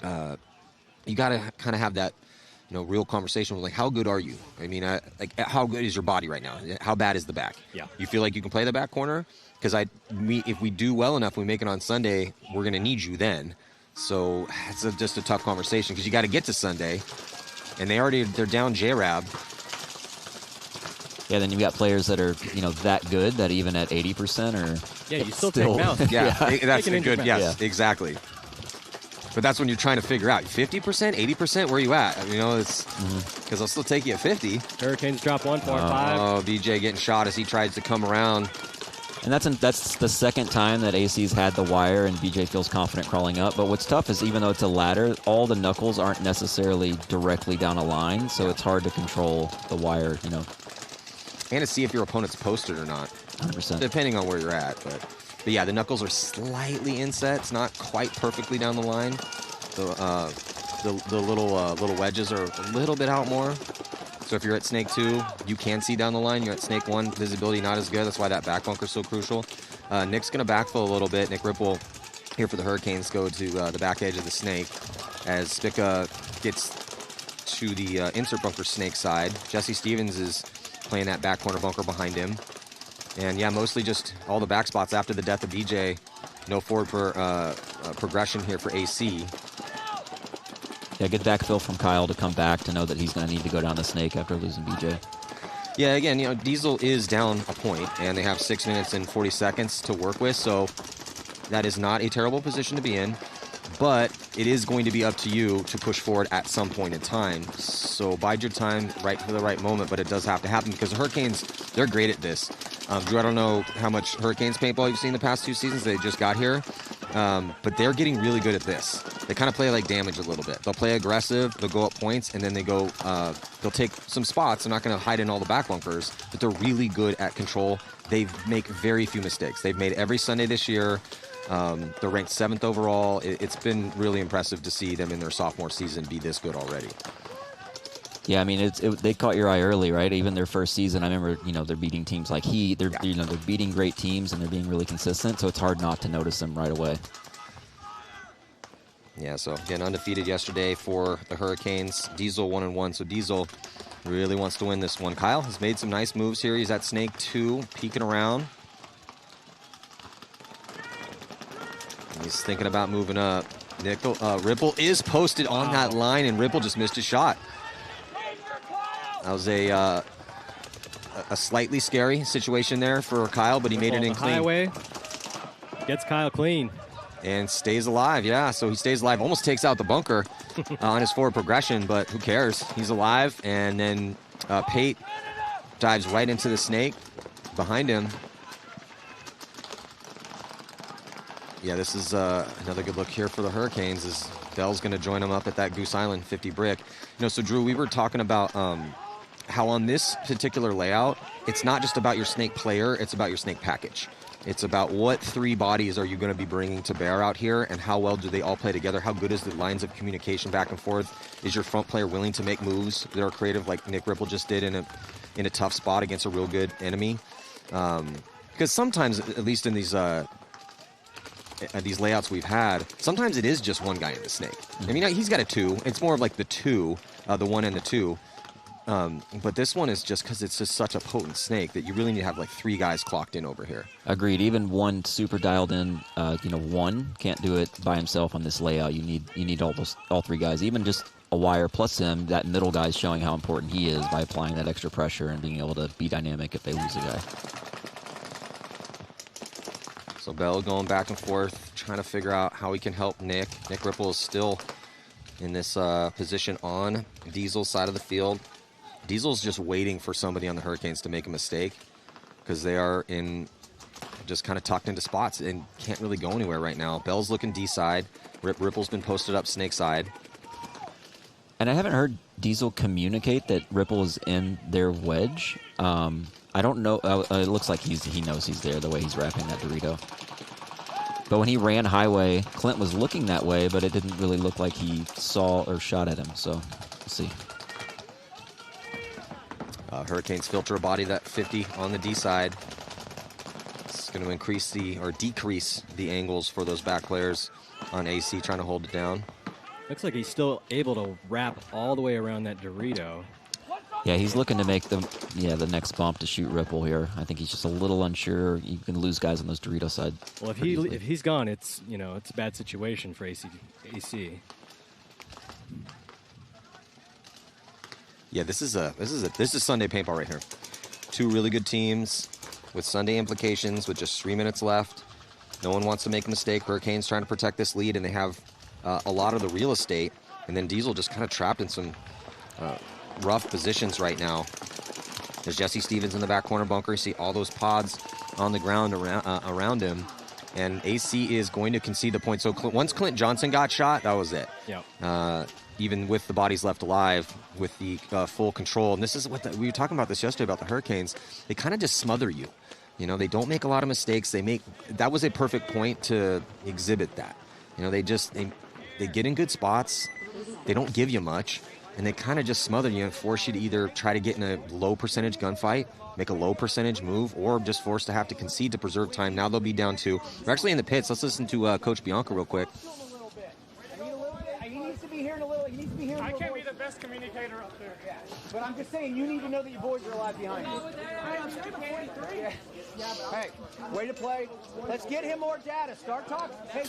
you got to kind of have that, real conversation with, like, how good are you? I mean, how good is your body right now? How bad is the back? Yeah. You feel like you can play the back corner? Because if we do well enough, we make it on Sunday, we're going to need you then. So it's just a tough conversation because you got to get to Sunday, and they're down J-Rab. Yeah, then you got players that are that good that even at 80% or you still take Mouse. Yeah, that's a good. Yes, yeah. Exactly. But that's when you're trying to figure out 50%, 80%. Where are you at? It's because I'll still take you at 50. Hurricanes drop 1, 4, 5. Oh, BJ getting shot as he tries to come around. And that's the second time that AC's had the wire and BJ feels confident crawling up. But what's tough is even though it's a ladder, all the knuckles aren't necessarily directly down a line, so it's hard to control the wire, And to see if your opponent's posted or not. 100%. Depending on where you're at. But yeah, the knuckles are slightly inset. It's not quite perfectly down the line. The little wedges are a little bit out more. So if you're at Snake 2, you can see down the line. You're at Snake 1, visibility not as good. That's why that back bunker is so crucial. Nick's going to backfill a little bit. Nick Ripple here for the Hurricanes go to the back edge of the Snake as Spica gets to the insert bunker Snake side. Jesse Stevens is playing that back corner bunker behind him. And yeah, mostly just all the back spots after the death of BJ. No forward progression here for AC. Yeah, good backfill from Kyle to come back to know that he's going to need to go down the snake after losing BJ. Yeah, again, Diesel is down a point, and they have 6 minutes and 40 seconds to work with, so that is not a terrible position to be in. But it is going to be up to you to push forward at some point in time. So bide your time right for the right moment, but it does have to happen because the Hurricanes, they're great at this. Drew, I don't know how much Hurricanes paintball you've seen the past 2 seasons. They just got here. But they're getting really good at this. They kind of play like Damage a little bit. They'll play aggressive, they'll go up points, and then they'll take some spots. They're not going to hide in all the back bunkers, but they're really good at control. They make very few mistakes. They've made every Sunday this year. They're ranked 7th overall. It's been really impressive to see them in their sophomore season be this good already. Yeah, I mean, they caught your eye early, right? Even their first season, I remember, they're beating teams like Heat. They're beating great teams, and they're being really consistent, so it's hard not to notice them right away. Yeah, so again, undefeated yesterday for the Hurricanes. Diesel 1-1, so Diesel really wants to win this one. Kyle has made some nice moves here. He's at Snake 2, peeking around. He's thinking about moving up. Ripple is posted on that line, and Ripple just missed a shot. That was a slightly scary situation there for Kyle, but he made it in clean. Highway gets Kyle clean. And stays alive, yeah. So he stays alive, almost takes out the bunker on his forward progression, but who cares? He's alive, and then Pate dives right into the snake behind him. Yeah, this is another good look here for the Hurricanes as Bell's going to join him up at that Goose Island 50 brick. So Drew, we were talking about how on this particular layout, it's not just about your snake player, it's about your snake package. It's about what 3 bodies are you going to be bringing to bear out here, and how well do they all play together? How good is the lines of communication back and forth? Is your front player willing to make moves that are creative like Nick Ripple just did in a tough spot against a real good enemy? Because sometimes, at least in these layouts we've had, sometimes it is just one guy in the snake. I mean, he's got a 2. It's more of like the 2, the 1 and the 2. But this one is just because it's just such a potent snake that you really need to have like 3 guys clocked in over here. Agreed. Even one super dialed in, one can't do it by himself on this layout. You need all 3 guys. Even just a wire plus him, that middle guy is showing how important he is by applying that extra pressure and being able to be dynamic if they lose a guy. So Bell going back and forth, trying to figure out how he can help Nick. Nick Ripple is still in this position on Diesel's side of the field. Diesel's just waiting for somebody on the Hurricanes to make a mistake because they are just kind of tucked into spots and can't really go anywhere right now. Bell's looking D side. Ripple's been posted up snake side. And I haven't heard Diesel communicate that Ripple is in their wedge. I don't know. It looks like he knows he's there the way he's wrapping that Dorito. But when he ran highway, Clint was looking that way, but it didn't really look like he saw or shot at him. So we'll see. Hurricanes filter a body that 50 on the D side. It's going to increase decrease the angles for those back players on AC trying to hold it down. Looks like he's still able to wrap all the way around that Dorito. Yeah, he's looking to make the next bump to shoot Ripple here. I think he's just a little unsure. You can lose guys on those Dorito side. Well, if he's gone, it's a bad situation for AC. Yeah, this is Sunday paintball right here. 2 really good teams with Sunday implications with just 3 minutes left. No one wants to make a mistake. Hurricanes trying to protect this lead, and they have a lot of the real estate. And then Diesel just kind of trapped in some rough positions right now. There's Jesse Stevens in the back corner bunker. You see all those pods on the ground around him. And AC is going to concede the point. So once Clint Johnson got shot, that was it. Yep. Even with the bodies left alive, with the full control. And this is what we were talking about this yesterday about the Hurricanes. They kind of just smother you. They don't make a lot of mistakes. That was a perfect point to exhibit that. They get in good spots. They don't give you much. And they kind of just smother you and force you to either try to get in a low percentage gunfight, make a low percentage move, or just forced to have to concede to preserve time. Now they'll be down 2. We're actually in the pits. Let's listen to Coach Bianca real quick. He needs to be here in a little. I can't be the best communicator up there. Yeah. But I'm just saying, you need to know that your boys are alive behind you. Hey, way to play. Let's get him more data. Start talking. Hey,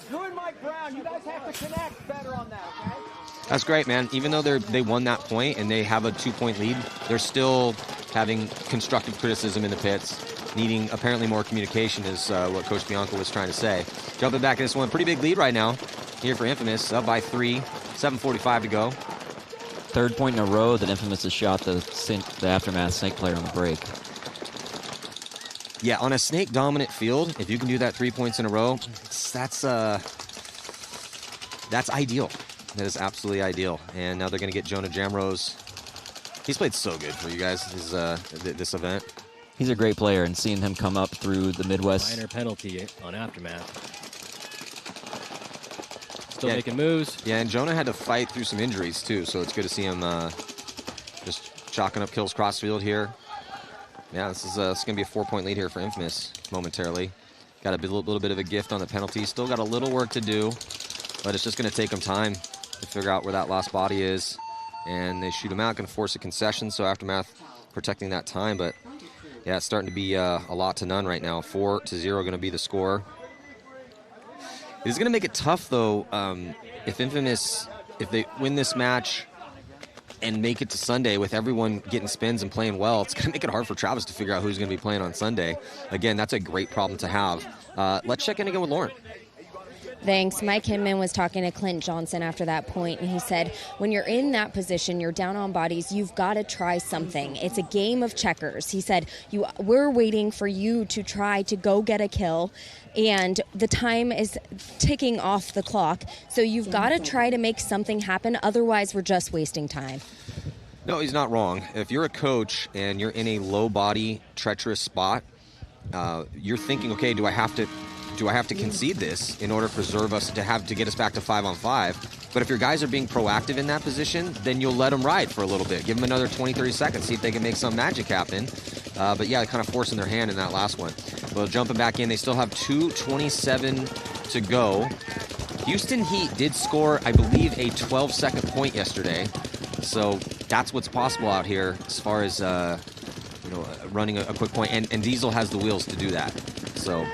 Drew and Mike Brown, you guys have to connect better on that, okay? That's great, man. Even though they won that point and they have a 2-point lead, they're still having constructive criticism in the pits, needing apparently more communication is what Coach Bianco was trying to say. Jumping back in this one, pretty big lead right now here for Infamous, up by 3, 7:45 to go. Third point in a row that Infamous has shot the Aftermath Snake player on the break. Yeah, on a Snake dominant field, if you can do that 3 points in a row, that's ideal. That is absolutely ideal. And now they're going to get Jonah Jamrose. He's played so good for you guys this event. He's a great player, and seeing him come up through the Midwest. Minor penalty on Aftermath. Still making moves. Yeah, and Jonah had to fight through some injuries, too, so it's good to see him just chalking up kills crossfield here. Yeah, this is going to be a 4-point lead here for Infamous momentarily. Got a little bit of a gift on the penalty. Still got a little work to do, but it's just going to take them time to figure out where that last body is. And they shoot him out, going to force a concession, so Aftermath protecting that time. But, yeah, it's starting to be a lot to none right now. 4-0 going to be the score. It's going to make it tough, though, if Infamous, if they win this match and make it to Sunday with everyone getting spins and playing well, it's going to make it hard for Travis to figure out who's going to be playing on Sunday. Again, that's a great problem to have. Let's check in again with Lauren. Thanks. Mike Hinman was talking to Clint Johnson after that point, and he said, when you're in that position, you're down on bodies, you've got to try something. It's a game of checkers. He said, we're waiting for you to try to go get a kill, and the time is ticking off the clock, so you've got to try to make something happen, otherwise we're just wasting time. No, he's not wrong. If you're a coach and you're in a low body, treacherous spot, you're thinking, okay, do I have to concede this in order to preserve us, to get us back to 5-on-5? But if your guys are being proactive in that position, then you'll let them ride for a little bit. Give them another 20-30 seconds, see if they can make some magic happen. But yeah, kind of forcing their hand in that last one. Well, jumping back in, they still have 2:27 to go. Houston Heat did score, I believe, a 12-second point yesterday. So that's what's possible out here as far as running a quick point. And Diesel has the wheels to do that. So.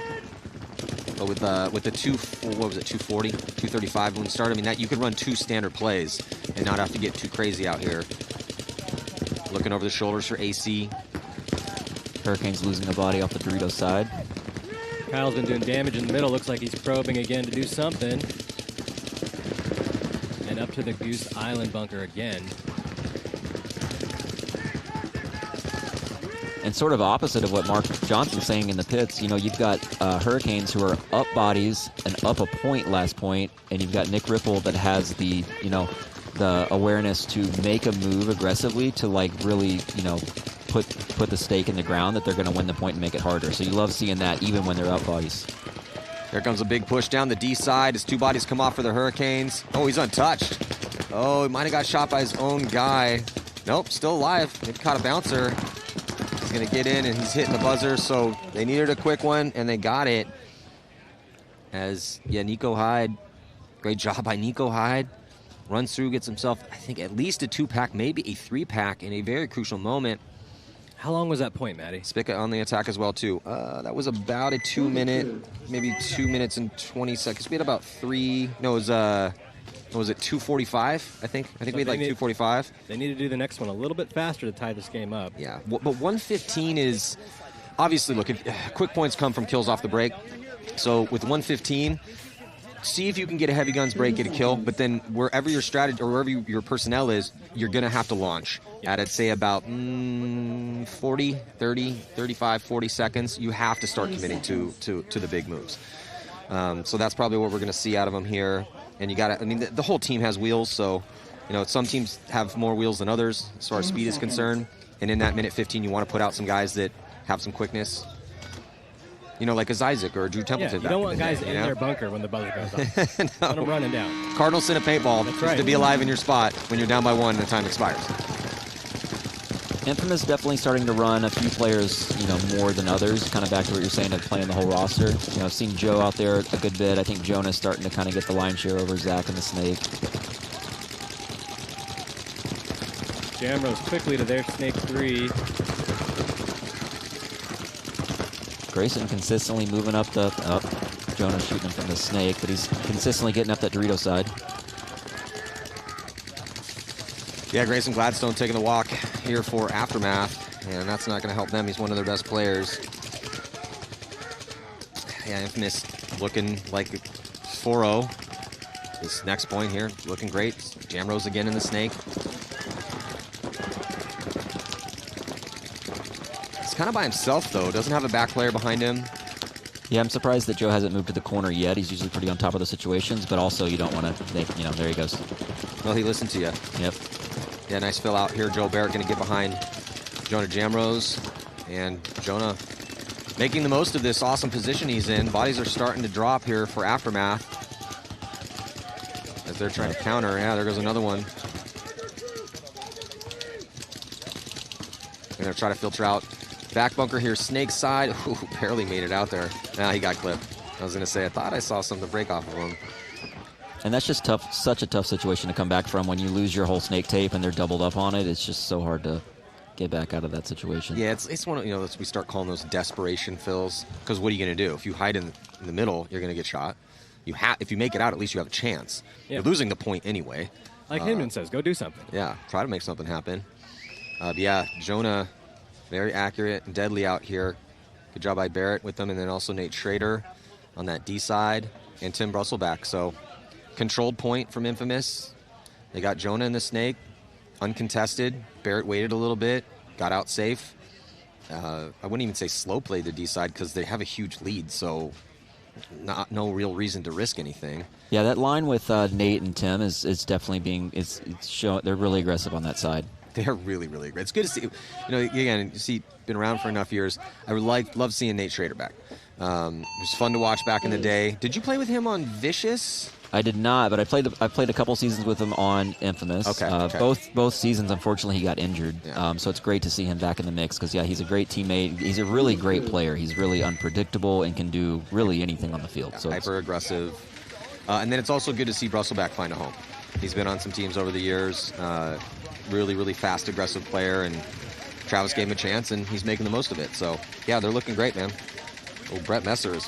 But with the 240, 235 when we started, I mean, that you could run 2 standard plays and not have to get too crazy out here. Looking over the shoulders for AC. Hurricanes losing a body off the Dorito side. Kyle's been doing damage in the middle. Looks like he's probing again to do something. And up to the Goose Island bunker again. And sort of opposite of what Mark Johnson's saying in the pits, you've got Hurricanes who are up bodies and up a point last point, and you've got Nick Ripple that has the awareness to make a move aggressively to really, put the stake in the ground that they're going to win the point and make it harder. So you love seeing that even when they're up bodies. Here comes a big push down the D side as 2 bodies come off for the Hurricanes. Oh, he's untouched. Oh, he might have got shot by his own guy. Nope, still alive. They've caught a bouncer. He's going to get in, and he's hitting the buzzer, so they needed a quick one, and they got it. Nico Hyde, great job by Nico Hyde. Runs through, gets himself, I think, at least a 2-pack, maybe a 3-pack in a very crucial moment. How long was that point, Matty? Spica on the attack as well, too. That was about a 2-minute, maybe 2 minutes and 20 seconds. We had about 3, no, was it 2:45? I think we had like 2:45. They need to do the next one a little bit faster to tie this game up. Yeah, but 1:15 is obviously, look, quick points come from kills off the break. So with 1:15, see if you can get a heavy guns break, get a kill, but then wherever your strategy or wherever your personnel is, you're going to have to launch at, I'd say, about 40, 30, 35, 40 seconds. You have to start committing to the big moves. So that's probably what we're going to see out of them here. And the whole team has wheels, so, some teams have more wheels than others as far as speed is concerned. And in that minute 15, you want to put out some guys that have some quickness. Like a Isaac or a Drew Templeton. Yeah, you don't want guys in their bunker when the buzzer goes off. No. Let them running down. Cardinal sin of paintball is to be alive in your spot when you're down by 1 and the time expires. Infamous definitely starting to run a few players, more than others. Kind of back to what you're saying of playing the whole roster. I've seen Joe out there a good bit. I think Jonah's starting to kind of get the line share over Zach and the Snake. Jamrose quickly to their Snake 3. Grayson consistently moving up. Jonah shooting him from the Snake, but he's consistently getting up that Dorito side. Yeah, Grayson Gladstone taking the walk here for Aftermath, and that's not going to help them. He's one of their best players. Yeah, Infamous looking like 4-0. This next point here, looking great. Jamrose again in the snake. He's kind of by himself, though. Doesn't have a back player behind him. Yeah, I'm surprised that Joe hasn't moved to the corner yet. He's usually pretty on top of the situations, but also you don't want to think, you know, there he goes. Well, he listened to you. Yep. Yeah, nice fill out here. Joe Barrett going to get behind Jonah Jamrose. And Jonah making the most of this awesome position he's in. Bodies are starting to drop here for Aftermath as they're trying to counter. Yeah, there goes another one. And they're trying to filter out. Back bunker here, snake side. Ooh, barely made it out there. Nah, he got clipped. I was going to say, I thought I saw something break off of him. And that's just tough, such a tough situation to come back from when you lose your whole snake tape and they're doubled up on it. It's just so hard to get back out of that situation. Yeah, it's one of, you know, we start calling those desperation fills, because what are you going to do? If you hide in the middle, you're going to get shot. If you make it out, at least you have a chance. Yeah. You're losing the point anyway. Like Hinman says, go do something. Yeah, try to make something happen. But yeah, Jonah, very accurate and deadly out here. Good job by Barrett with them, and then also Nate Schrader on that D side, and Tim Brusselback. So controlled point from Infamous. They got Jonah in the snake, uncontested. Barrett waited a little bit, got out safe. I wouldn't even say slow played the D side because they have a huge lead, so no real reason to risk anything. Yeah, that line with Nate and Tim is definitely being it's showing. They're really aggressive on that side. They're really, really great. It's good to see. You know, again, you see, been around for enough years. I would love seeing Nate Schrader back. It was fun to watch back in the day. Did you play with him on Vicious? I did not, but I played a couple seasons with him on Infamous. Okay. Both seasons, unfortunately, he got injured. Yeah. So it's great to see him back in the mix because, yeah, he's a great teammate. He's a really great player. He's really unpredictable and can do really anything on the field. Yeah, so hyper aggressive. And then it's also good to see Brusselback find a home. He's been on some teams over the years. Really, really fast, aggressive player, and Travis gave him a chance, and he's making the most of it. So, yeah, they're looking great, man. Oh, Brett Messer's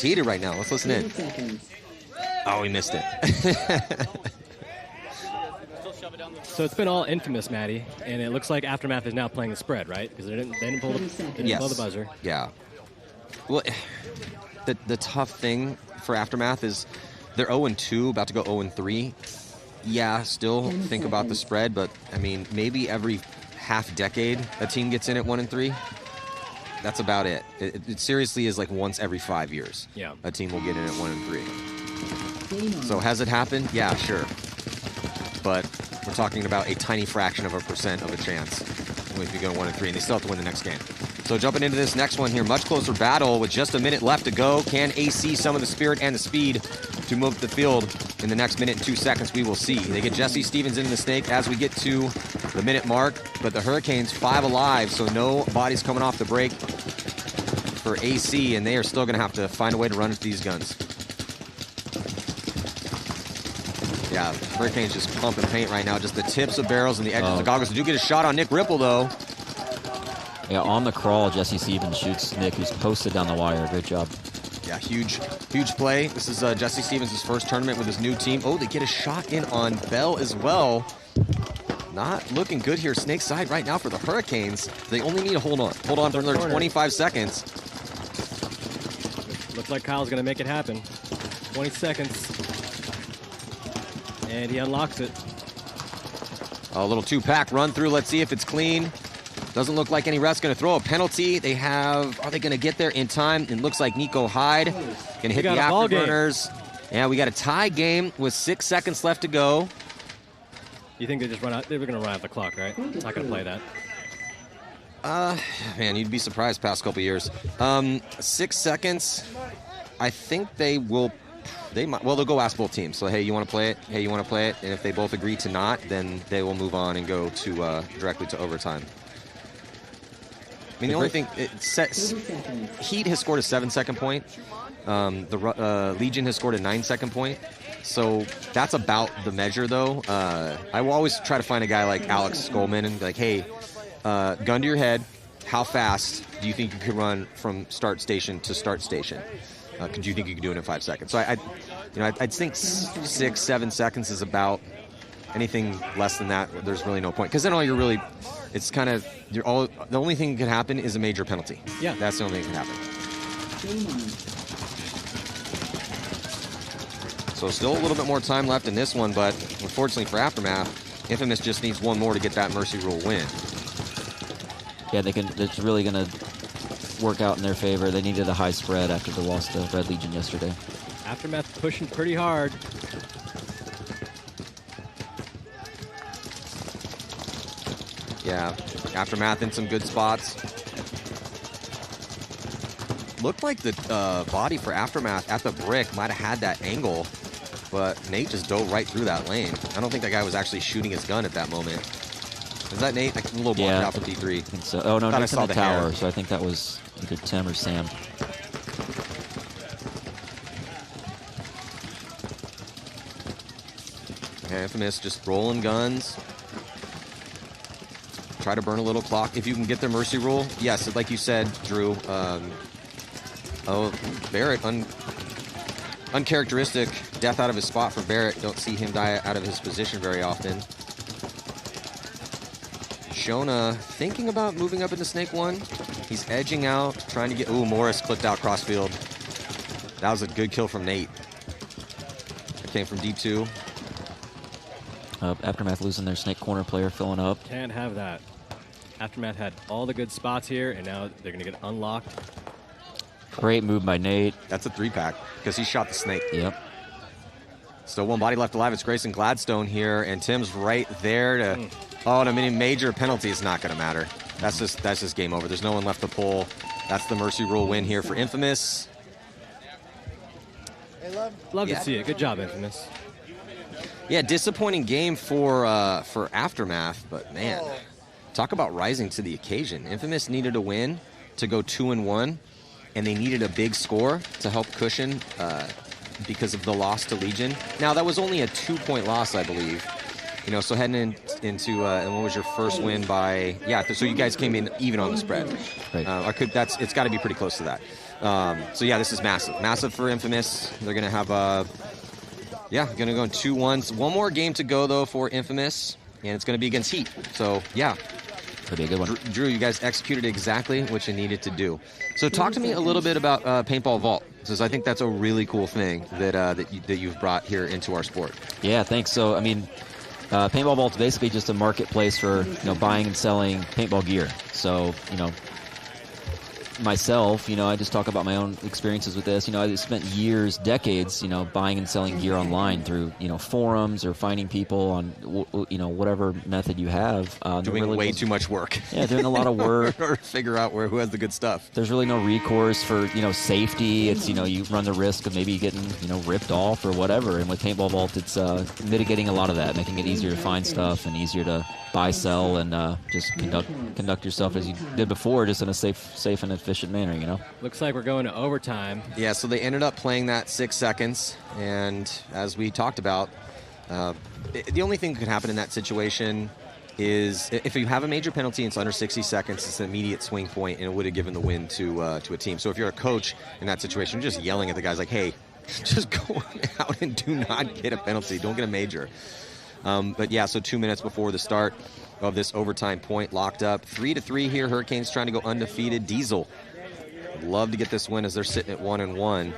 heated right now. Let's listen in. Oh, he missed it. So it's been all Infamous, Maddie, and it looks like Aftermath is now playing the spread, right? Because they didn't pull the buzzer. Yeah. Well, the tough thing for Aftermath is they're 0-2, about to go 0-3. Yeah, still think about the spread, but, I mean, maybe every half decade a team gets in at 1-3. That's about it. It seriously is like once every 5 years. Yeah. A team will get in at 1-3. So has it happened? Yeah, sure. But we're talking about a tiny fraction of a percent of a chance if you go 1-3, and they still have to win the next game. So jumping into this next one here, much closer battle with just a minute left to go. Can AC summon the spirit and the speed to move the field in the next minute and 2 seconds? We will see. They get Jesse Stevens in the snake as we get to the minute mark, but the Hurricanes 5 alive, so no bodies coming off the break for AC, and they are still going to have to find a way to run into these guns. Yeah, Hurricanes just pumping paint right now, just the tips of barrels and the edges of goggles. They do get a shot on Nick Ripple, though. Yeah, on the crawl, Jesse Stevens shoots Nick, who's posted down the wire. Great job. Yeah, huge play. This is Jesse Stevens' first tournament with his new team. Oh, they get a shot in on Bell as well. Not looking good here, snake side right now for the Hurricanes. They only need to hold on for another 25 seconds. Looks like Kyle's going to make it happen. 20 seconds. And he unlocks it. A little 2-pack run through. Let's see if it's clean. Doesn't look like any ref's going to throw a penalty. Are they going to get there in time? It looks like Nico Hyde going to hit the afterburners. Yeah, we got a tie game with 6 seconds left to go. You think they just run out? They were going to run out the clock, right? Not going to play that. Man, you'd be surprised past couple years. 6 seconds. I think they will. They'll go ask both teams. So, hey, you want to play it? Hey, you want to play it? And if they both agree to not, then they will move on and go to directly to overtime. I mean, the only thing, Heat has scored a 7-second point. The Legion has scored a 9-second point. So that's about the measure, though. I will always try to find a guy like Alex Skolman and be like, hey, gun to your head, how fast do you think you could run from start station to start station? Do you think you could do it in 5 seconds? So I think 6-7 seconds is about Anything less than that, there's really no point. Because then all you're really, it's kind of, the only thing that could happen is a major penalty. Yeah. That's the only thing that can happen. So still a little bit more time left in this one, but unfortunately for Aftermath, Infamous just needs one more to get that Mercy Rule win. Yeah, it's really going to work out in their favor. They needed a high spread after the loss to Red Legion yesterday. Aftermath pushing pretty hard. Yeah, Aftermath in some good spots. Looked like the body for Aftermath at the brick might have had that angle, but Nate just dove right through that lane. I don't think that guy was actually shooting his gun at that moment. Is that Nate? Like a little blocked out from D3. I think so. Oh, no, Nate's in the tower, so I think that was either Tim or Sam. Yeah, Infamous just rolling guns. Try to burn a little clock. If you can get the Mercy Rule, yes, like you said, Drew. Barrett, uncharacteristic death out of his spot for Barrett. Don't see him die out of his position very often. Shona thinking about moving up into Snake 1. He's edging out, trying to get... Ooh, Morris clipped out crossfield. That was a good kill from Nate. It came from deep 2. Aftermath losing their Snake corner player, filling up. Can't have that. Aftermath had all the good spots here, and now they're going to get unlocked. Great move by Nate. That's a 3-pack because he shot the Snake. Yep. Still one body left alive. It's Grayson Gladstone here, and Tim's right there to... Oh, and I mean, major penalty is not going to matter. That's just game over. There's no one left to pull. That's the Mercy Rule win here for Infamous. Love to see it. Good job, Infamous. Yeah, disappointing game for Aftermath, but man, talk about rising to the occasion. Infamous needed a win to go 2-1, and they needed a big score to help cushion because of the loss to Legion. Now, that was only a 2-point loss, I believe. You know, so heading into and what was your first win by? Yeah, so you guys came in even on the spread. Right. It's got to be pretty close to that. So yeah, this is massive for Infamous. They're gonna have gonna go in 2-1. One more game to go though for Infamous, and it's gonna be against Heat. So yeah, could be a good one. Drew, you guys executed exactly what you needed to do. So talk to me a little bit about Paintball Vault, because I think that's a really cool thing that you've brought here into our sport. Yeah, thanks. So I mean, Paintball Vault's basically just a marketplace for buying and selling paintball gear. So myself, I just talk about my own experiences with this. I just spent years, decades, buying and selling gear online through, forums or finding people on, whatever method you have. Doing really way too much work. Yeah, doing a lot of work. Or figure out who has the good stuff. There's really no recourse for, safety. It's, you run the risk of maybe getting, ripped off or whatever. And with Paintball Vault, it's mitigating a lot of that, making it easier to find stuff and easier to buy, sell, and just conduct yourself as you did before, just in a safe and efficient manner, Looks like we're going to overtime. Yeah, so they ended up playing that 6 seconds, and as we talked about, the only thing that could happen in that situation is if you have a major penalty and it's under 60 seconds, it's an immediate swing point, and it would have given the win to a team. So if you're a coach in that situation, you're just yelling at the guys like, hey, just go out and do not get a penalty. Don't get a major. But yeah, so 2 minutes before the start of this overtime point, locked up 3-3 here. Hurricanes trying to go undefeated. Diesel would love to get this win as they're sitting at 1-1,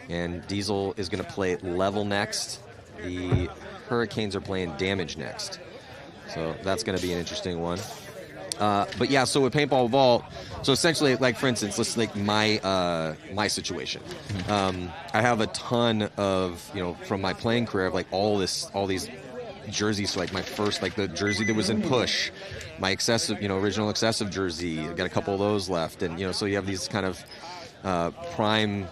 and Diesel is going to play level next. The Hurricanes are playing damage next, so that's going to be an interesting one. But yeah, so with Paintball Vault, so essentially, like for instance, let's take my situation. I have a ton of from my playing career of all these jerseys. So my first, the jersey that was in Push, my excessive, original excessive jersey. I got a couple of those left, and so you have these kind of prime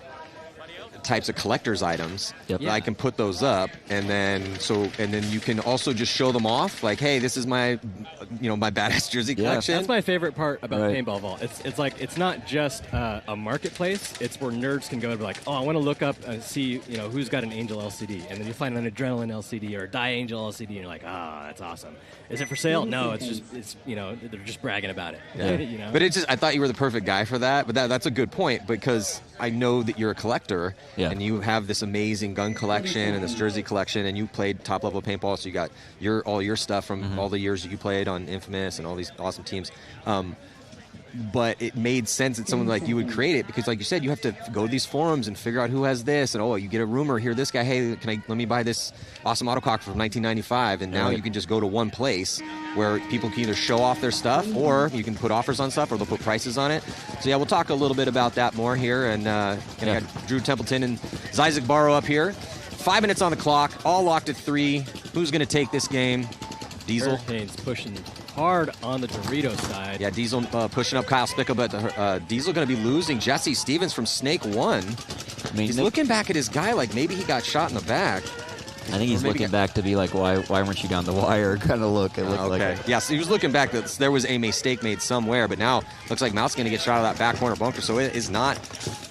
types of collector's items. Yep. I can put those up, and then you can also just show them off, like, hey, this is my my badass jersey collection. That's my favorite part about Paintball Vault. It's not just a marketplace. It's where nerds can go and be like, oh, I want to look up and see who's got an Angel LCD, and then you find an Adrenaline LCD or a Die Angel LCD, and you're like, that's awesome. Is it for sale? No, it's they're just bragging about it. Yeah. But I thought you were the perfect guy for that. But that's a good point, because I know that you're a collector, Yeah. and you have this amazing gun collection and this jersey collection, and you played top-level paintball, so you got all your stuff from all the years that you played on Infamous and all these awesome teams. But it made sense that someone like you would create it because, like you said, you have to go to these forums and figure out who has this, and you get a rumor here. This guy, hey, let me buy this awesome autocock from 1995, and now you can just go to one place where people can either show off their stuff or you can put offers on stuff or they'll put prices on it. So yeah, we'll talk a little bit about that more here, and got Drew Templeton and Zizek Barrow up here. 5 minutes on the clock, all locked at 3. Who's going to take this game? Diesel. Hurricanes pushing hard on the Dorito side. Yeah, Diesel pushing up Kyle Spickle, but Diesel going to be losing Jesse Stevens from Snake 1. I mean, he's looking back at his guy like maybe he got shot in the back. I think he's looking back to be like, why weren't you down the wire kind of look. It looked like it. Yes, he was looking back that there was a mistake made somewhere, but now looks like Mouse going to get shot out of that back corner bunker, so it is not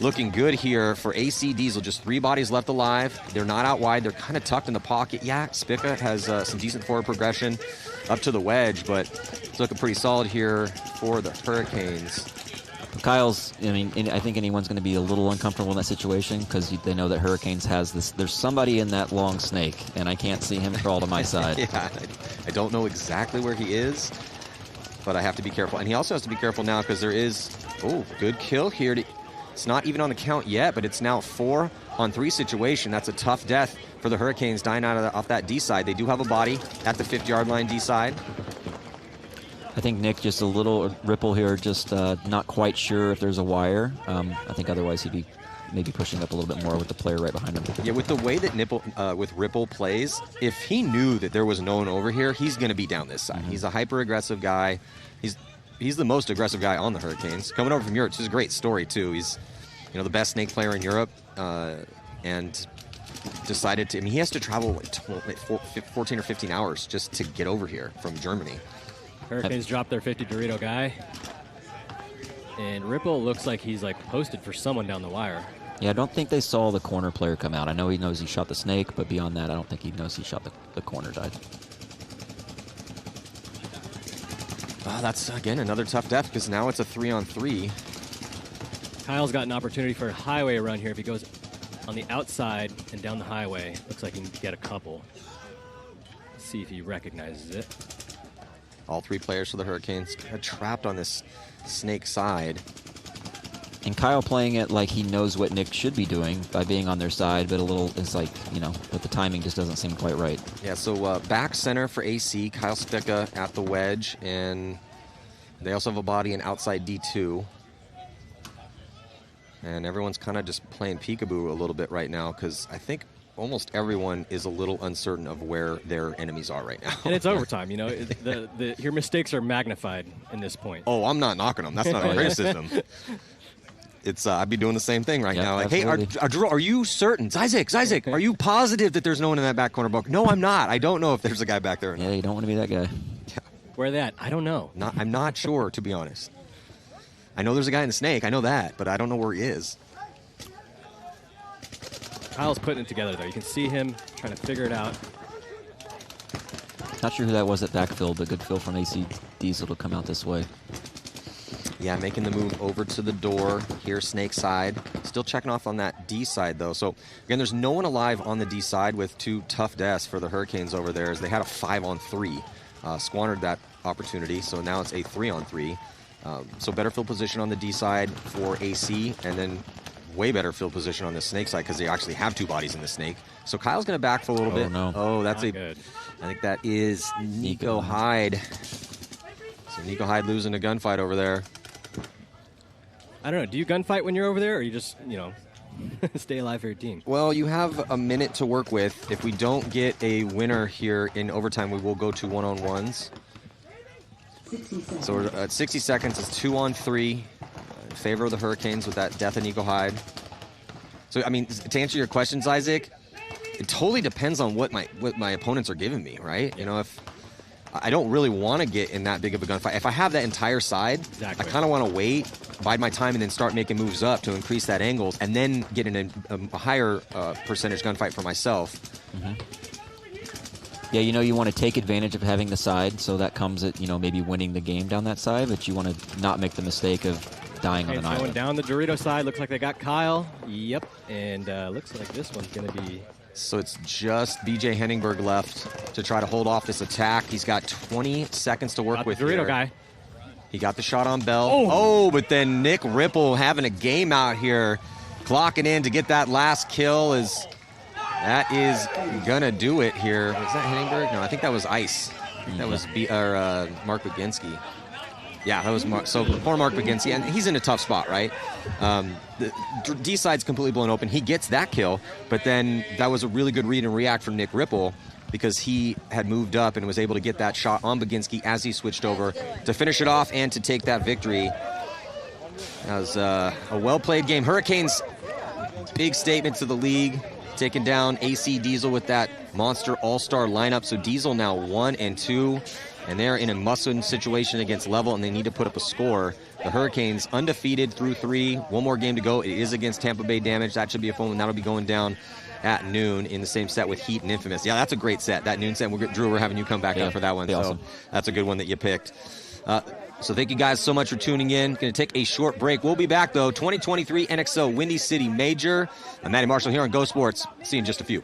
looking good here for AC Diesel. Just 3 bodies left alive. They're not out wide. They're kind of tucked in the pocket. Yeah, Spica has some decent forward progression up to the wedge, but it's looking pretty solid here for the Hurricanes. Kyle's, I think anyone's going to be a little uncomfortable in that situation because they know that Hurricanes has this. There's somebody in that long snake, and I can't see him crawl to my side. Yeah, I don't know exactly where he is, but I have to be careful. And he also has to be careful now because there is, good kill here. It's not even on the count yet, but it's now 4-on-3 situation. That's a tough death for the Hurricanes dying off that D side. They do have a body at the 50-yard line D side. I think Nick just a little ripple here, just not quite sure if there's a wire. I think otherwise he'd be maybe pushing up a little bit more with the player right behind him. Yeah, with the way that with Ripple plays, if he knew that there was no one over here, he's going to be down this side. He's a hyper-aggressive guy. He's the most aggressive guy on the Hurricanes. Coming over from Europe, which is a great story, too. He's the best snake player in Europe, and decided to, he has to travel like 14 or 15 hours just to get over here from Germany. Hurricanes dropped their 50 Dorito guy. And Ripple looks like he's posted for someone down the wire. Yeah, I don't think they saw the corner player come out. I know he knows he shot the snake, but beyond that, I don't think he knows he shot the corner side. That's, again, another tough death because now it's a 3-on-3. Kyle's got an opportunity for a highway run here. If he goes on the outside and down the highway, looks like he can get a couple. Let's see if he recognizes it. All 3 players for the Hurricanes kind of trapped on this snake side. And Kyle playing it like he knows what Nick should be doing by being on their side, but it's like, but the timing just doesn't seem quite right. Yeah, so back center for AC, Kyle Spica at the wedge, and they also have a body in outside D2. And everyone's kind of just playing peekaboo a little bit right now because I think almost everyone is a little uncertain of where their enemies are right now. And it's overtime, your mistakes are magnified in this point. Oh, I'm not knocking them. That's not a criticism. It's I'd be doing the same thing right now. Like, absolutely. Hey, Drew, are you certain? Zizek, are you positive that there's no one in that back corner book? No, I'm not. I don't know if there's a guy back there or not. Yeah, you don't want to be that guy. Yeah. Where that? I don't know. I'm not sure, to be honest. I know there's a guy in the snake. I know that, but I don't know where he is. Kyle's putting it together, though. You can see him trying to figure it out. Not sure who that was at backfield, but good fill from AC Diesel to come out this way. Yeah, making the move over to the door here, snake side. Still checking off on that D side, though. So, again, there's no one alive on the D side with 2 tough deaths for the Hurricanes over there as they had a 5-on-3. Squandered that opportunity, so now it's a 3-on-3. So better field position on the D side for AC, and then way better field position on the snake side because they actually have 2 bodies in the snake. So Kyle's going to back for a little bit. No. Oh, that's good. I think that is Nico Hyde. So Nico Hyde losing a gunfight over there. I don't know. Do you gunfight when you're over there, or you just, stay alive for your team? Well, you have a minute to work with. If we don't get a winner here in overtime, we will go to 1-on-1s. So we're at 60 seconds. It's 2-on-3 in favor of the Hurricanes with that death of Nico Hyde. So, to answer your questions, Isaac, it totally depends on what my opponents are giving me, right? If I don't really want to get in that big of a gunfight. If I have that entire side, I kind of want to wait, bide my time, and then start making moves up to increase that angle, and then get in a higher percentage gunfight for myself. Mm-hmm. Yeah, you want to take advantage of having the side, so that comes at, maybe winning the game down that side, but you want to not make the mistake of dying on And an going island. down the Dorito side, looks like they got Kyle. Yep, and looks like this one's going to be... So it's just BJ Henningberg left to try to hold off this attack. He's got 20 seconds to work with Dorito here. guy. He got the shot on Bell. Oh, but then Nick Ripple having a game out here, clocking in to get that last kill. That is gonna do it here. Was that Henningberg? No, I think that was Ice. That was Mark Baginski. Yeah, that was Mark. So poor Mark Baginski, and he's in a tough spot, right? The D side's completely blown open. He gets that kill, but then that was a really good read and react from Nick Ripple because he had moved up and was able to get that shot on Baginski as he switched over to finish it off and to take that victory. That was a well-played game. Hurricanes, big statement to the league, taking down AC Diesel with that monster all-star lineup. So Diesel now 1 and 2. And they're in a must-win situation against Level, and they need to put up a score. The Hurricanes undefeated through 3. One more game to go. It is against Tampa Bay Damage. That should be a fun one. That'll be going down at noon in the same set with Heat and Infamous. Yeah, that's a great set. That noon set. Drew, we're having you come back on for that one. So awesome. That's a good one that you picked. So thank you guys so much for tuning in. Going to take a short break. We'll be back, though. 2023 NXL Windy City Major. I'm Matty Marshall here on Go Sports. See you in just a few.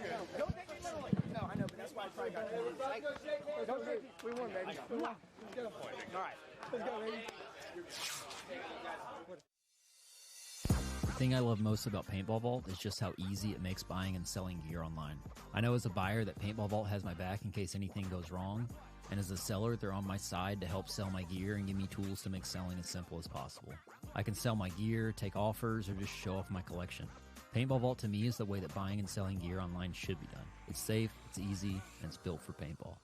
The thing I love most about Paintball Vault is just how easy it makes buying and selling gear online. I know as a buyer that Paintball Vault has my back in case anything goes wrong, and as a seller, they're on my side to help sell my gear and give me tools to make selling as simple as possible. I can sell my gear, take offers, or just show off my collection. Paintball Vault to me is the way that buying and selling gear online should be done. It's safe, it's easy, and it's built for paintball.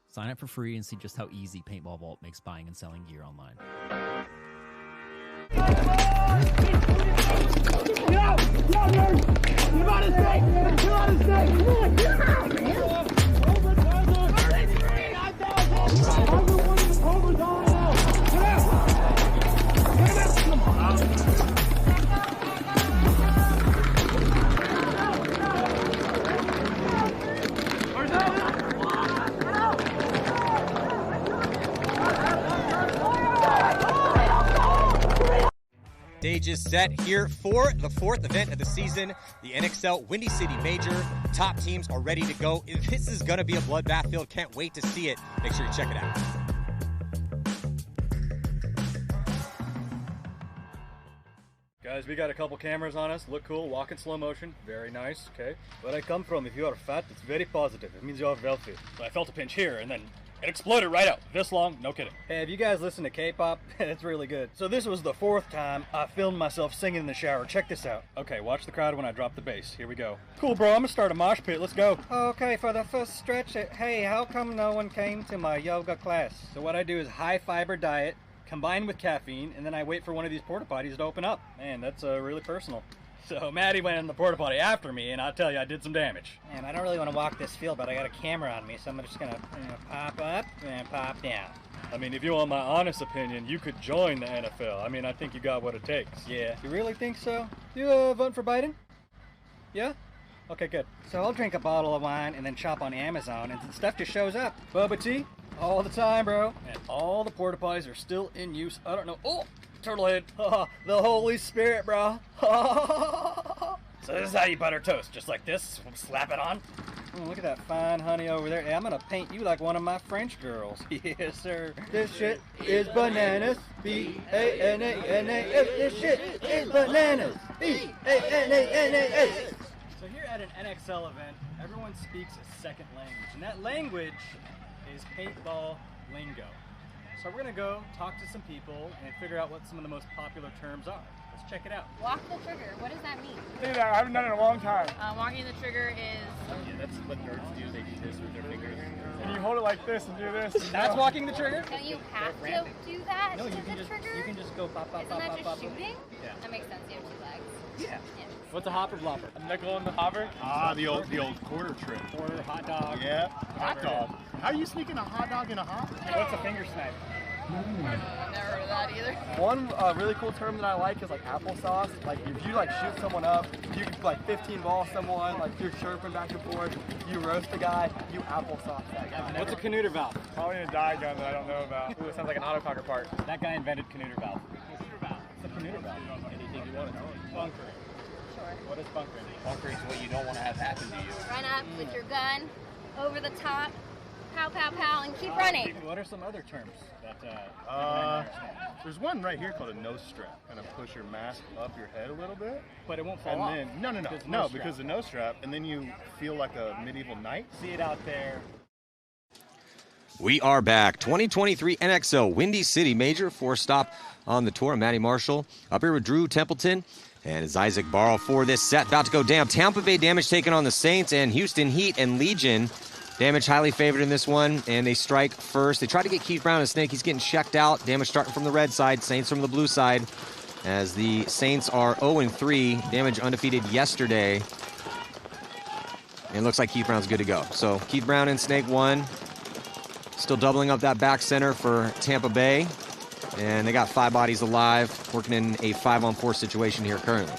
Sign up for free and see just how easy Paintball Vault makes buying and selling gear online. Get out! Get out, nerd! Get out of snake! Get out of snake! Come on, get out, man! Stage is set here for the 4th event of the season, the NXL Windy City Major. Top teams are ready to go. This is going to be a bloodbath field. Can't wait to see it. Make sure you check it out. Guys, we got a couple cameras on us. Look cool. Walk in slow motion. Very nice. Okay. Where I come from, if you are fat, it's very positive. It means you are wealthy. So I felt a pinch here, and then it exploded right out. This long, no kidding. Hey, if you guys listen to K-pop, it's really good. So this was the 4th time I filmed myself singing in the shower. Check this out. Okay, watch the crowd when I drop the bass. Here we go. Cool, bro. I'm gonna start a mosh pit. Let's go. Okay, for the first stretch, hey, how come no one came to my yoga class? So what I do is high fiber diet, combined with caffeine, and then I wait for one of these porta potties to open up. Man, that's really personal. So Maddie went in the porta potty after me, and I'll tell you, I did some damage. Man, I don't really want to walk this field, but I got a camera on me, so I'm just gonna pop up and pop down. I mean, if you want my honest opinion, you could join the NFL. I mean, I think you got what it takes. Yeah. You really think so? You voting for Biden? Yeah? Okay, good. So I'll drink a bottle of wine and then shop on Amazon, and stuff just shows up. Boba tea? All the time, bro. And all the porta potties are still in use. I don't know. Oh, turtle head. The Holy Spirit, bro. So this is how you butter toast. Just like this. Slap it on. Oh, look at that fine honey over there. Hey, I'm gonna paint you like one of my French girls. Yes, sir. This shit is bananas. B-A-N-A-N-A-S. This shit is bananas. B-A-N-A-N-A-S. So here at an NXL event, everyone speaks a second language, and that language is paintball lingo. So we're gonna go talk to some people and figure out what some of the most popular terms are. Let's check it out. Walk the trigger. What does that mean? I haven't done it in a long time. Walking the trigger is... Yeah, that's what nerds do. They do this with their fingers. And you hold it like this and do this. That's walking the trigger? Don't you have to do that No, to you can the just trigger? you can just go pop, pop, Isn't pop, that pop, just pop, pop. shooting? Yeah. That makes sense. You have 2 legs. Yeah. Yeah. What's a hopper blopper? A nickel in the hopper. Ah, the old quarter trick. Quarter, hot dog. Yeah. Hot dog. How are you sneaking a hot dog in a hop? What's a finger snipe? I've never heard of that either. One really cool term that I like is like applesauce. Like if you like shoot someone up, you can like 15 ball someone, like you're chirping back and forth, you roast a guy, you applesauce that guy. What's a Canuter valve? Probably a die gun that I don't know about. Ooh, it sounds like an autococker part. That guy invented Canuter valve. It's a Canooter valve. Anything you want to know. Bunkering. Sure. What is bunkering? Bunkering is what you don't want to have happen to you. Run up with your gun, over the top, pow, pow, pow, and keep running. What are some other terms that there's one right here called a nose strap. Kind of push your mask up your head a little bit. But it won't fall and off. then, no, because the nose strap, and then you feel like a medieval knight. See it out there. We are back. 2023 NXL Windy City Major, 4-stop on the tour. Matty Marshall up here with Drew Templeton. And it's Isaac Barrow for this set. About to go down. Tampa Bay Damage taking on the Saints, and Houston Heat and Legion. Damage highly favored in this one, and they strike first. They try to get Keith Brown and Snake. He's getting checked out. Damage starting from the red side, Saints from the blue side. As the Saints are 0-3. Damage undefeated yesterday. And it looks like Keith Brown's good to go. So Keith Brown and Snake won. Still doubling up that back center for Tampa Bay. And they got 5 bodies alive, working in a 5-on-4 situation here currently.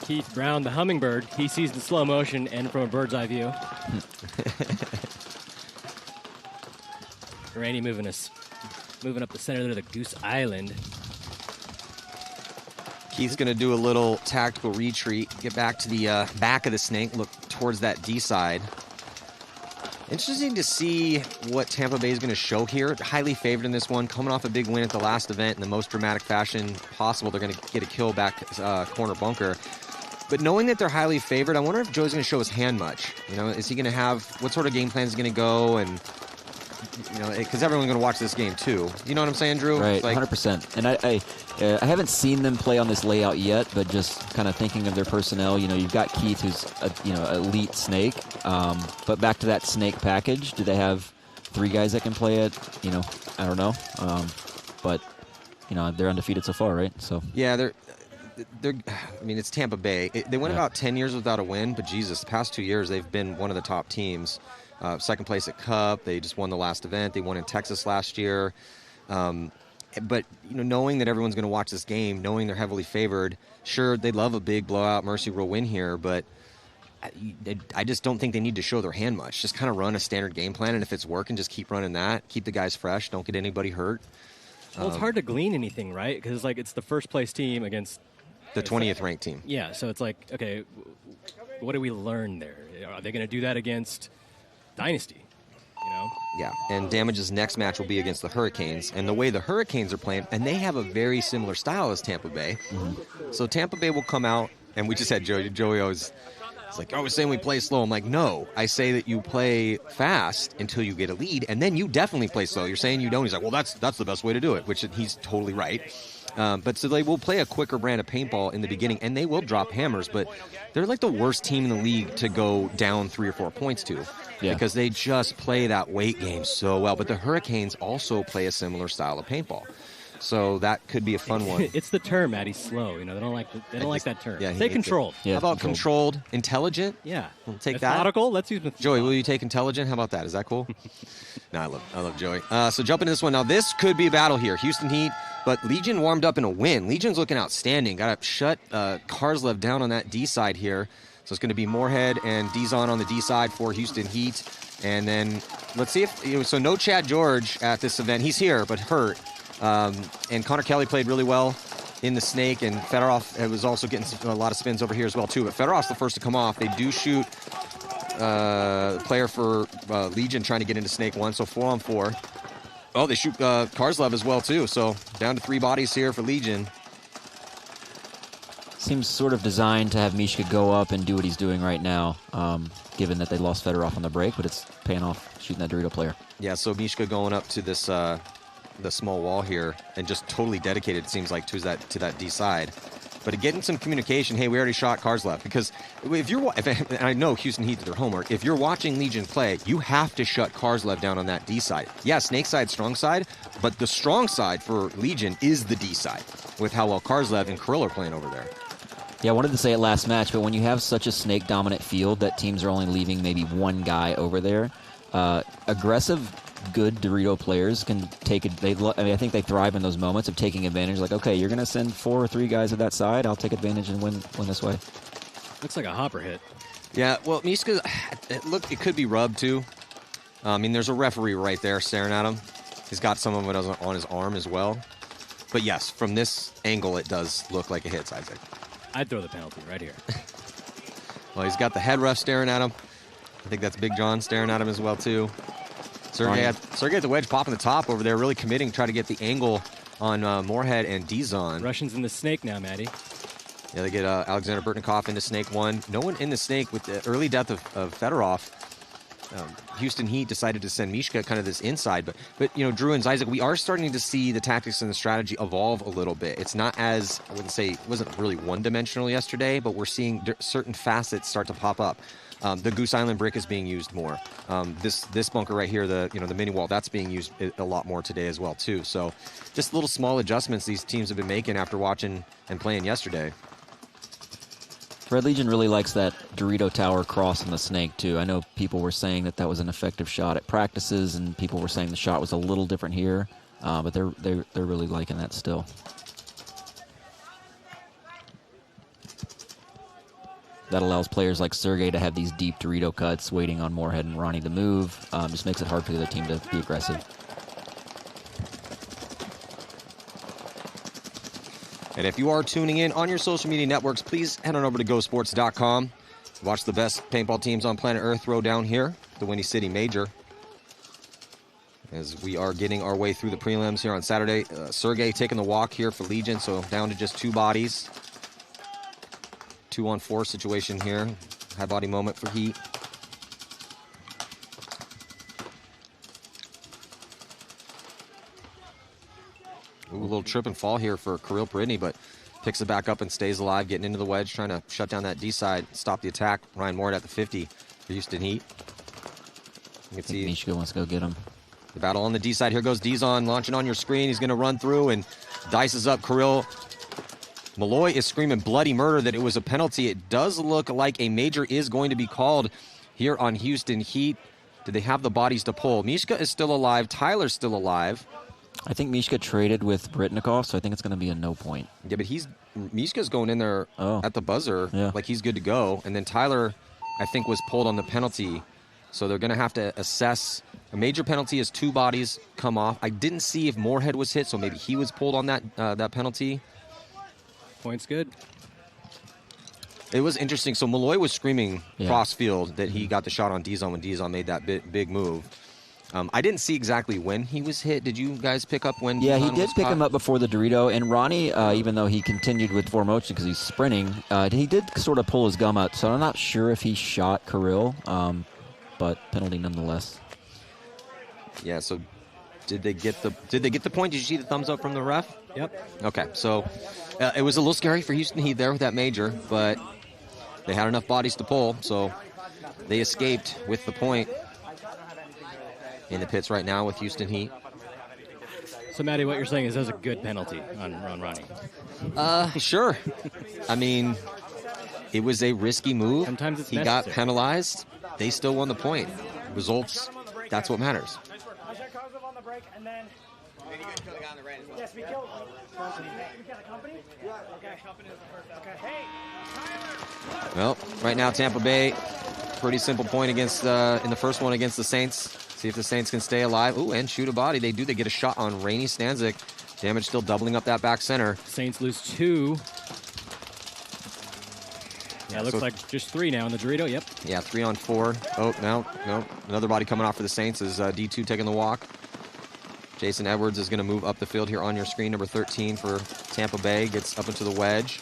Keith Brown, the hummingbird, he sees the slow motion and from a bird's eye view. Randy moving up the center there to Goose Island. Keith's going to do a little tactical retreat, get back to the back of the Snake, look towards that D side. Interesting to see what Tampa Bay is going to show here. Highly favored in this one, coming off a big win at the last event in the most dramatic fashion possible. They're going to get a kill back corner bunker. But knowing that they're highly favored, I wonder if Joe's going to show his hand much. You know, is he going to have, what sort of game plan is he going to go? And, you know, because everyone's going to watch this game too. You know what I'm saying, Drew? Right, like, 100%. And I haven't seen them play on this layout yet, but just kind of thinking of their personnel, you know, you've got Keith, who's a, elite Snake. But back to that Snake package, do they have 3 guys that can play it? You know, I don't know. But, you know, they're undefeated so far, right? So yeah, they're. I mean, it's Tampa Bay. They went about 10 years without a win, but Jesus, the past 2 years they've been one of the top teams. Second place at Cup. They just won the last event. They won in Texas last year. But you know, knowing that everyone's going to watch this game, knowing they're heavily favored, sure, they'd love a big blowout mercy rule win here, but I just don't think they need to show their hand much. Just kind of run a standard game plan, and if it's working, just keep running that. Keep the guys fresh. Don't get anybody hurt. Well, it's hard to glean anything, right? Because it's the first place team against the 20th ranked team. Yeah, so it's like, okay, what do we learn there? Are they going to do that against Dynasty? You know? Yeah, and Damage's next match will be against the Hurricanes. And the way the Hurricanes are playing, and they have a very similar style as Tampa Bay. Mm-hmm. So Tampa Bay will come out, and we just had Joey always, it's like, oh, we're saying we play slow. I'm like, no, I say that you play fast until you get a lead, and then you definitely play slow. You're saying you don't. He's like, well, that's the best way to do it, which he's totally right. But so they will play a quicker brand of paintball in the beginning, and they will drop hammers, but they're like the worst team in the league to go down 3 or 4 points to. Yeah. Because they just play that weight game so well. But the Hurricanes also play a similar style of paintball. So that could be a fun one. It's the term, Maddie, slow. You know, they don't like that term. Yeah, say controlled. Yeah, how about controlled? Intelligent? Yeah. We'll take methodical? That. Let's use methodical. Joey, will you take intelligent? How about that? Is that cool? No, I love Joey. So jump into this one. Now, this could be a battle here. Houston Heat, but Legion warmed up in a win. Legion's looking outstanding. Got to shut Karslev down on that D side here. So it's going to be Moorhead and Dizon on the D side for Houston Heat. And then let's see if, so no Chad George at this event. He's here, but hurt. And Connor Kelly played really well in the Snake, and Fedorov was also getting a lot of spins over here as well, too. But Fedorov's the first to come off. They do shoot player for Legion trying to get into Snake 1, so 4-on-4. Oh, they shoot Karslev as well, too. So down to 3 bodies here for Legion. Seems sort of designed to have Mishka go up and do what he's doing right now, given that they lost Fedorov on the break, but it's paying off shooting that Dorito player. Yeah, so Mishka going up to this the small wall here and just totally dedicated, it seems like, to that D side. But getting some communication, hey, we already shot Karslev. Because and I know Houston Heat did their homework, if you're watching Legion play, you have to shut Karslev down on that D side. Yeah, Snake side, strong side, but the strong side for Legion is the D side, with how well Karslev and Kirill are playing over there. Yeah, I wanted to say it last match, but when you have such a Snake-dominant field that teams are only leaving maybe one guy over there, aggressive, good Dorito players can take it. I think they thrive in those moments of taking advantage. Like, okay, you're going to send 4 or 3 guys at that side. I'll take advantage and win this way. Looks like a hopper hit. Yeah, well, Mishka, it could be rubbed too. I mean, there's a referee right there staring at him. He's got some of it on his arm as well. But yes, from this angle, it does look like it hits Isaac. I'd throw the penalty right here. Well, he's got the head ref staring at him. I think that's Big John staring at him as well, too. Sergey at the wedge, popping the top over there, really committing, try to get the angle on Moorhead and Dizon. Russians in the snake now, Maddie. Yeah, they get Alexander Burtnikov into snake 1. No one in the snake with the early death of Fedorov. Houston Heat decided to send Mishka kind of this inside. But you know, Drew and Isaac, we are starting to see the tactics and the strategy evolve a little bit. It's not as, I wouldn't say, it wasn't really one-dimensional yesterday, but we're seeing certain facets start to pop up. The Goose Island brick is being used more. This bunker right here, the mini wall, that's being used a lot more today as well too. So just little small adjustments these teams have been making after watching and playing yesterday. Red Legion really likes that Dorito Tower cross on the snake, too. I know people were saying that was an effective shot at practices, and people were saying the shot was a little different here, but they're really liking that still. That allows players like Sergey to have these deep Dorito cuts, waiting on Moorhead and Ronnie to move. Just makes it hard for the other team to be aggressive. And if you are tuning in on your social media networks, please head on over to gosports.com. Watch the best paintball teams on planet Earth throw down here, the Windy City Major. As we are getting our way through the prelims here on Saturday. Sergey taking the walk here for Legion, so down to just 2 bodies. 2-on-4 situation here. High body moment for Heat. Ooh, a little trip and fall here for Kirill Peridny, but picks it back up and stays alive, getting into the wedge, trying to shut down that D side, stop the attack. Ryan Moore at the 50 for Houston Heat. You can see Mishka wants to go get him. The battle on the D side. Here goes Dizon launching on your screen. He's going to run through and dices up Kirill. Malloy is screaming bloody murder that it was a penalty. It does look like a major is going to be called here on Houston Heat. Do they have the bodies to pull? Mishka is still alive. Tyler's still alive. I think Mishka traded with Britnikov, so I think it's going to be a no point. Yeah, but Mishka's going in there at the buzzer, like he's good to go. And then Tyler, I think, was pulled on the penalty. So they're going to have to assess. A major penalty is 2 bodies come off. I didn't see if Moorhead was hit, so maybe he was pulled on that penalty. Point's good. It was interesting. So Malloy was screaming cross field that he got the shot on Dizon when Dizon made that big move. I didn't see exactly when he was hit. Did you guys pick up when? Yeah, Dizon he did was pick caught? him up before the Dorito. And Ronnie, even though he continued with forward motion because he's sprinting, he did sort of pull his gum out. So I'm not sure if he shot Kirill, but penalty nonetheless. Yeah. So did they get the point? Did you see the thumbs up from the ref? Yep. Okay. So it was a little scary for Houston Heat there with that major, but they had enough bodies to pull, so they escaped with the point. In the pits right now with Houston Heat. So, Maddie, what you're saying is that was a good penalty on Ronnie. Sure. I mean, it was a risky move. Sometimes it's he got penalized. They still won the point. Results, that's what matters. Yes, we killed a company? Okay. Hey, Well, right now Tampa Bay, pretty simple point against in the first one against the Saints. See if the Saints can stay alive. Ooh, and shoot a body. They do. They get a shot on Rainey Stanzik. Damage still doubling up that back center. Saints lose 2. Yeah, looks like just 3 now in the Dorito. Yep. Yeah, 3 on 4. Oh, no. Another body coming off for the Saints is D2 taking the walk. Jason Edwards is going to move up the field here on your screen. Number 13 for Tampa Bay. Gets up into the wedge.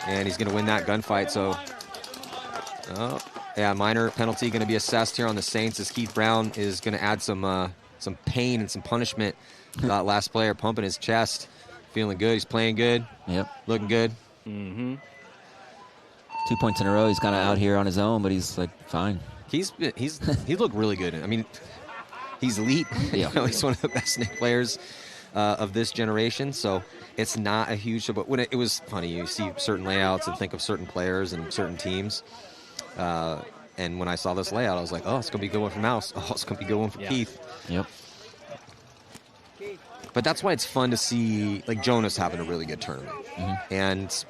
And he's going to win that gunfight. So, yeah, minor penalty going to be assessed here on the Saints as Keith Brown is going to add some pain and some punishment. That last player pumping his chest. Feeling good. He's playing good. Yep. Looking good. Mm-hmm. 2 points in a row. He's kind of out here on his own, but he's like fine. He looked really good. I mean, he's elite. Yeah. He's one of the best snake players of this generation. So it's not a huge show. But when it was funny, you see certain layouts and think of certain players and certain teams. And when I saw this layout, I was like, oh, it's going to be a good one for Mouse. Oh, it's going to be a good one for Keith. Yep. But that's why it's fun to see, like, Jonas having a really good tournament. Mm-hmm. And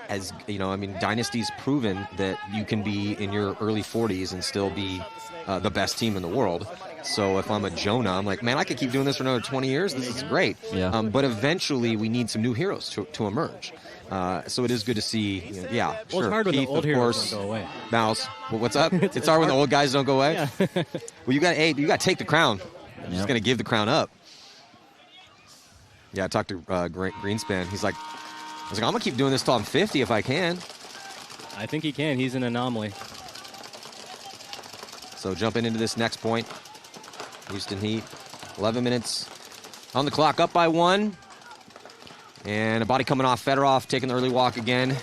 as, you know, I mean, Dynasty's proven that you can be in your early 40s and still be the best team in the world. So if I'm a Jonah, I'm like, man, I could keep doing this for another 20 years. This is great. Yeah. But eventually, we need some new heroes to emerge. So it is good to see. Yeah, Well, sure. it's hard when the Keith, old of heroes course. don't go away. Mouse. Well, what's up? it's hard when the old guys don't go away. Yeah. Well, you got to take the crown. You're just going to give the crown up. Yeah, I talked to Greenspan. He's like, I was like, I'm going to keep doing this till I'm 50 if I can. I think he can. He's an anomaly. So jumping into this next point, Houston Heat, 11 minutes on the clock, up by 1. And a body coming off, Fedorov taking the early walk again.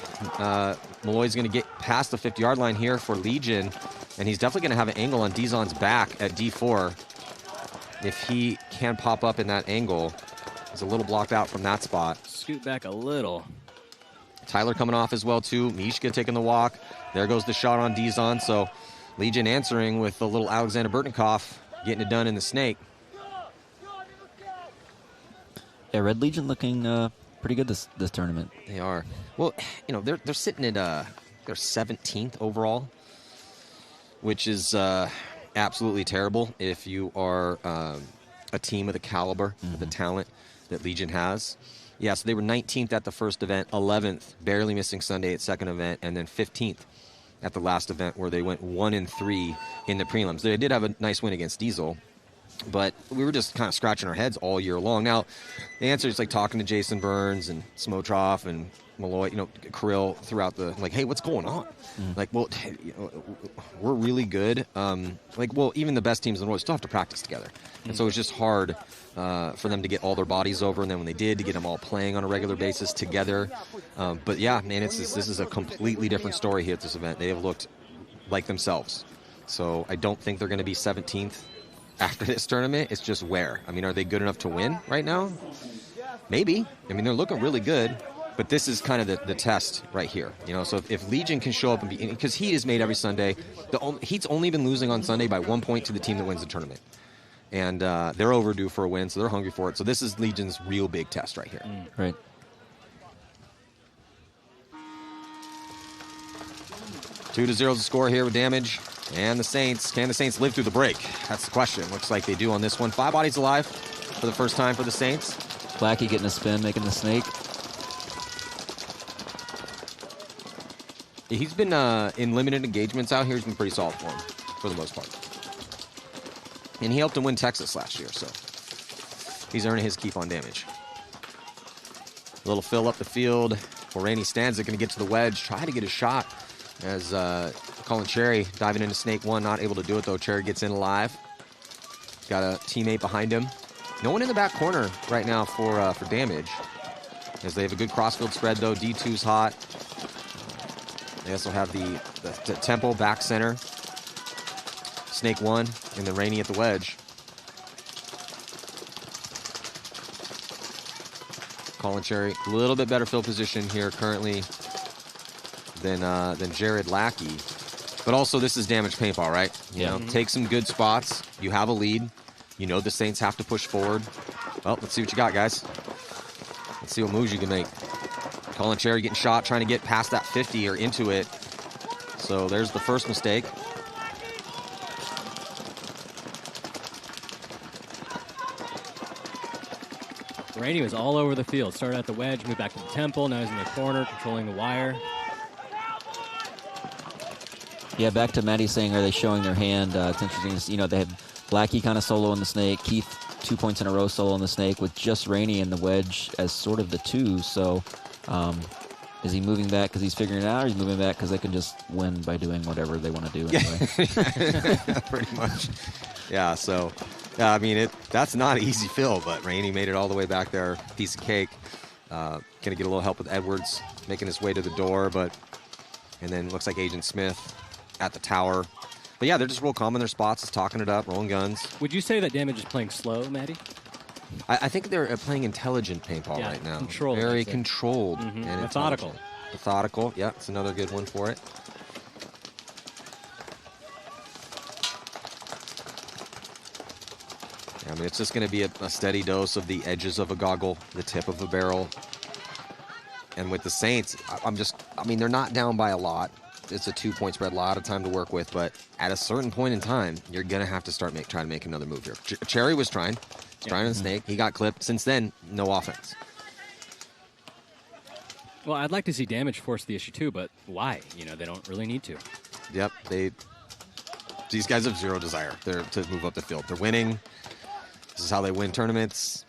Malloy's going to get past the 50-yard line here for Legion, and he's definitely going to have an angle on Dizon's back at D4. If he can pop up in that angle, he's a little blocked out from that spot. Scoot back a little. Tyler coming off as well, too. Mishka taking the walk. There goes the shot on Dizon. So Legion answering with a little Alexander Burtnikoff getting it done in the snake. Yeah, Red Legion looking pretty good this tournament. They are. Well, you know, they're sitting at their 17th overall, which is absolutely terrible if you are a team of the caliber, of the talent that Legion has. Yeah, so they were 19th at the first event, 11th, barely missing Sunday at second event, and then 15th at the last event where they went 1-3 in the prelims. They did have a nice win against Diesel, but we were just kind of scratching our heads all year long. Now, the answer is like talking to Jason Burns and Smotroff and Malloy, you know, Kirill throughout the, like, hey, what's going on? Like, well, you know, we're really good. Like, well, even the best teams in the world still have to practice together. And so it's just hard for them to get all their bodies over, and then when they did, to get them all playing on a regular basis together. But yeah, man, this is a completely different story here at this event. They have looked like themselves. So I don't think they're going to be 17th after this tournament. It's just where. I mean, are they good enough to win right now? Maybe. I mean, they're looking really good. But this is kind of the test right here, you know. So if Legion can show up and be, because Heat is made every Sunday, Heat's only been losing on Sunday by 1 point to the team that wins the tournament, and they're overdue for a win, so they're hungry for it. So this is Legion's real big test right here. Right. Two to 0 to score here with Damage, and the Saints. Can the Saints live through the break? That's the question. Looks like they do on this one. 5 bodies alive for the first time for the Saints. Blackie getting a spin, making the snake. He's been in limited engagements out here. He's been pretty solid for him, for the most part. And he helped him win Texas last year, so he's earning his keep on Damage. A little fill up the field. Randy Stanzik going to get to the wedge, try to get a shot as Colin Cherry diving into Snake 1, not able to do it, though. Cherry gets in alive. Got a teammate behind him. No one in the back corner right now for Damage, as they have a good crossfield spread, though. D2's hot. They also have the Temple back center, Snake 1, and then Rainey at the wedge. Colin Cherry, a little bit better field position here currently than Jared Lackey. But also, this is Damage Paintball, right? You know, take some good spots. You have a lead. You know the Saints have to push forward. Well, let's see what you got, guys. Let's see what moves you can make. Colin Cherry getting shot, trying to get past that 50 or into it. So there's the first mistake. Rainey was all over the field. Started at the wedge, moved back to the temple. Now he's in the corner, controlling the wire. Yeah, back to Maddie saying, are they showing their hand? It's interesting. You know, they had Blackie kind of solo in the snake. Keith 2 points in a row solo in the snake with just Rainey and the wedge as sort of the 2. So is he moving back because he's figuring it out, or is he moving back because they can just win by doing whatever they want to do anyway? Pretty much. Yeah, so, I mean, that's not an easy fill, but Rainey made it all the way back there. Piece of cake. Going to get a little help with Edwards making his way to the door, and then looks like Agent Smith at the tower. But yeah, they're just real calm in their spots, just talking it up, rolling guns. Would you say that Damage is playing slow, Maddie? I think they're playing intelligent paintball right now. Controlled. Very controlled. And methodical. Methodical. Yeah, it's another good one for it. Yeah, I mean, it's just going to be a steady dose of the edges of a goggle, the tip of a barrel. And with the Saints, I mean, they're not down by a lot. it's a 2-point spread, a lot of time to work with, but at a certain point in time, you're going to have to start trying to make another move here. Cherry was trying on the snake. He got clipped. Since then, no offense. Well, I'd like to see Damage force the issue too, but why? You know, they don't really need to. Yep, these guys have zero desire to move up the field. They're winning. This is how they win tournaments.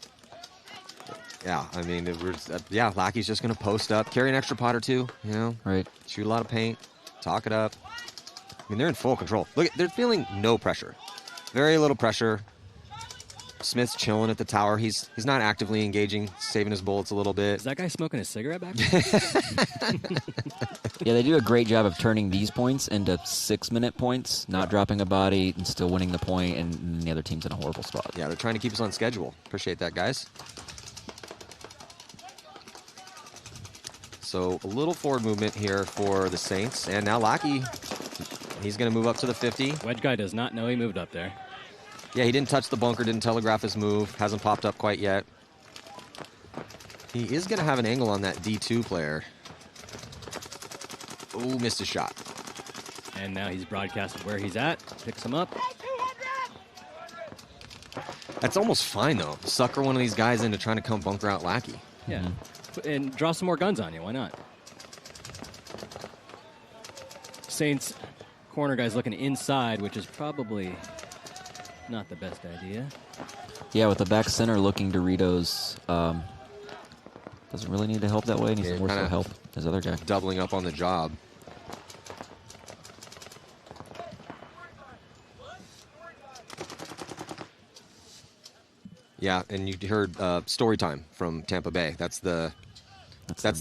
Yeah, I mean, Lackey's just going to post up, carry an extra pot or two, you know? Right. Shoot a lot of paint, talk it up. I mean, they're in full control. Look, they're feeling no pressure. Very little pressure. Smith's chilling at the tower. He's not actively engaging, saving his bullets a little bit. Is that guy smoking a cigarette back there? Yeah, they do a great job of turning these points into 6-minute points, not dropping a body and still winning the point, and the other team's in a horrible spot. Yeah, they're trying to keep us on schedule. Appreciate that, guys. So a little forward movement here for the Saints. And now Lackey, he's going to move up to the 50. Wedge guy does not know he moved up there. Yeah, he didn't touch the bunker, didn't telegraph his move. Hasn't popped up quite yet. He is going to have an angle on that D2 player. Ooh, missed a shot. And now he's broadcasted where he's at. Picks him up. That's almost fine, though. Sucker one of these guys into trying to come bunker out Lackey. Yeah. And draw some more guns on you. Why not? Saints corner guy's looking inside, which is probably not the best idea. Yeah, with the back center looking Doritos, doesn't really need to help that way. Needs to more so help his other guy. Doubling up on the job. Yeah, and you heard story time from Tampa Bay. That's the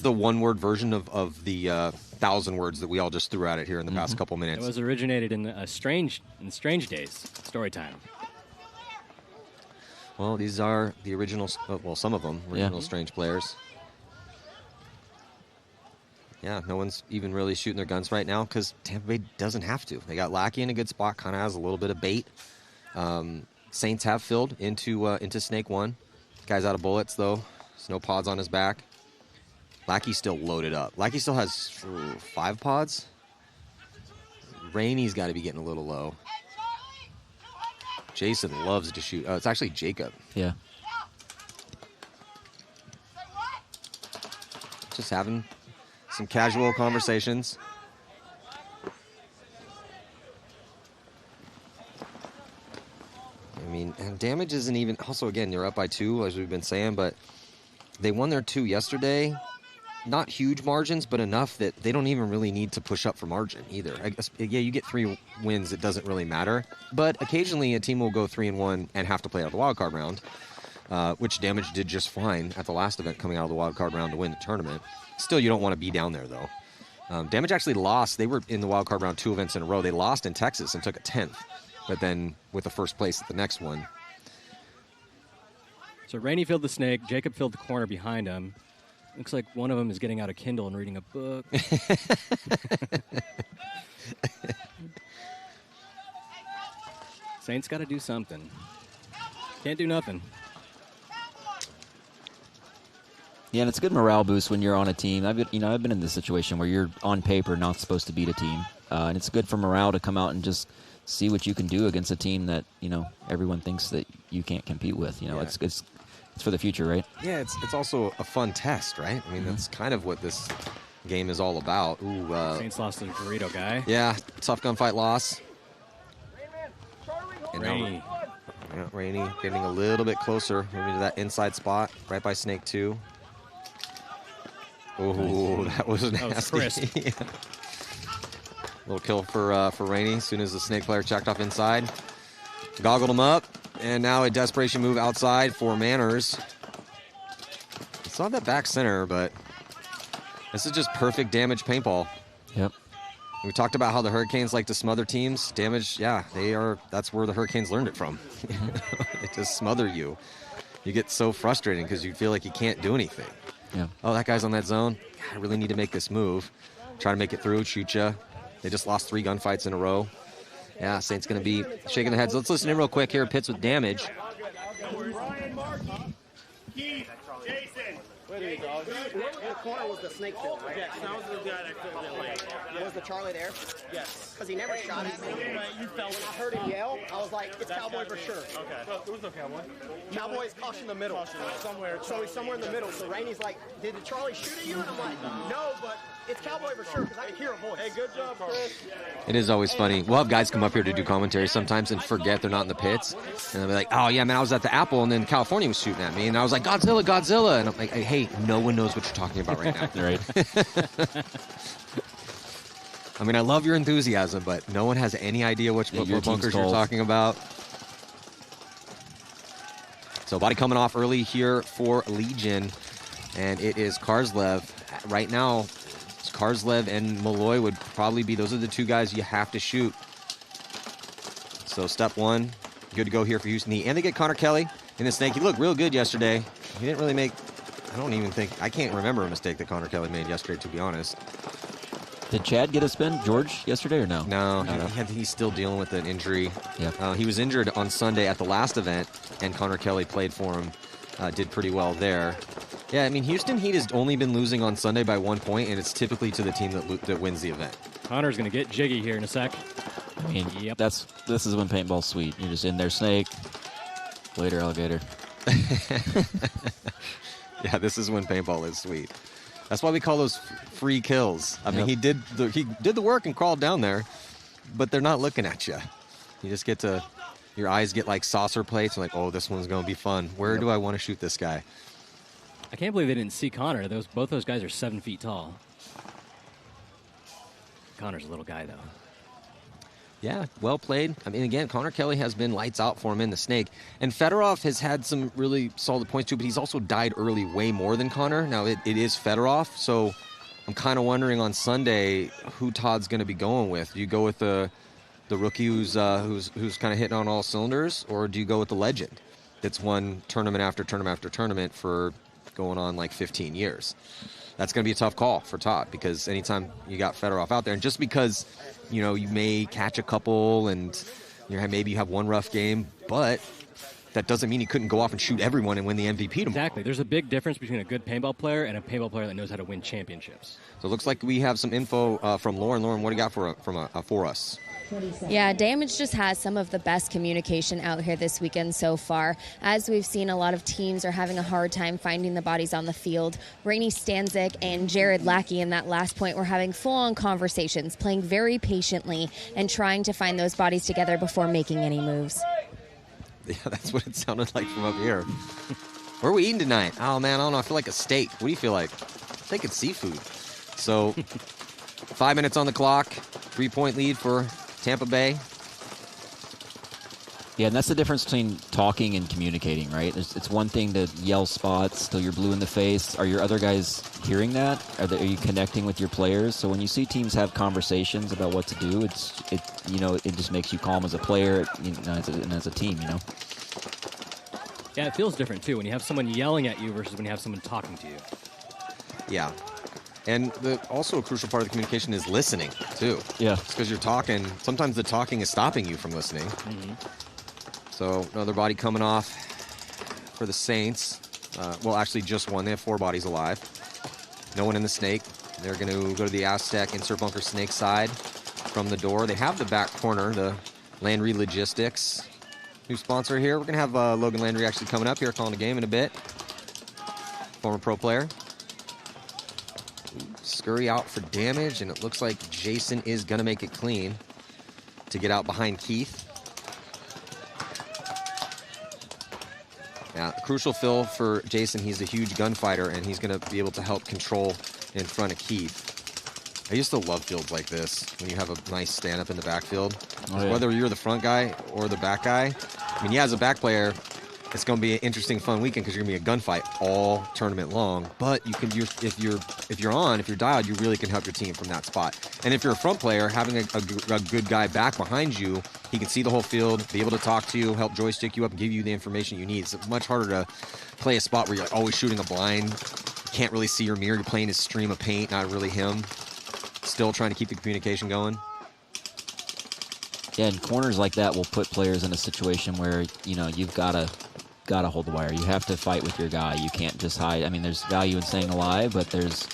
one-word version of the 1,000 words that we all just threw at it here in the past couple minutes. It was originated in Strange Days story time. Well, these are the original. Well, some of them original Strange players. Yeah, no one's even really shooting their guns right now because Tampa Bay doesn't have to. They got Lackey in a good spot, kind of has a little bit of bait. Saints have filled into Snake 1. Guy's out of bullets, though. There's no pods on his back. Lackey's still loaded up. Lackey still has 5 pods. Rainey's got to be getting a little low. Jason loves to shoot. Oh, it's actually Jacob. Yeah. Just having some casual conversations. I mean, and Damage isn't even... Also, again, you're up by 2, as we've been saying, but they won their 2 yesterday. Not huge margins, but enough that they don't even really need to push up for margin either. I guess, yeah, you get 3 wins, it doesn't really matter. But occasionally a team will go 3-1 and have to play out of the wild card round, which Damage did just fine at the last event coming out of the wild card round to win the tournament. Still, you don't want to be down there, though. Damage actually lost. They were in the wild card round 2 events in a row. They lost in Texas and took a 10th, but then with the first place at the next one. So Rainey filled the snake. Jacob filled the corner behind him. Looks like one of them is getting out a Kindle and reading a book. Saints got to do something. Can't do nothing. Yeah, and it's a good morale boost when you're on a team. I've been in this situation where you're on paper not supposed to beat a team, and it's good for morale to come out and just see what you can do against a team that everyone thinks that you can't compete with. It's for the future, right? Yeah, it's also a fun test, right? I mean, that's kind of what this game is all about. Ooh, Saints lost to the Dorito guy. Yeah, tough gunfight loss. And Rainey. Rainey getting a little bit closer, moving to that inside spot, right by Snake 2. Oh, that was nasty. That was crisp. Yeah. Little kill for Rainey as soon as the Snake player checked off inside. Goggled him up. And now a desperation move outside for Manners. It's not that back center, but this is just perfect Damage paintball. Yep. We talked about how the Hurricanes like to smother teams. Damage, yeah, that's where the Hurricanes learned it from. They just smother you. You get so frustrating because you feel like you can't do anything. Yeah. Oh, that guy's on that zone. God, I really need to make this move. Try to make it through, shoot ya. They just lost 3 gunfights in a row. Yeah, Saints going to be shaking their heads. Let's listen in real quick here. Pitts with Damage. The corner was the snake fill, right? Yes, that was the guy that filled in late. Was the Charlie there? Yes. Because he never shot at me. You felt When I heard him yell, I was like, it's Cowboy for sure. Okay. No, there was no Cowboy. Cowboy is caution in the middle. Somewhere. So he's somewhere in the middle. So Rainey's like, did the Charlie shoot at you? And I'm like, no, but it's Cowboy for sure because I can hear a voice. Hey, good job, Chris. It is always funny. We'll have guys come up here to do commentary sometimes and forget they're not in the pits. And they'll be like, oh, yeah, man, I was at the Apple, and then California was shooting at me. And I was like, Godzilla, Godzilla. And I'm like, hey, no one knows what you're talking about right now. Right. I mean, I love your enthusiasm, but no one has any idea what bunkers you're talking about. So body coming off early here for Legion, and it is Karslev. Right now, Karslev and Malloy would probably be, those are the two guys you have to shoot. So step one, good to go here for Houston Heat. And they get Connor Kelly in the snake. He looked real good yesterday. He didn't really make, I can't remember a mistake that Connor Kelly made yesterday, to be honest. Did Chad get a spin, George, yesterday or no? No, he's still dealing with an injury. Yep. He was injured on Sunday at the last event, and Connor Kelly played for him, did pretty well there. Yeah, I mean, Houston Heat has only been losing on Sunday by 1 point, and it's typically to the team that wins the event. Connor's going to get jiggy here in a sec. I mean, this is when paintball's sweet. You're just in there, snake. Later, alligator. Yeah, this is when paintball is sweet. That's why we call those free kills. I mean, he did the work and crawled down there, but they're not looking at you. You just get to, your eyes get like saucer plates. You're like, oh, this one's going to be fun. Where do I want to shoot this guy? I can't believe they didn't see Connor. Both those guys are 7 feet tall. Connor's a little guy, though. Yeah, well played. I mean, again, Connor Kelly has been lights out for him in the snake. And Fedorov has had some really solid points, too, but he's also died early way more than Connor. Now, it is Fedorov, so I'm kind of wondering on Sunday who Todd's going to be going with. Do you go with the rookie who's kind of hitting on all cylinders, or do you go with the legend that's won tournament after tournament after tournament for going on like 15 years? That's going to be a tough call for Todd, because anytime you got Fedorov out there, and just because, you may catch a couple and maybe you have one rough game, but that doesn't mean you couldn't go off and shoot everyone and win the MVP tomorrow. Exactly. There's a big difference between a good paintball player and a paintball player that knows how to win championships. So it looks like we have some info from Lauren. Lauren, what do you got for us? Yeah, Damage just has some of the best communication out here this weekend so far. As we've seen, a lot of teams are having a hard time finding the bodies on the field. Rainey Stanzik and Jared Lackey in that last point were having full-on conversations, playing very patiently and trying to find those bodies together before making any moves. Yeah, that's what it sounded like from up here. Where are we eating tonight? Oh, man, I don't know. I feel like a steak. What do you feel like? I think it's seafood. So 5 minutes on the clock, 3-point lead for Tampa Bay. Yeah, and that's the difference between talking and communicating, right? It's one thing to yell spots till you're blue in the face. Are your other guys hearing that? Are you connecting with your players? So when you see teams have conversations about what to do, it just makes you calm as a player and as a team, Yeah, it feels different, too, when you have someone yelling at you versus when you have someone talking to you. Yeah. And also a crucial part of the communication is listening, too. Yeah. It's because you're talking. Sometimes the talking is stopping you from listening. Mm-hmm. So another body coming off for the Saints. Well, actually just one. They have 4 bodies alive. No one in the snake. They're going to go to the Aztec insert bunker snake side from the door. They have the back corner, the Landry Logistics. New sponsor here. We're going to have Logan Landry actually coming up here, calling a game in a bit. Former pro player. Scurry out for Damage, and it looks like Jason is going to make it clean to get out behind Keith. Yeah, crucial fill for Jason. He's a huge gunfighter, and he's going to be able to help control in front of Keith. I used to love fields like this, when you have a nice stand-up in the backfield. Oh, yeah. Whether you're the front guy or the back guy. I mean, yeah, as a back player, it's going to be an interesting, fun weekend because you're going to be a gunfight all tournament long. But you can, if you're dialed, you really can help your team from that spot. And if you're a front player, having a good guy back behind you, he can see the whole field, be able to talk to you, help joystick you up, and give you the information you need. It's much harder to play a spot where you're like always shooting a blind. You can't really see your mirror. You're playing his stream of paint, not really him. Still trying to keep the communication going. Yeah, and corners like that will put players in a situation where, you've got to got to hold the wire. You have to fight with your guy. You can't just hide. I mean, there's value in staying alive, but there's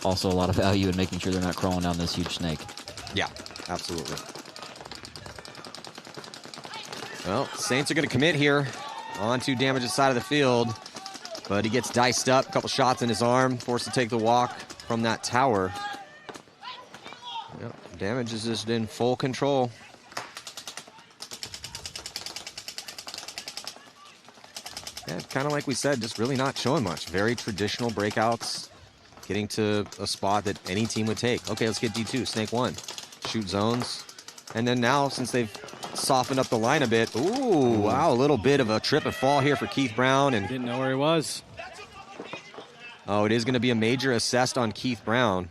also a lot of value in making sure they're not crawling down this huge snake. Yeah, absolutely. Well, Saints are going to commit here onto Damage's side of the field, but he gets diced up, a couple shots in his arm, forced to take the walk from that tower. Yep, Damage is just in full control. Yeah, kind of like we said, just really not showing much. Very traditional breakouts, getting to a spot that any team would take. Okay, let's get D2, Snake 1. Shoot zones. And then now, since they've softened up the line a bit, ooh, wow, a little bit of a trip and fall here for Keith Brown. And didn't know where he was. Oh, it is going to be a major assessed on Keith Brown.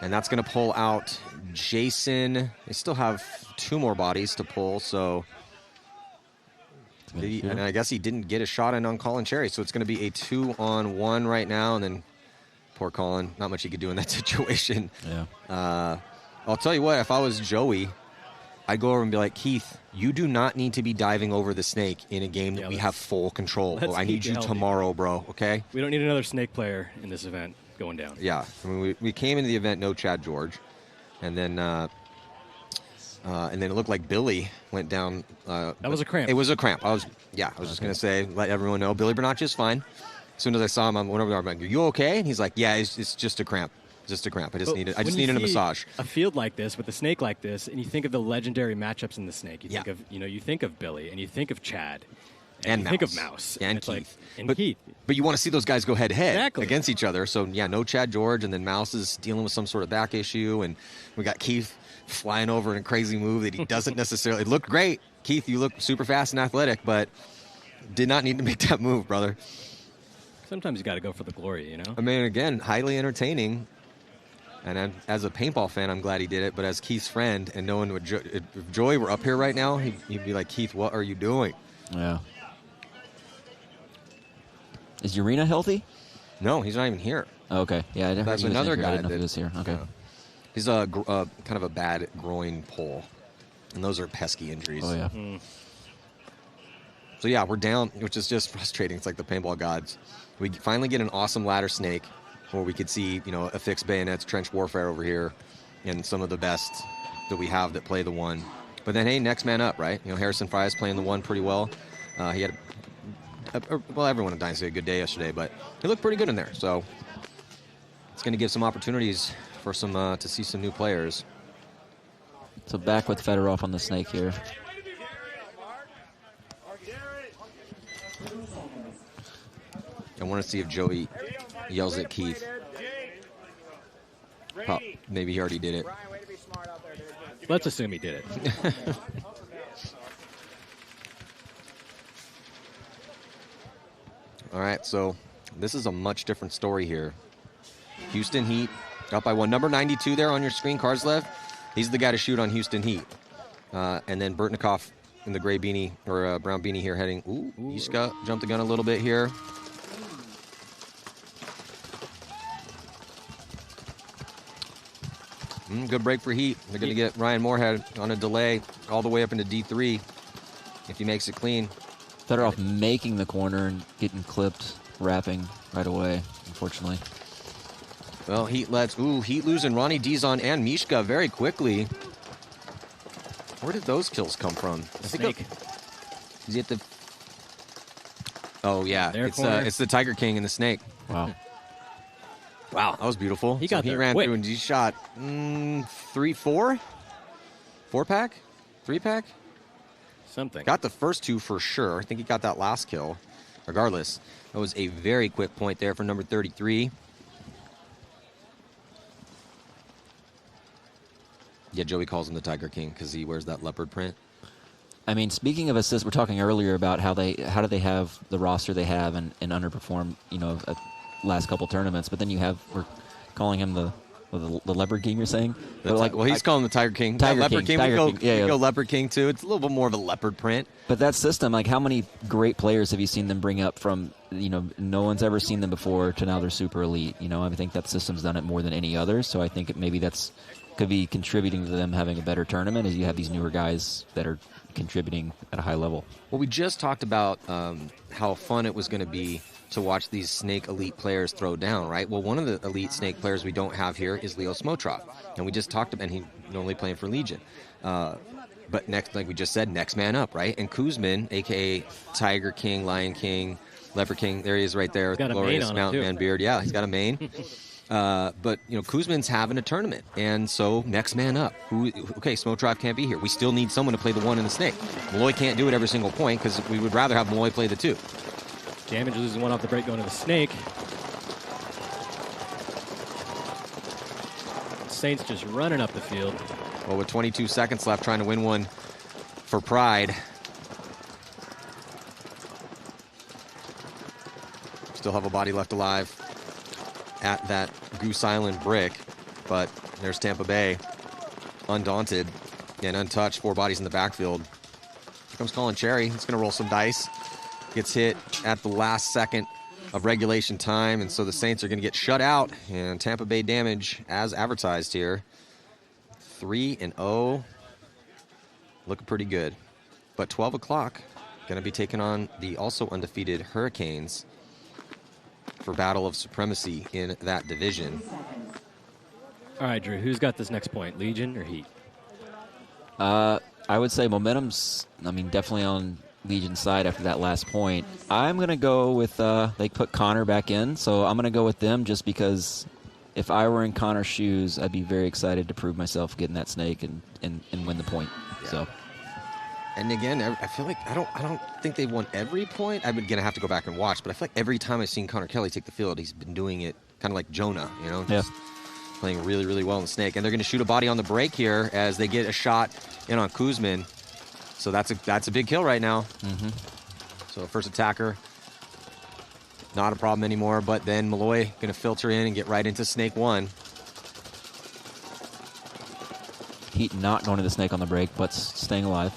And that's going to pull out Jason. They still have 2 more bodies to pull, so... and I guess he didn't get a shot in on Colin Cherry, so it's going to be a 2-on-1 right now. And then poor Colin, not much he could do in that situation. Yeah. I'll tell you what, if I was Joey, I'd go over and be like, Keith, you do not need to be diving over the snake in a game that we have full control. Oh, I need you tomorrow, bro, okay? We don't need another snake player in this event going down. Yeah. I mean, we came into the event, no Chad George. And then it looked like Billy went down. That was a cramp. It was a cramp. I was just going to say, let everyone know, Billy Bernacchi is fine. As soon as I saw him, I went over there, I'm like, are you okay? And he's like, yeah, it's just a cramp. Just a cramp. I just needed a massage. A field like this with a snake like this, and you think of the legendary matchups in the snake. You think of Billy, and you think of Chad, and you think of Mouse, and Keith, Keith. But you want to see those guys go head to head against each other. So yeah, no Chad George, and then Mouse is dealing with some sort of back issue, and we got Keith flying over in a crazy move that he doesn't necessarily. It looked great, Keith. You look super fast and athletic, but did not need to make that move, brother. Sometimes you got to go for the glory, you know. I mean, again, highly entertaining. And as a paintball fan, I'm glad he did it. But as Keith's friend, and knowing if Joey were up here right now, he'd be like, Keith, what are you doing? Yeah. Is Urena healthy? No, he's not even here. Oh, okay. Yeah, I that's another guy. I didn't know he was here. Okay. Yeah. He's a kind of a bad groin pull, and those are pesky injuries. Oh yeah. So yeah, we're down, which is just frustrating. It's like the paintball gods. We finally get an awesome ladder snake, where we could see, affixed bayonets, trench warfare over here, and some of the best that we have that play the 1. But then, hey, next man up, right? Harrison Fry is playing the 1 pretty well. He had, everyone at Dynasty had a good day yesterday, but he looked pretty good in there. So it's going to give some opportunities for some to see some new players. So back with Fedorov on the snake here. I want to see if Joey yells at Keith. Maybe he already did it. Let's assume he did it. All right, so this is a much different story here. Houston Heat up by 1. Number 92 there on your screen, Karslev. He's the guy to shoot on Houston Heat. And then Burtnikoff in the gray beanie, or brown beanie here heading. Ooh, Yishka jumped the gun a little bit here. Good break for Heat. They're going to get Ryan Moorhead on a delay all the way up into D3 if he makes it clean. Fedorov making the corner and getting clipped, wrapping right away, unfortunately. Well, Heat losing Ronnie Dizon and Mishka very quickly. Where did those kills come from? Snake. Is he at the... Oh, yeah. It's the Tiger King and the Snake. Wow. Wow, that was beautiful. He ran through and he shot 3-4? 4-pack? 3-pack? Something. Got the first 2 for sure. I think he got that last kill. Regardless, that was a very quick point there for number 33. Yeah, Joey calls him the Tiger King because he wears that leopard print. I mean, speaking of assists, we're talking earlier about how do they have the roster they have and underperform, last couple tournaments, but then we're calling him the Leopard King, you're saying? He's calling the Tiger King. Leopard King. We go Leopard King too. It's a little bit more of a leopard print. But that system, how many great players have you seen them bring up from no one's ever seen them before to now they're super elite. I think that system's done it more than any other, so I think maybe that's could be contributing to them having a better tournament as you have these newer guys that are contributing at a high level. Well, we just talked about how fun it was going to be to watch these snake elite players throw down, right? Well, one of the elite snake players we don't have here is Leo Smotrov, and we just talked about, and he's normally playing for Legion. But next, like we just said, next man up, right? And Kuzmin, a.k.a. Tiger King, Lion King, Leopard King, there he is right there. Got a glorious mane on mountain him, man too. beard. Yeah, he's got a mane. But, Kuzmin's having a tournament, and so next man up. Okay, Smotrov can't be here. We still need someone to play the 1 and the snake. Malloy can't do it every single point because we would rather have Malloy play the 2. Damage loses 1 off the break going to the snake. Saints just running up the field. Well, with 22 seconds left, trying to win one for pride. Still have a body left alive at that Goose Island brick, but there's Tampa Bay, undaunted and untouched, 4 bodies in the backfield. Here comes Colin Cherry. He's going to roll some dice. Gets hit at the last second of regulation time, and so the Saints are going to get shut out, and Tampa Bay Damage, as advertised here, 3-0, looking pretty good. But 12 o'clock, going to be taking on the also undefeated Hurricanes for battle of supremacy in that division. All right, Drew, who's got this next point, Legion or Heat? I would say momentum's, definitely on Legion's side after that last point. I'm going to go with, they put Connor back in, so I'm going to go with them just because if I were in Connor's shoes, I'd be very excited to prove myself getting that snake and win the point. Yeah. So. And again, I feel like I don't think they've won every point. I'm gonna have to go back and watch, but I feel like every time I've seen Connor Kelly take the field, he's been doing it kind of like Jonah, just playing really, really well in the snake. And they're gonna shoot a body on the break here as they get a shot in on Kuzmin. So that's a big kill right now. Mm-hmm. So first attacker, not a problem anymore. But then Malloy gonna filter in and get right into snake 1. Heat not going to the snake on the break, but staying alive.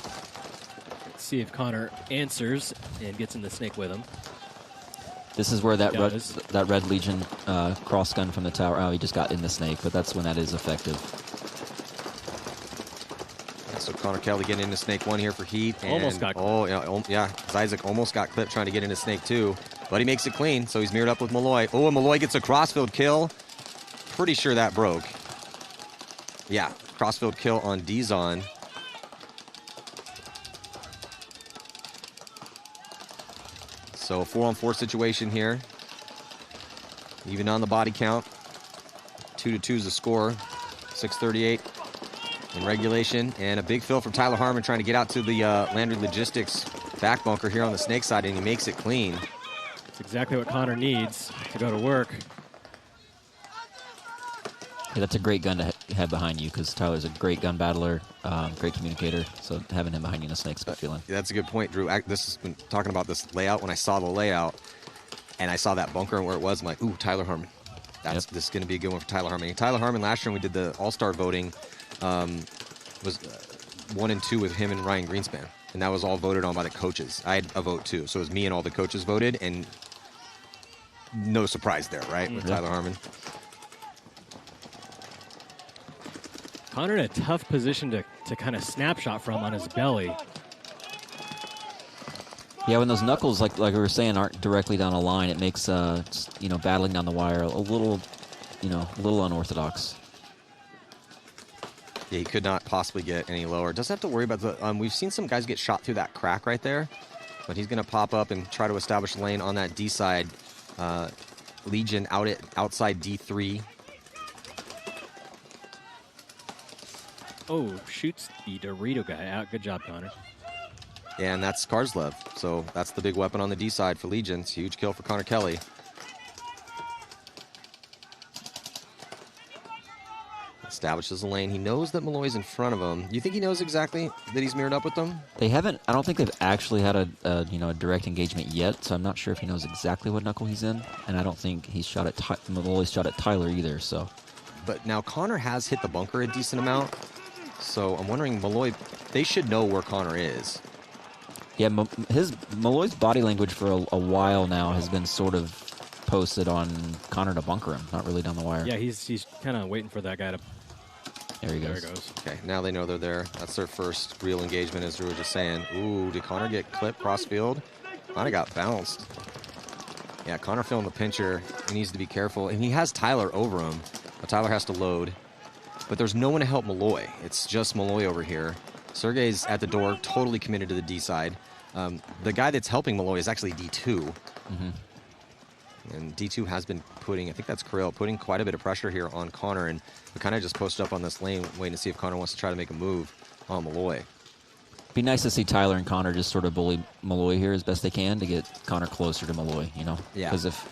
See if Connor answers and gets in the snake with him. This is where that Does. Red Legion cross gun from the tower. Oh, he just got in the snake, but that's when that is effective. So Connor Kelly getting into snake 1 here for Heat. And, Almost got clipped. yeah. Isaac almost got clipped trying to get into snake 2, but he makes it clean, so he's mirrored up with Malloy. Oh, and Malloy gets a crossfield kill. Pretty sure that broke. Yeah, crossfield kill on Dizon. So 4-on-4 situation here. Even on the body count. 2-2 is the score. 6:38 in regulation. And a big fill from Tyler Harmon trying to get out to the Landry Logistics back bunker here on the snake side, and he makes it clean. That's exactly what Connor needs to go to work. Yeah, that's a great gun to have behind you because Tyler's a great gun battler, great communicator. So having him behind you in a snake's a good feeling. Yeah, that's a good point, Drew. This has been talking about this layout. When I saw the layout and I saw that bunker and where it was, I'm like, ooh, Tyler Harmon. This is going to be a good one for Tyler Harmon. And Tyler Harmon, last year when we did the All-Star voting, was 1 and 2 with him and Ryan Greenspan. And that was all voted on by the coaches. I had a vote too. So it was me and all the coaches voted, and no surprise there, right, with Tyler Harmon. Connor in a tough position to kind of snapshot from on his belly. Yeah, when those knuckles, like we were saying, aren't directly down a line, it makes battling down the wire a little unorthodox. Yeah, he could not possibly get any lower. Doesn't have to worry about the. We've seen some guys get shot through that crack right there, but he's going to pop up and try to establish a lane on that D side. Legion outside D3. Oh, shoots the Dorito guy out. Good job, Connor. And that's Karslev. So that's the big weapon on the D side for Legion. It's a huge kill for Connor Kelly. Establishes a lane. He knows that Malloy's in front of him. You think he knows exactly that he's mirrored up with them? They haven't. I don't think they've actually had a direct engagement yet. So I'm not sure if he knows exactly what knuckle he's in, and I don't think he's shot at Malloy's shot at Tyler either. So, but now Connor has hit the bunker a decent amount. So I'm wondering, Malloy, they should know where Connor is. Yeah, Malloy's body language for a while now has been sort of posted on Connor to bunker him, not really down the wire. Yeah, he's kind of waiting for that guy to. There he goes. There he goes. Okay, now they know they're there. That's their first real engagement, as Drew was just saying. Ooh, did Connor get clipped cross-field? Connor got bounced. Yeah, Connor feeling the pincher. He needs to be careful. And he has Tyler over him. But Tyler has to load. But there's no one to help Malloy. It's just Malloy over here. Sergey's at the door, totally committed to the D side. The guy that's helping Malloy is actually D2. Mm-hmm. And D2 has been putting, I think that's Kirill, putting quite a bit of pressure here on Connor. And we kind of just posted up on this lane, waiting to see if Connor wants to try to make a move on Malloy. Be nice to see Tyler and Connor just sort of bully Malloy here as best they can to get Connor closer to Malloy, you know? Yeah. Because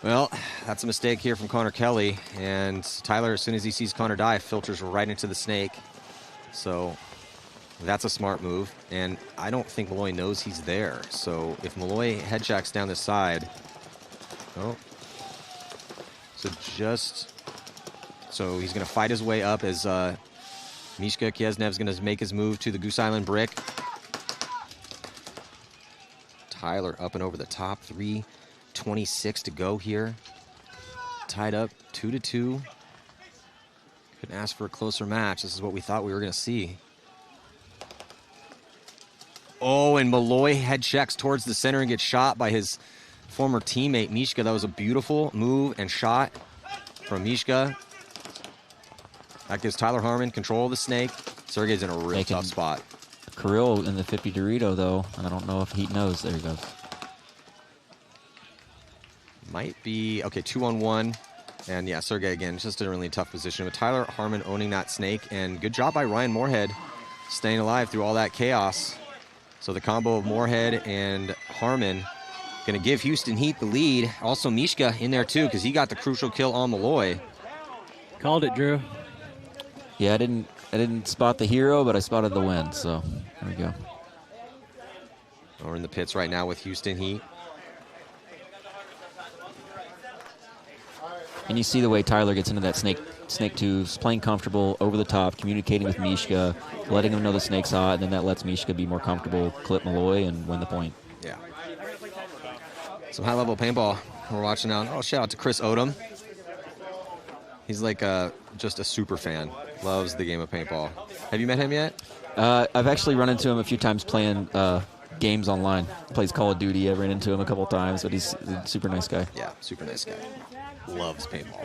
Well, that's a mistake here from Connor Kelly. And Tyler, as soon as he sees Connor dive, filters right into the snake. So that's a smart move. And I don't think Malloy knows he's there. So if Malloy head checks down this side. Oh. So he's going to fight his way up as Mishka Kieznev's going to make his move to the Goose Island brick. Tyler up and over the top. 3:26 to go here. Tied up 2-2. Couldn't ask for a closer match. This is what we thought we were going to see. Oh, and Malloy head checks towards the center and gets shot by his former teammate, Mishka. That was a beautiful move and shot from Mishka. That gives Tyler Harmon control of the snake. Sergey's in a real tough spot. Kirill in the 50 Dorito, though. I don't know if he knows. There he goes. Might be, okay, 2-on-1. And yeah, Sergey again, just in a really tough position. But Tyler Harmon owning that snake. And good job by Ryan Moorhead staying alive through all that chaos. So the combo of Moorhead and Harmon going to give Houston Heat the lead. Also Mishka in there too, because he got the crucial kill on Malloy. Called it, Drew. Yeah, I didn't spot the hero, but I spotted the win. So there we go. We're in the pits right now with Houston Heat. And you see the way Tyler gets into that snake two, playing comfortable, over the top, communicating with Mishka, letting him know the snake's hot, and then that lets Mishka be more comfortable, clip Malloy, and win the point. Yeah. Some high-level paintball we're watching now. Oh, shout out to Chris Odom. He's like just a super fan. Loves the game of paintball. Have you met him yet? I've actually run into him a few times playing games online. Plays Call of Duty. I've ran into him a couple times, but he's a super nice guy. Yeah, super nice guy. Loves paintball.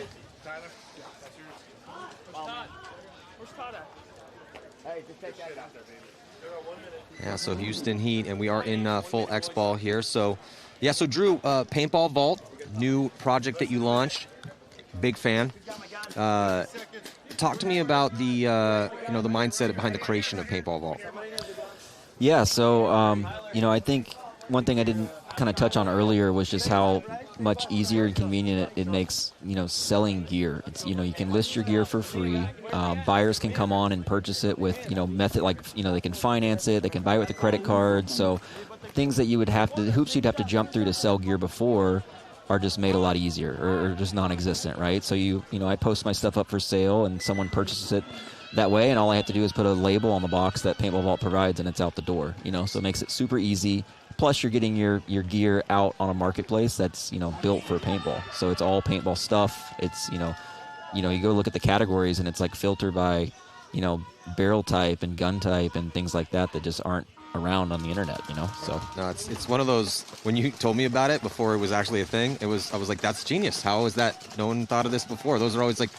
Yeah, so Houston Heat, and we are in full X-Ball here. So, yeah, so Drew, Paintball Vault, new project that you launched. Big fan. Talk to me about the the mindset behind the creation of Paintball Vault. Yeah, so I think one thing I didn't kind of touch on earlier was just how much easier and convenient it makes selling gear. It's you can list your gear for free. Buyers can come on and purchase it with method like they can finance it, they can buy it with a credit card. So things that hoops you'd have to jump through to sell gear before are just made a lot easier or just non-existent, right? So I post my stuff up for sale and someone purchases it that way, and all I have to do is put a label on the box that Paintball Vault provides, and it's out the door. So it makes it super easy. Plus, you're getting your gear out on a marketplace that's built for paintball. So it's all paintball stuff. It's you go look at the categories, and it's like filtered by barrel type and gun type and things like that just aren't around on the internet. So no, it's one of those. When you told me about it before it was actually a thing, I was like, that's genius. How is that? No one thought of this before. Those are always like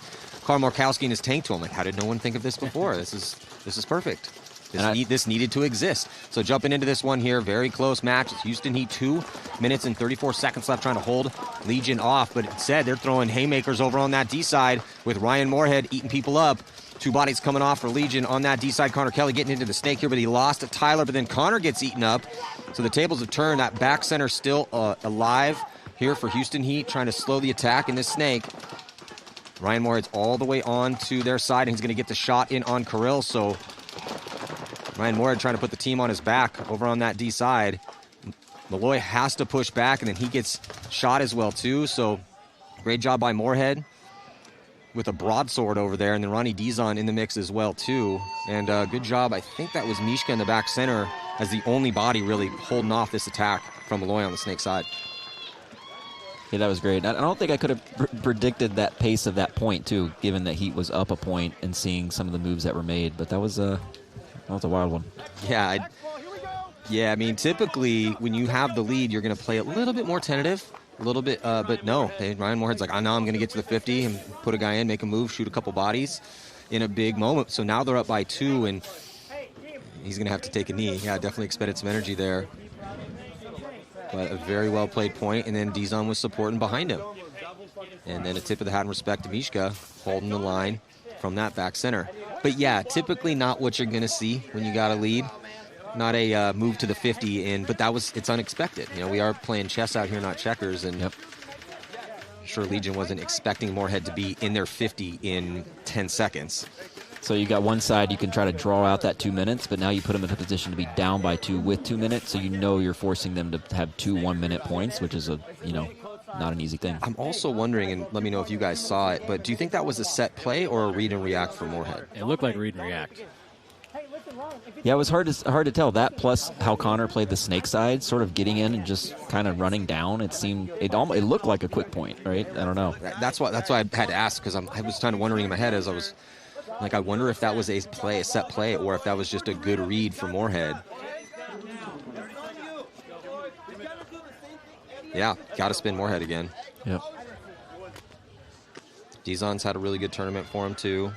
Carl Markowski and his tank tool. I'm like, how did no one think of this before? This is perfect. This needed to exist. So jumping into this one here, very close match. It's Houston Heat, 2 minutes and 34 seconds left trying to hold Legion off. But instead, they're throwing haymakers over on that D side with Ryan Moorhead eating people up. 2 bodies coming off for Legion on that D side. Connor Kelly getting into the snake here, but he lost to Tyler. But then Connor gets eaten up. So the tables have turned. That back center still alive here for Houston Heat, trying to slow the attack in this snake. Ryan Moorhead's all the way on to their side, and he's going to get the shot in on Kirill. So Ryan Moorhead trying to put the team on his back over on that D side. Malloy has to push back, and then he gets shot as well, too. So great job by Moorhead with a broadsword over there. And then Ronnie Dizon in the mix as well, too. And good job. I think that was Mishka in the back center as the only body really holding off this attack from Malloy on the snake side. Yeah, that was great. I don't think I could have predicted that pace of that point, too, given that Heat was up a point and seeing some of the moves that were made. But that was a wild one. Yeah, I mean, typically when you have the lead, you're going to play a little bit more tentative, a little bit, but no. Ryan Moorhead's like, I know I'm going to get to the 50 and put a guy in, make a move, shoot a couple bodies in a big moment. So now they're up by 2, and he's going to have to take a knee. Yeah, definitely expended some energy there. But a very well-played point, and then Dizon was supporting behind him. And then a tip of the hat in respect to Mishka, holding the line from that back center. But yeah, typically not what you're going to see when you got a lead. Not a move to the 50, but it's unexpected. You know, we are playing chess out here, not checkers, and I'm sure Legion wasn't expecting Moorhead to be in their 50 in 10 seconds. So you got one side, you can try to draw out that 2 minutes, but now you put them in a position to be down by 2 with 2 minutes, so you know you're forcing them to have 2 1-minute points, which is not an easy thing. I'm also wondering, and let me know if you guys saw it, but do you think that was a set play or a read and react for Moorhead? It looked like read and react. Yeah, it was hard to tell. That plus how Connor played the snake side, sort of getting in and just kind of running down. It looked like a quick point, right? I don't know. That's why I had to ask, because I was kind of wondering in my head as I was like, I wonder if that was a set play, or if that was just a good read for Moorhead. Yeah, got to spin Moorhead again. Yep. Dizon's had a really good tournament for him too.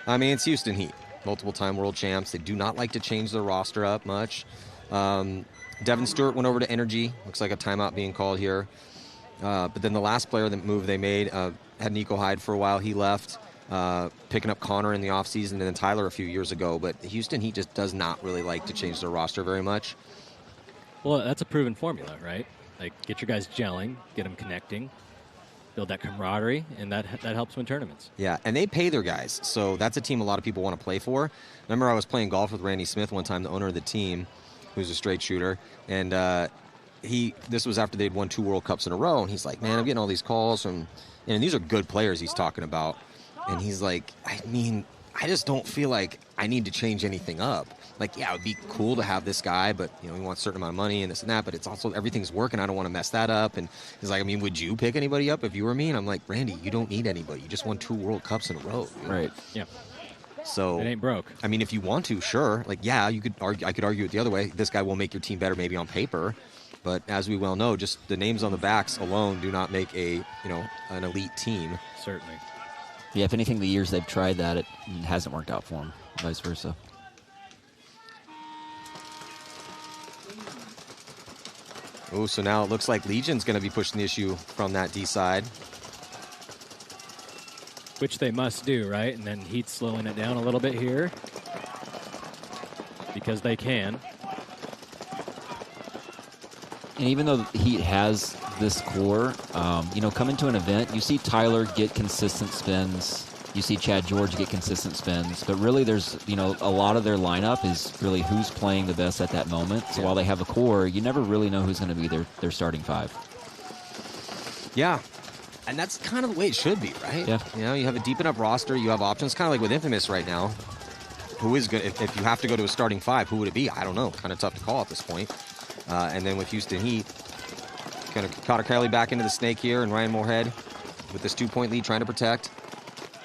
I mean, it's Houston Heat, multiple-time world champs. They do not like to change their roster up much. Devin Stewart went over to Energy. Looks like a timeout being called here. But then the last player that move they made had Nico Hyde for a while. He left, picking up Connor in the offseason, and then Tyler a few years ago. But Houston Heat just does not really like to change their roster very much. Well, that's a proven formula, right? Like, get your guys gelling, get them connecting, build that camaraderie, and that helps win tournaments. Yeah, and they pay their guys, so that's a team a lot of people want to play for. Remember, I was playing golf with Randy Smith one time, the owner of the team, who's a straight shooter, and this was after they'd won 2 World Cups in a row, and he's like, man, I'm getting all these calls from, and these are good players he's talking about, and he's like, I mean, I just don't feel like I need to change anything up. Like, yeah, it would be cool to have this guy, but, you know, he wants a certain amount of money and this and that, but it's also everything's working. I don't want to mess that up. And he's like, I mean, would you pick anybody up if you were me? And I'm like, Randy, you don't need anybody. You just won 2 World Cups in a row. You know? Right. Yeah. So it ain't broke. I mean, if you want to, sure. Like, yeah, I could argue it the other way. This guy will make your team better maybe on paper. But as we well know, just the names on the backs alone do not make an elite team. Certainly. Yeah, if anything, the years they've tried that, it hasn't worked out for them, vice versa. Oh, so now it looks like Legion's going to be pushing the issue from that D side. Which they must do, right? And then Heat's slowing it down a little bit here. Because they can. And even though Heat has this core, coming to an event, you see Tyler get consistent spins. You see Chad George get consistent spins. But really there's, a lot of their lineup is really who's playing the best at that moment. So while they have a core, you never really know who's going to be their starting 5. Yeah. And that's kind of the way it should be, right? Yeah. You have a deep enough roster. You have options, kind of like with Infamous right now. Who is good? If you have to go to a starting 5, who would it be? I don't know. Kind of tough to call at this point. And then with Houston Heat, kind of Connor Kelly back into the snake here, and Ryan Moorhead with this 2-point lead trying to protect.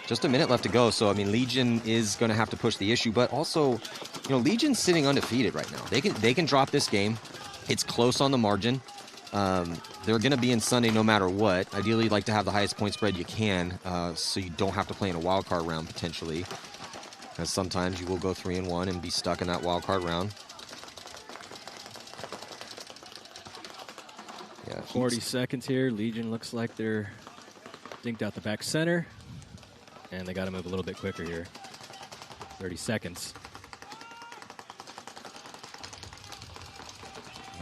Just a minute left to go, so I mean Legion is going to have to push the issue, but also, Legion's sitting undefeated right now. They can drop this game. It's close on the margin. They're going to be in Sunday no matter what. Ideally, you'd like to have the highest point spread you can, so you don't have to play in a wild card round potentially. Because sometimes you will go 3-1 and be stuck in that wild card round. Yeah, 40 seconds here. Legion looks like they're dinked out the back center. And they got to move a little bit quicker here. 30 seconds.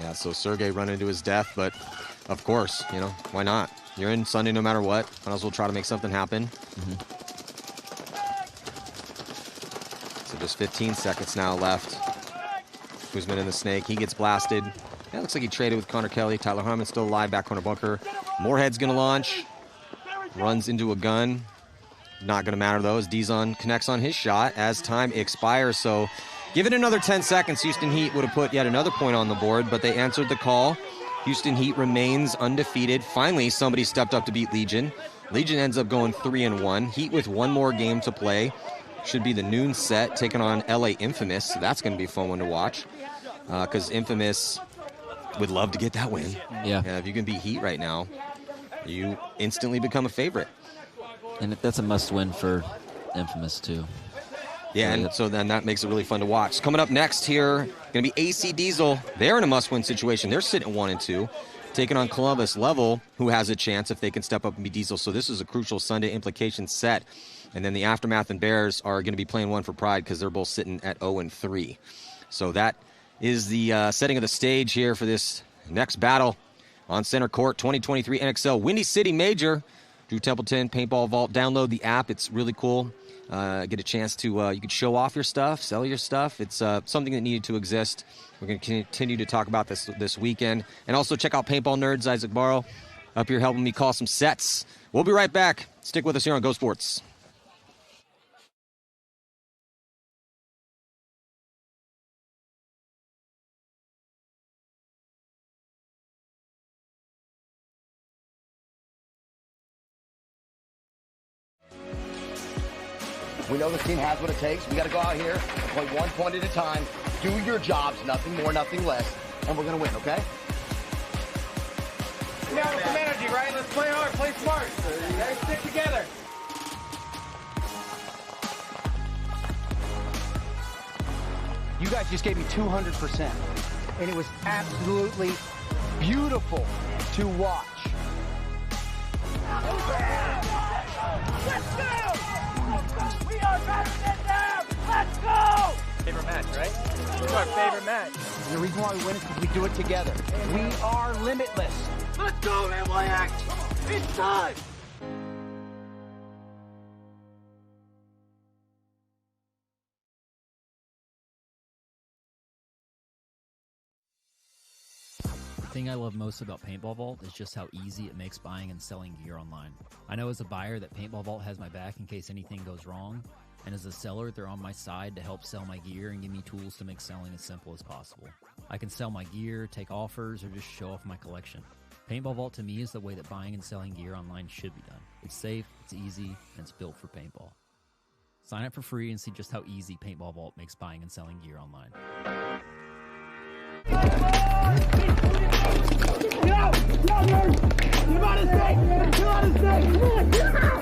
Yeah, so Sergey running to his death, but of course, why not? You're in Sunday no matter what. Might as well try to make something happen. Mm-hmm. So just 15 seconds now left. Kuzman in the snake. He gets blasted. Yeah, looks like he traded with Connor Kelly. Tyler Harmon's still alive, back corner bunker. Moorhead's going to launch. Runs into a gun. Not going to matter, though, as Dizon connects on his shot as time expires. So Give it another 10 seconds. Houston Heat would have put yet another point on the board, but they answered the call. Houston Heat remains undefeated. Finally, somebody stepped up to beat Legion. Legion ends up going 3-1. Heat with one more game to play. Should be the noon set, taking on LA Infamous. So that's going to be a fun one to watch, because Infamous would love to get that win. Yeah. If you can beat Heat right now, you instantly become a favorite. And that's a must-win for Infamous, too. Yeah, and so then that makes it really fun to watch. Coming up next here, going to be AC Diesel. They're in a must-win situation. They're sitting at 1-2, taking on Columbus Level, who has a chance if they can step up and be Diesel. So this is a crucial Sunday implication set. And then the Aftermath and Bears are going to be playing one for pride because they're both sitting at 0-3. So that is the setting of the stage here for this next battle on center court. 2023 NXL Windy City Major. Drew Templeton, Paintball Vault. Download the app. It's really cool. Get a chance to, you can show off your stuff, sell your stuff. It's something that needed to exist. We're going to continue to talk about this weekend. And also check out Paintball Nerds, Isaac Barrow, up here helping me call some sets. We'll be right back. Stick with us here on Go Sports. We know the team has what it takes. We got to go out here and play 1 point at a time. Do your jobs, nothing more, nothing less, and we're going to win, okay? Now with some energy, right? Let's play hard, play smart. You guys stick together. You guys just gave me 200%, and it was absolutely beautiful to watch. Let's go! We are better than them! Let's go! Favorite match, right? It's our favorite match. And the reason why we win is because we do it together. We are limitless. Let's go, NYX! It's time! The thing I love most about Paintball Vault is just how easy it makes buying and selling gear online. I know as a buyer that Paintball Vault has my back in case anything goes wrong, and as a seller, they're on my side to help sell my gear and give me tools to make selling as simple as possible. I can sell my gear, take offers, or just show off my collection. Paintball Vault to me is the way that buying and selling gear online should be done. It's safe, it's easy, and it's built for paintball. Sign up for free and see just how easy Paintball Vault makes buying and selling gear online. Get out! Get out, nerd! You're out of snake! You're out of snake! Come on, get out!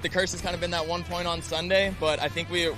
The curse has kind of been that 1 point on Sunday, but I think we're